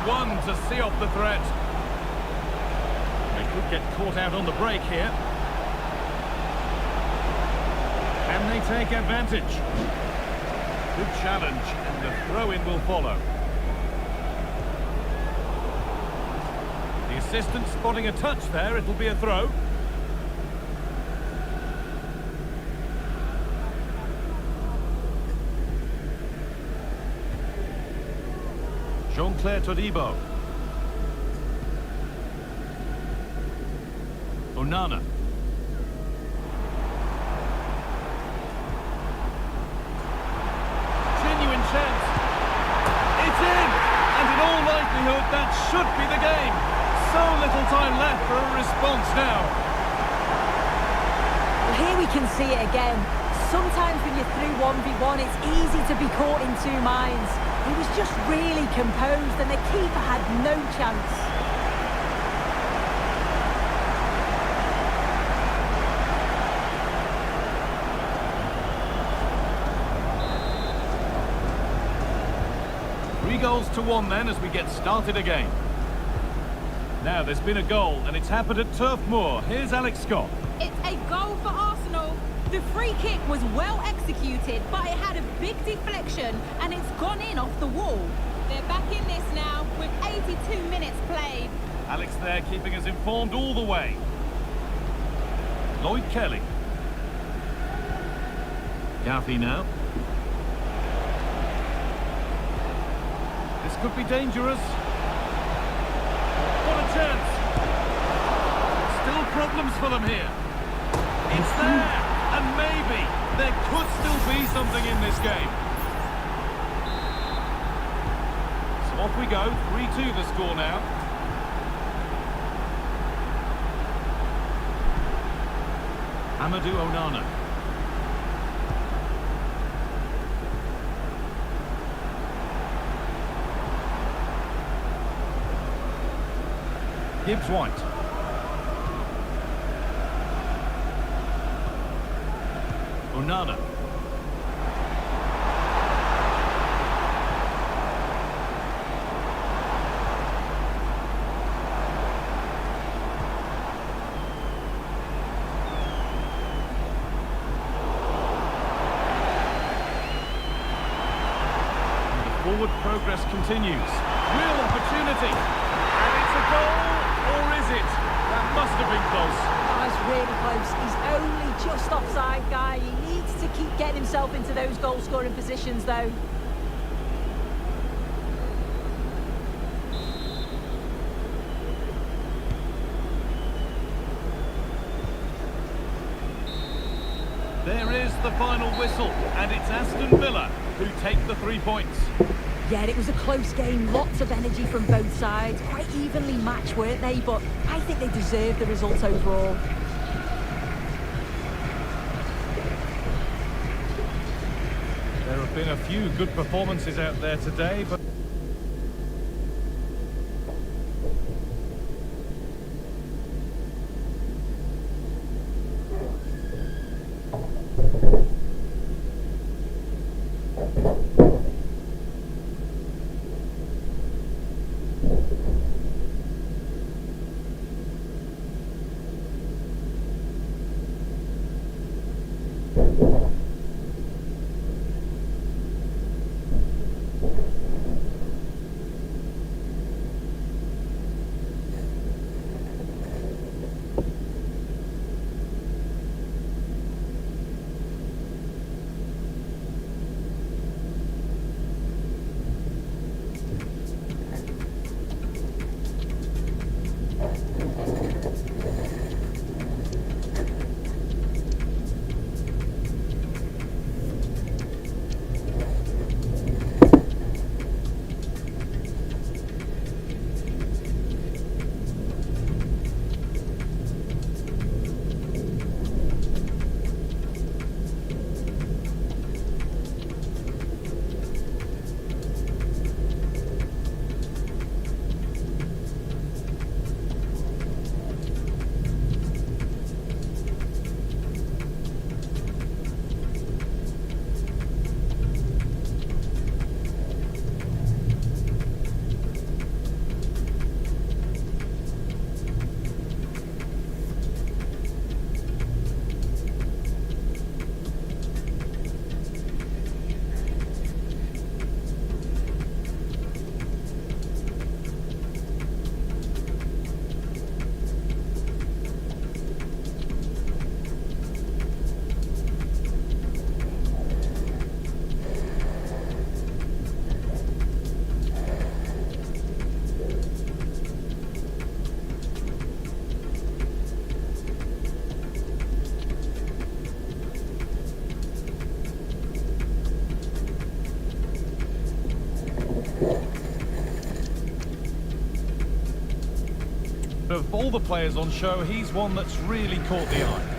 one to see off the threat. They could get caught out on the break here. Can they take advantage? Good challenge, and the throw-in will follow. The assistant spotting a touch there, it'll be a throw. Jean-Claire Todibo. Onana. Genuine chance. It's in! And in all likelihood, that should be the game. So little time left for a response now. Well, here we can see it again. Sometimes when you're through 1v1, it's easy to be caught in two minds. He was just really composed and the keeper had no chance. Three goals to one then as we get started again. Now there's been a goal and it's happened at Turf Moor. Here's Alex Scott. It's a goal for Arsenal. The free kick was well executed, but it had a big deflection and it's gone in off the wall. They're back in this now with 82 minutes played. Alex there keeping us informed all the way. Lloyd Kelly. Gaffey now. This could be dangerous. What a chance. Still problems for them here. It's there. And maybe there could still be something in this game. So off we go, 3-2 the score now. Amadou Onana. Gibbs White. Onana. The forward progress continues. Real opportunity. And it's a goal, or is it? That must have been close. That's really close. He's only just offside, guy. He needs to keep getting himself into those goal-scoring positions, though. There is the final whistle, and it's Aston Villa who take the 3 points. Yeah, it was a close game. Lots of energy from both sides. Quite evenly matched, weren't they? But I think they deserved the result overall. There have been a few good performances out there today, but But of all the players on show, he's one that's really caught the eye.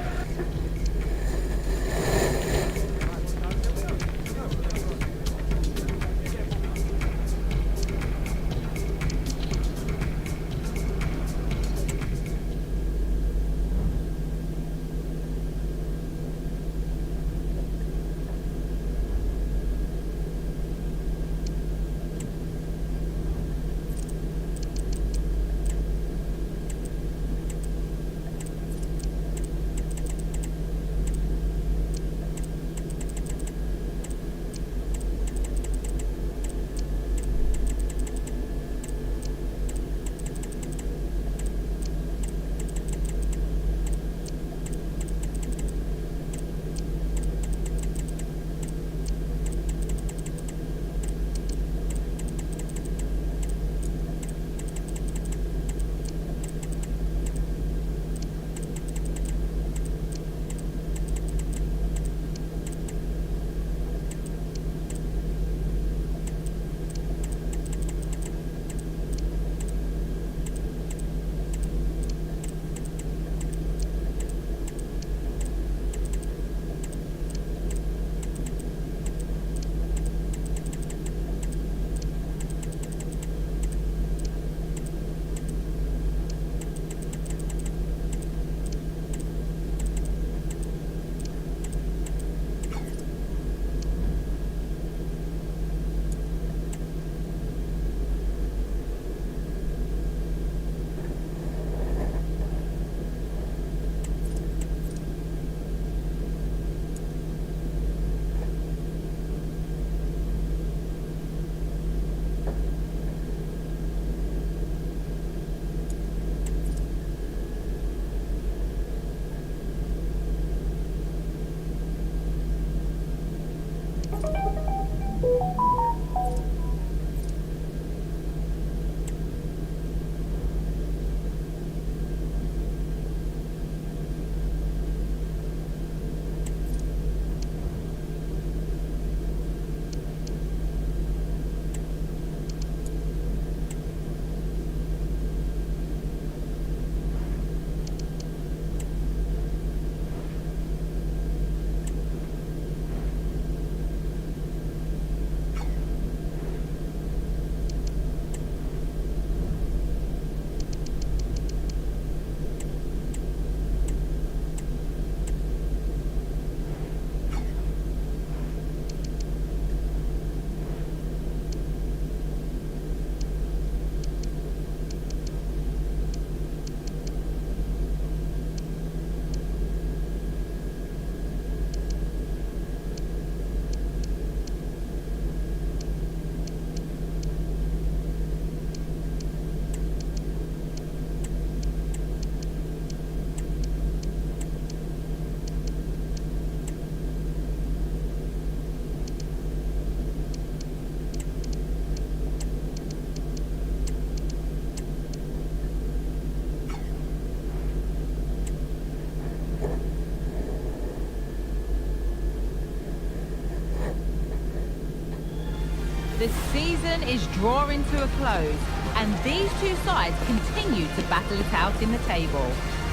The season is drawing to a close, and these two sides continue to battle it out in the table.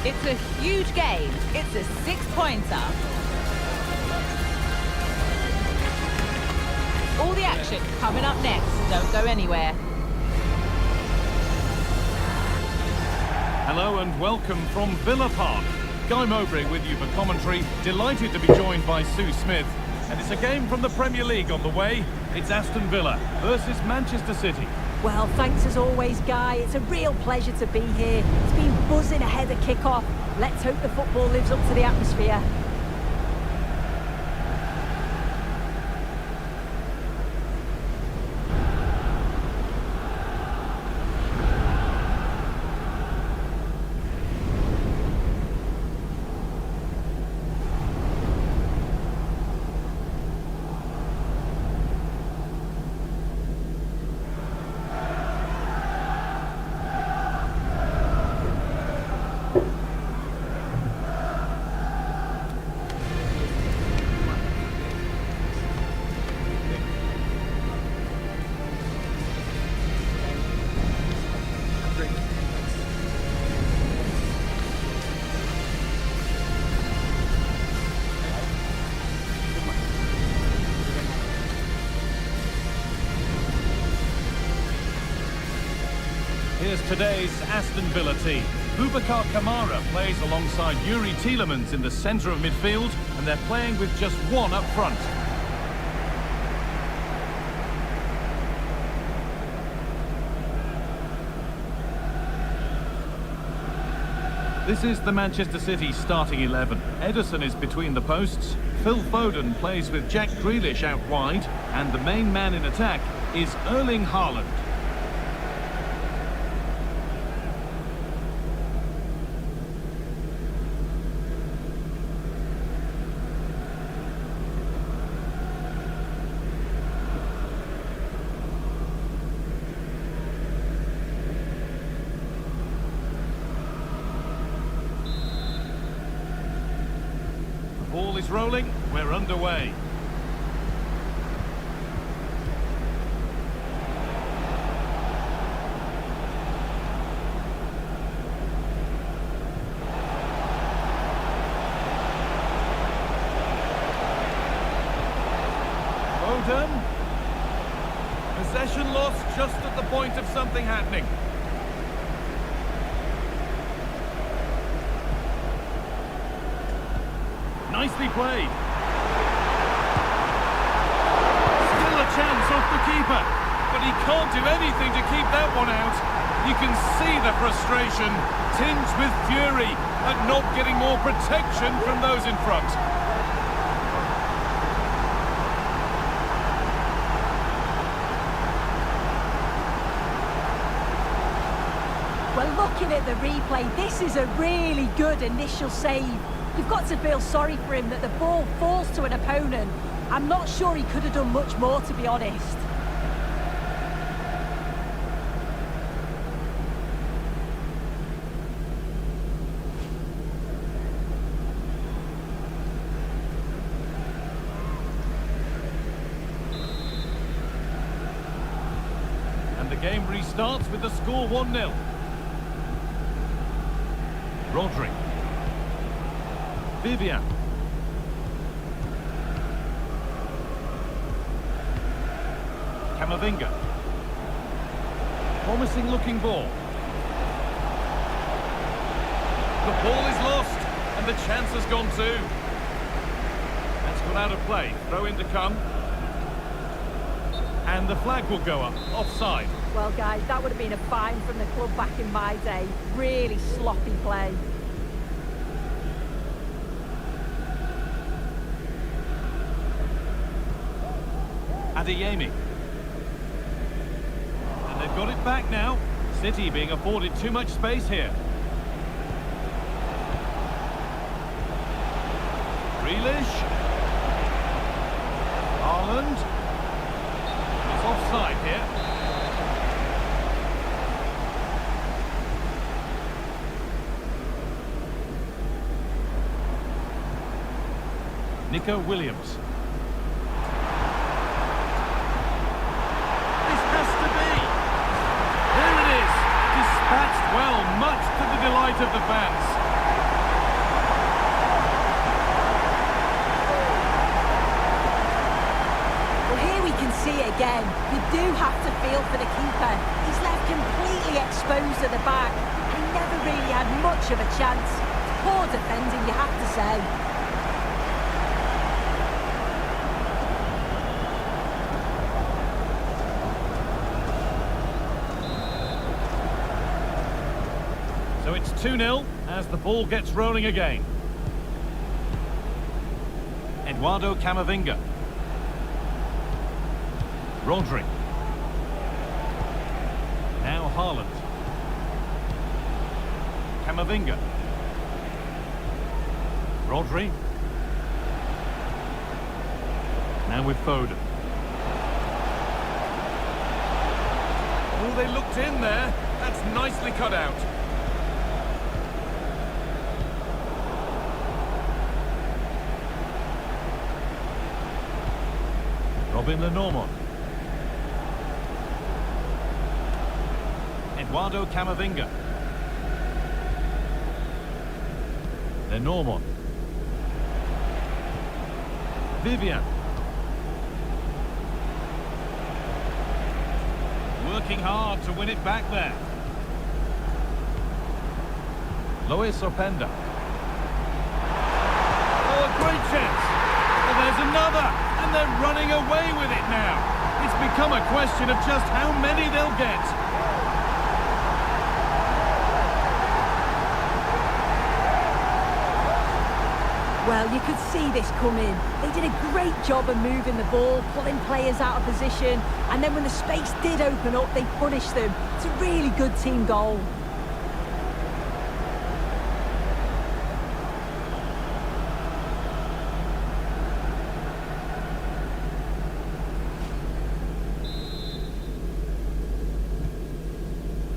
It's a huge game. It's a 6-pointer. All the action coming up next. Don't go anywhere. Hello and welcome from Villa Park. Guy Mowbray with you for commentary. Delighted to be joined by Sue Smith. And it's a game from the Premier League on the way. It's Aston Villa versus Manchester City. Well, thanks as always, Guy. It's a real pleasure to be here. It's been buzzing ahead of kick-off. Let's hope the football lives up to the atmosphere. Here's today's Aston Villa team. Boubacar Kamara plays alongside Yuri Tielemans in the centre of midfield, and they're playing with just one up front. This is the Manchester City starting 11. Ederson is between the posts. Phil Foden plays with Jack Grealish out wide, and the main man in attack is Erling Haaland. Ball is rolling, we're underway. Foden. Possession lost just at the point of something happening. Nicely played. Still a chance off the keeper, but he can't do anything to keep that one out. You can see the frustration, tinged with fury at not getting more protection from those in front. Well, looking at the replay, this is a really good initial save. You've got to feel sorry for him that the ball falls to an opponent. I'm not sure he could have done much more, to be honest. And the game restarts with the score 1-0. Rodri. Vivian. Camavinga. Promising looking ball. The ball is lost and the chance has gone too. That's gone out of play. Throw in to come. And the flag will go up. Offside. Well, guys, that would have been a fine from the club back in my day. Really sloppy play. Adeyemi. And they've got it back now. City being afforded too much space here. Grealish. Haaland. He's offside here. Nico Williams. Well, much to the delight of the fans. Well, here we can see it again. You do have to feel for the keeper. He's left completely exposed at the back. He never really had much of a chance. Poor defending, you have to say. So it's 2-0 as the ball gets rolling again. Eduardo Camavinga. Rodri. Now Haaland. Camavinga. Rodri. Now with Foden. Oh, they looked in there. That's nicely cut out. Robin Lenormand. Eduardo Camavinga. Lenormand. Vivian. Working hard to win it back there. Lois Openda. Oh, a great chance. Well, there's another, and they're running away with it now. It's become a question of just how many they'll get. Well, you could see this coming. They did a great job of moving the ball, pulling players out of position, and then when the space did open up, they punished them. It's a really good team goal.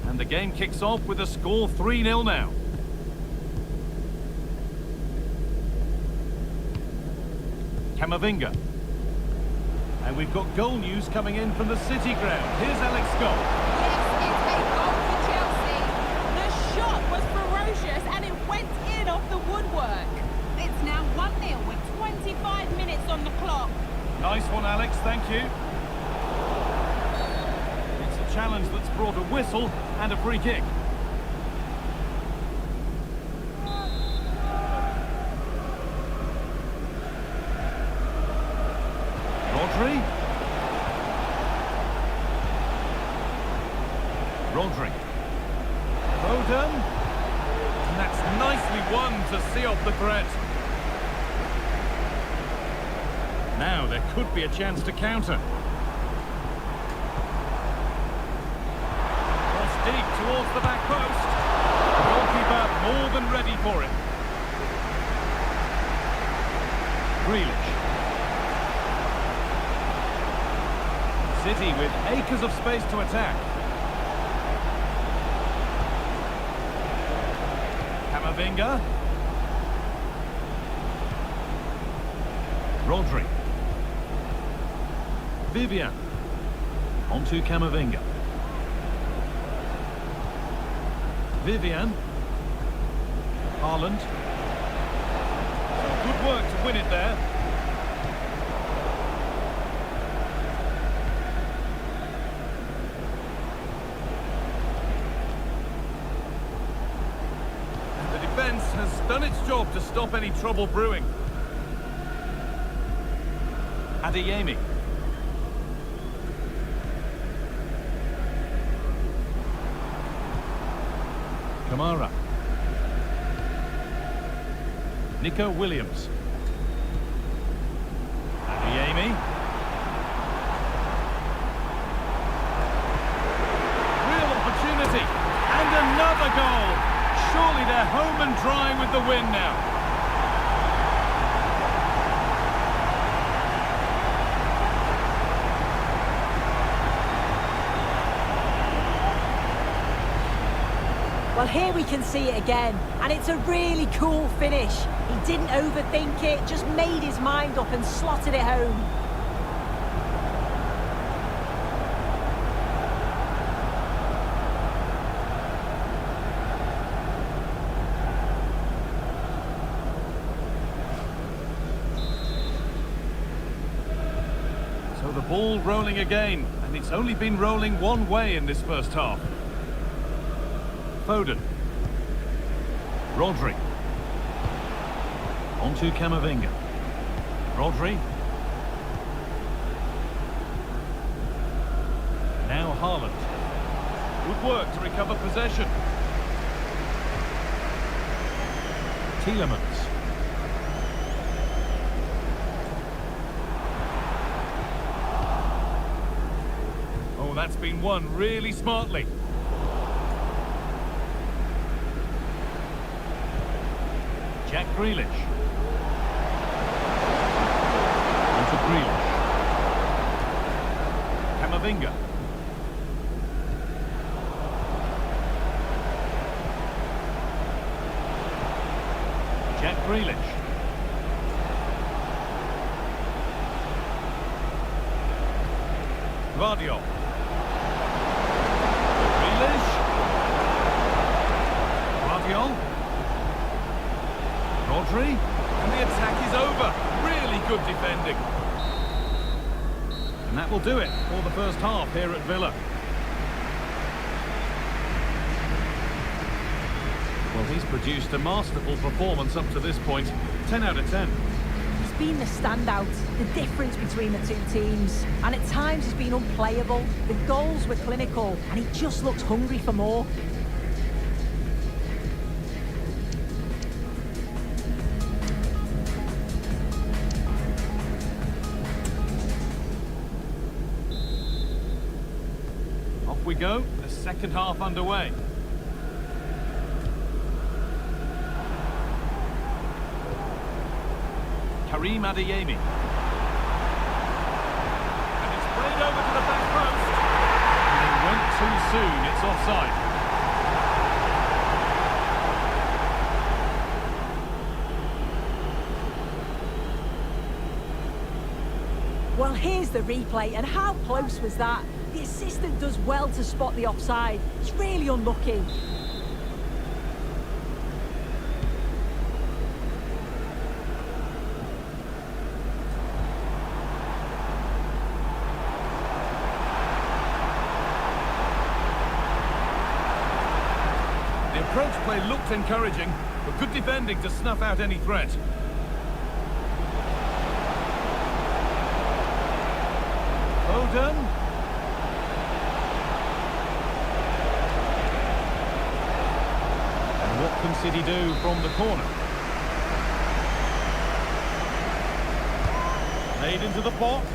And the game kicks off with a score 3-0 now. Camavinga. And we've got goal news coming in from the City ground. Here's Alex Scott. Yes, it's a goal for Chelsea. The shot was ferocious and it went in off the woodwork. It's now 1-0 with 25 minutes on the clock. Nice one, Alex, thank you. It's a challenge that's brought a whistle and a free kick. Rodri. Foden. And that's nicely won to see off the threat. Now there could be a chance to counter. Cross deep towards the back post. The goalkeeper more than ready for it. Grealish. City with acres of space to attack. Camavinga. Rodri. Vivian. Onto Camavinga. Vivian. Haaland. Good work to win it there. Has done its job to stop any trouble brewing. Adeyemi. Kamara. Nico Williams. Adeyemi. Real opportunity. And another goal. Surely they're home and dry with the win now. Well, here we can see it again, and it's a really cool finish. He didn't overthink it, just made his mind up and slotted it home. So the ball rolling again, and it's only been rolling one way in this first half. Foden. Rodri. Onto Camavinga. Rodri. Now Haaland. Good work to recover possession. Tielemans. Oh, that's been won really smartly. Jack Grealish. Onto Grealish. Camavinga. Jack Grealish. Guardiola. Grealish. Guardiola. Rodri, and the attack is over. Really good defending. And that will do it for the first half here at Villa. Well, he's produced a masterful performance up to this point. 10 out of 10. He's been the standout, the difference between the two teams. And at times he's been unplayable. The goals were clinical, and he just looks hungry for more. Off we go, the second half underway. Karim Adeyemi. And it's played over to the back post. And it went too soon, it's offside. Well, here's the replay, and how close was that? The assistant does well to spot the offside. It's really unlucky. The approach play looked encouraging, but good defending to snuff out any threat. Foden. And what can City do from the corner? Made into the box.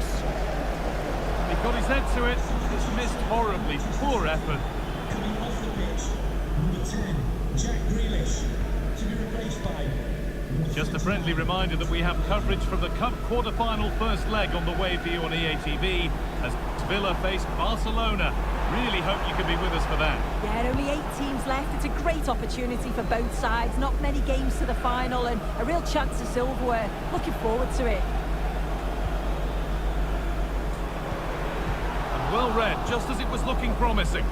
He got his head to it. It's missed horribly. Poor effort. Coming off the pitch, number 10, Jack Grealish, to be replaced by... Just a friendly reminder that we have coverage from the Cup quarter-final first leg on the way for you on EATV as Villa face Barcelona. Really hope you can be with us for that. Yeah, only 8 teams left. It's a great opportunity for both sides. Not many games to the final and a real chance of silverware. Looking forward to it. And well read, just as it was looking promising.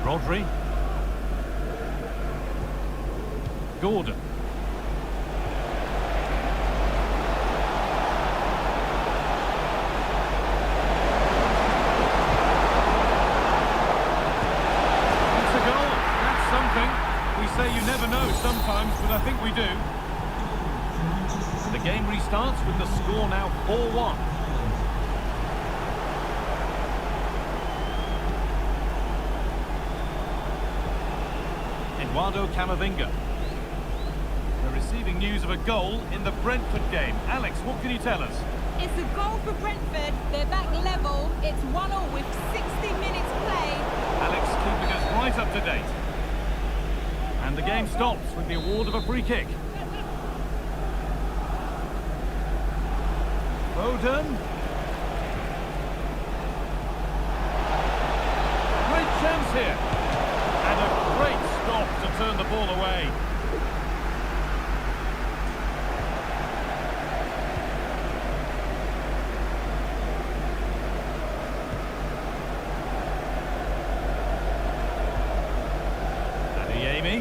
Rodri. Gordon. It's a goal. That's something. We say you never know sometimes, but I think we do. And the game restarts with the score now 4-1. Eduardo Camavinga. We're receiving news of a goal in the Brentford game. Alex, what can you tell us? It's a goal for Brentford. They're back level. It's 1-1 with 60 minutes played. Alex keeping us right up to date. And the game stops with the award of a free kick. Foden. Great chance here. And a great stop to turn the ball away. Adeyemi.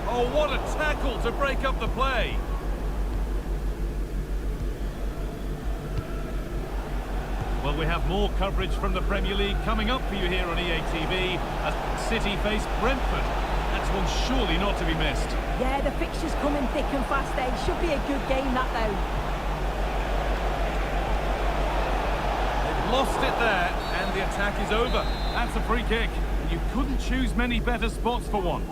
Oh, what a tackle to break up the play. Well, we have more coverage from the Premier League coming up for you here on EATV as City face Brentford. That's one surely not to be missed. Yeah, the fixtures coming thick and fast there. Should be a good game, that, though. They've lost it there, and the attack is over. That's a free kick. You couldn't choose many better spots for one. And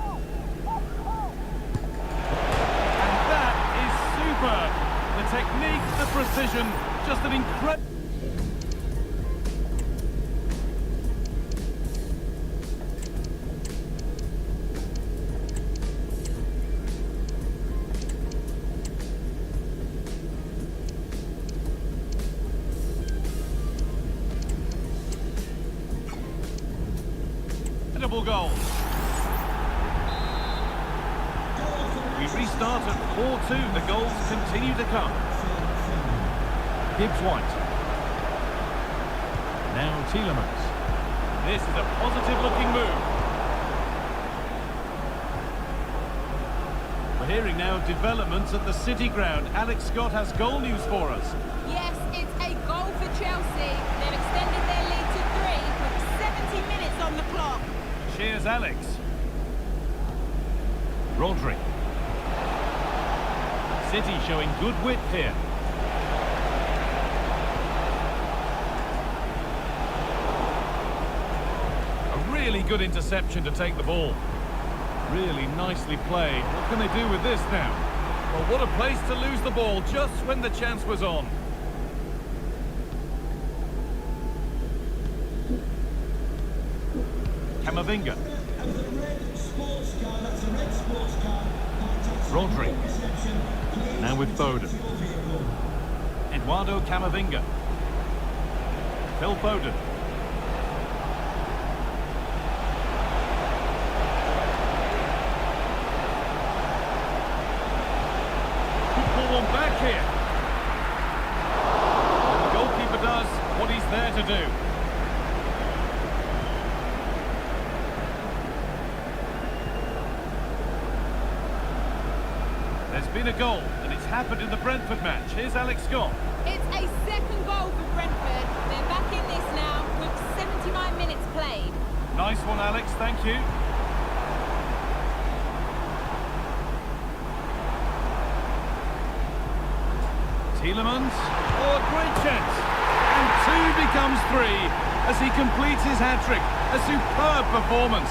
that is superb. The technique, the precision, just an incredible... goal. We restart at 4-2. The goals continue to come. Gibbs White. Now Tielemans. This is a positive-looking move. We're hearing now developments at the City ground. Alex Scott has goal news for us. Yes, it's a goal for Chelsea. They've extended their lead to 3 with 70 minutes on the clock. Here's Alex. Rodri. City showing good width here. A really good interception to take the ball. Really nicely played. What can they do with this now? Well, what a place to lose the ball just when the chance was on. Camavinga. Rodri. Now with Foden. Eduardo Camavinga. Phil Foden. One back here. And the goalkeeper does what he's there to do. There's been a goal, and it's happened in the Brentford match. Here's Alex Scott. It's a second goal for Brentford. They're back in this now with 79 minutes played. Nice one, Alex. Thank you. Tielemans, oh, a great chance, and 2 becomes 3 as he completes his hat-trick. A superb performance.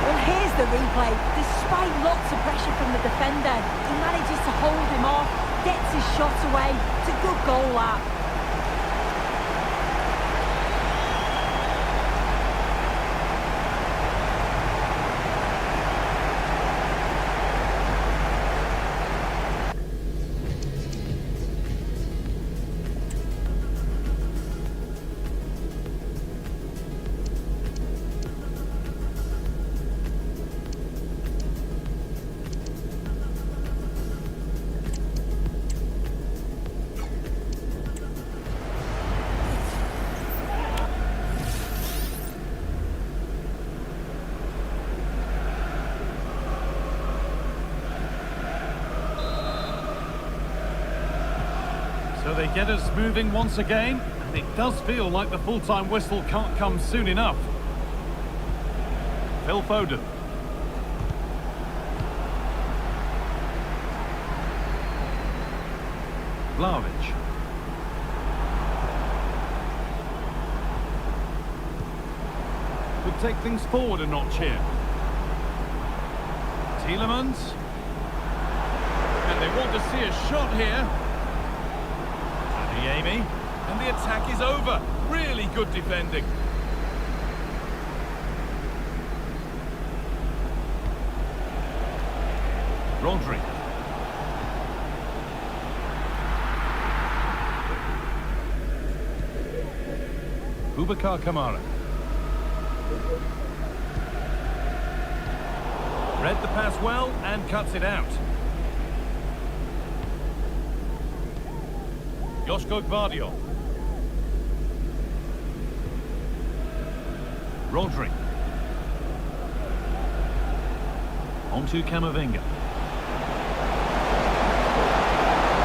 Well, here's the replay. Despite lots of pressure from the defender, he manages to hold him off, gets his shot away. It's a good goal, that. So they get us moving once again, and it does feel like the full-time whistle can't come soon enough. Phil Foden. Vlahovic. Could take things forward a notch here. Tielemans. And they want to see a shot here. Amy, and the attack is over. Really good defending. Rodri. Boubacar Kamara. Read the pass well and cuts it out. Joško Gvardiol. Rodri. On to Camavinga.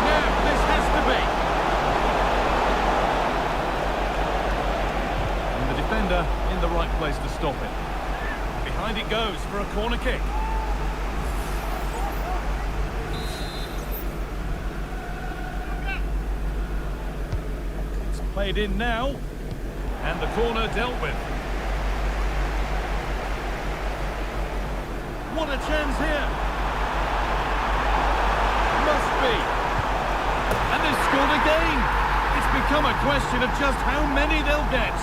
Now, this has to be. And the defender in the right place to stop it. Behind it goes for a corner kick. Played in now, and the corner dealt with. What a chance here! Must be. And they've scored again! It's become a question of just how many they'll get.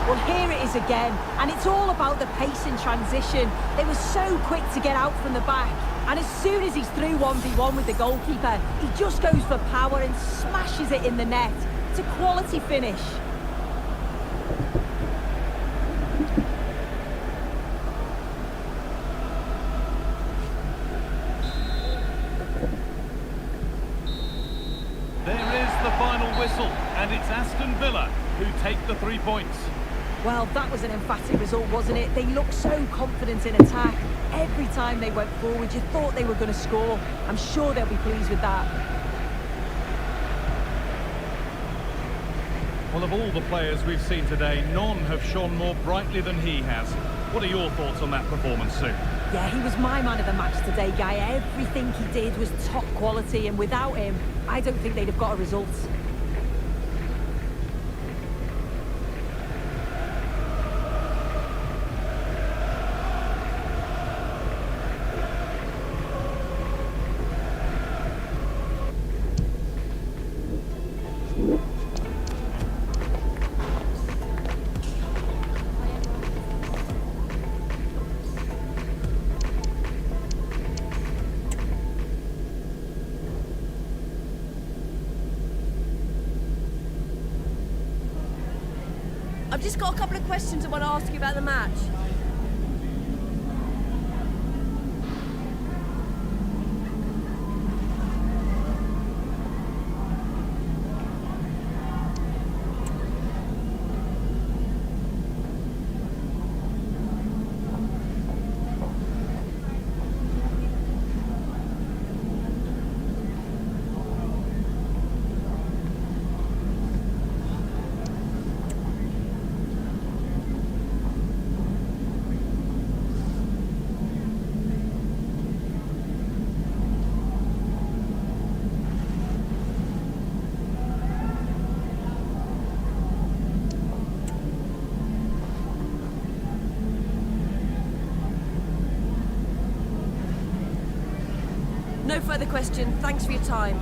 Well, here it is again, and it's all about the pace in transition. They were so quick to get out from the back. And as soon as he's through 1v1 with the goalkeeper, he just goes for power and smashes it in the net. It's a quality finish. There is the final whistle, and it's Aston Villa who take the 3 points. Well, that was an emphatic result, wasn't it? They looked so confident in attack. Every time they went forward, you thought they were going to score. I'm sure they'll be pleased with that. Well, of all the players we've seen today, none have shone more brightly than he has. What are your thoughts on that performance, Sue? Yeah, he was my man of the match today, Guy. Everything he did was top quality, and without him, I don't think they'd have got a result. I've just got a couple of questions I want to ask you about the match. No further question. Thanks for your time.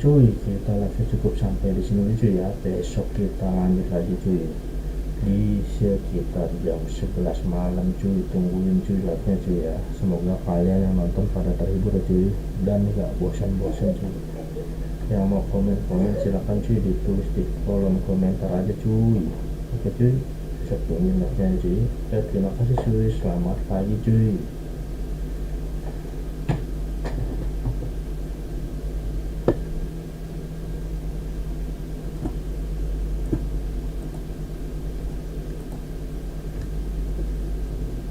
cuy, kita live cukup sampai di sini cuy ya. Besok kita lanjut lagi cuy di sekitar jam 11 malam cuy. Tungguin cuy live-nya cuy ya. Semoga kalian yang nonton pada terhibur cuy dan gak bosan-bosan cuy. Yang mau komen-komen silahkan cuy, ditulis di kolom komentar aja cuy. Oke cuy, saya tungguin live-nya cuy. Terima kasih cuy, selamat pagi cuy.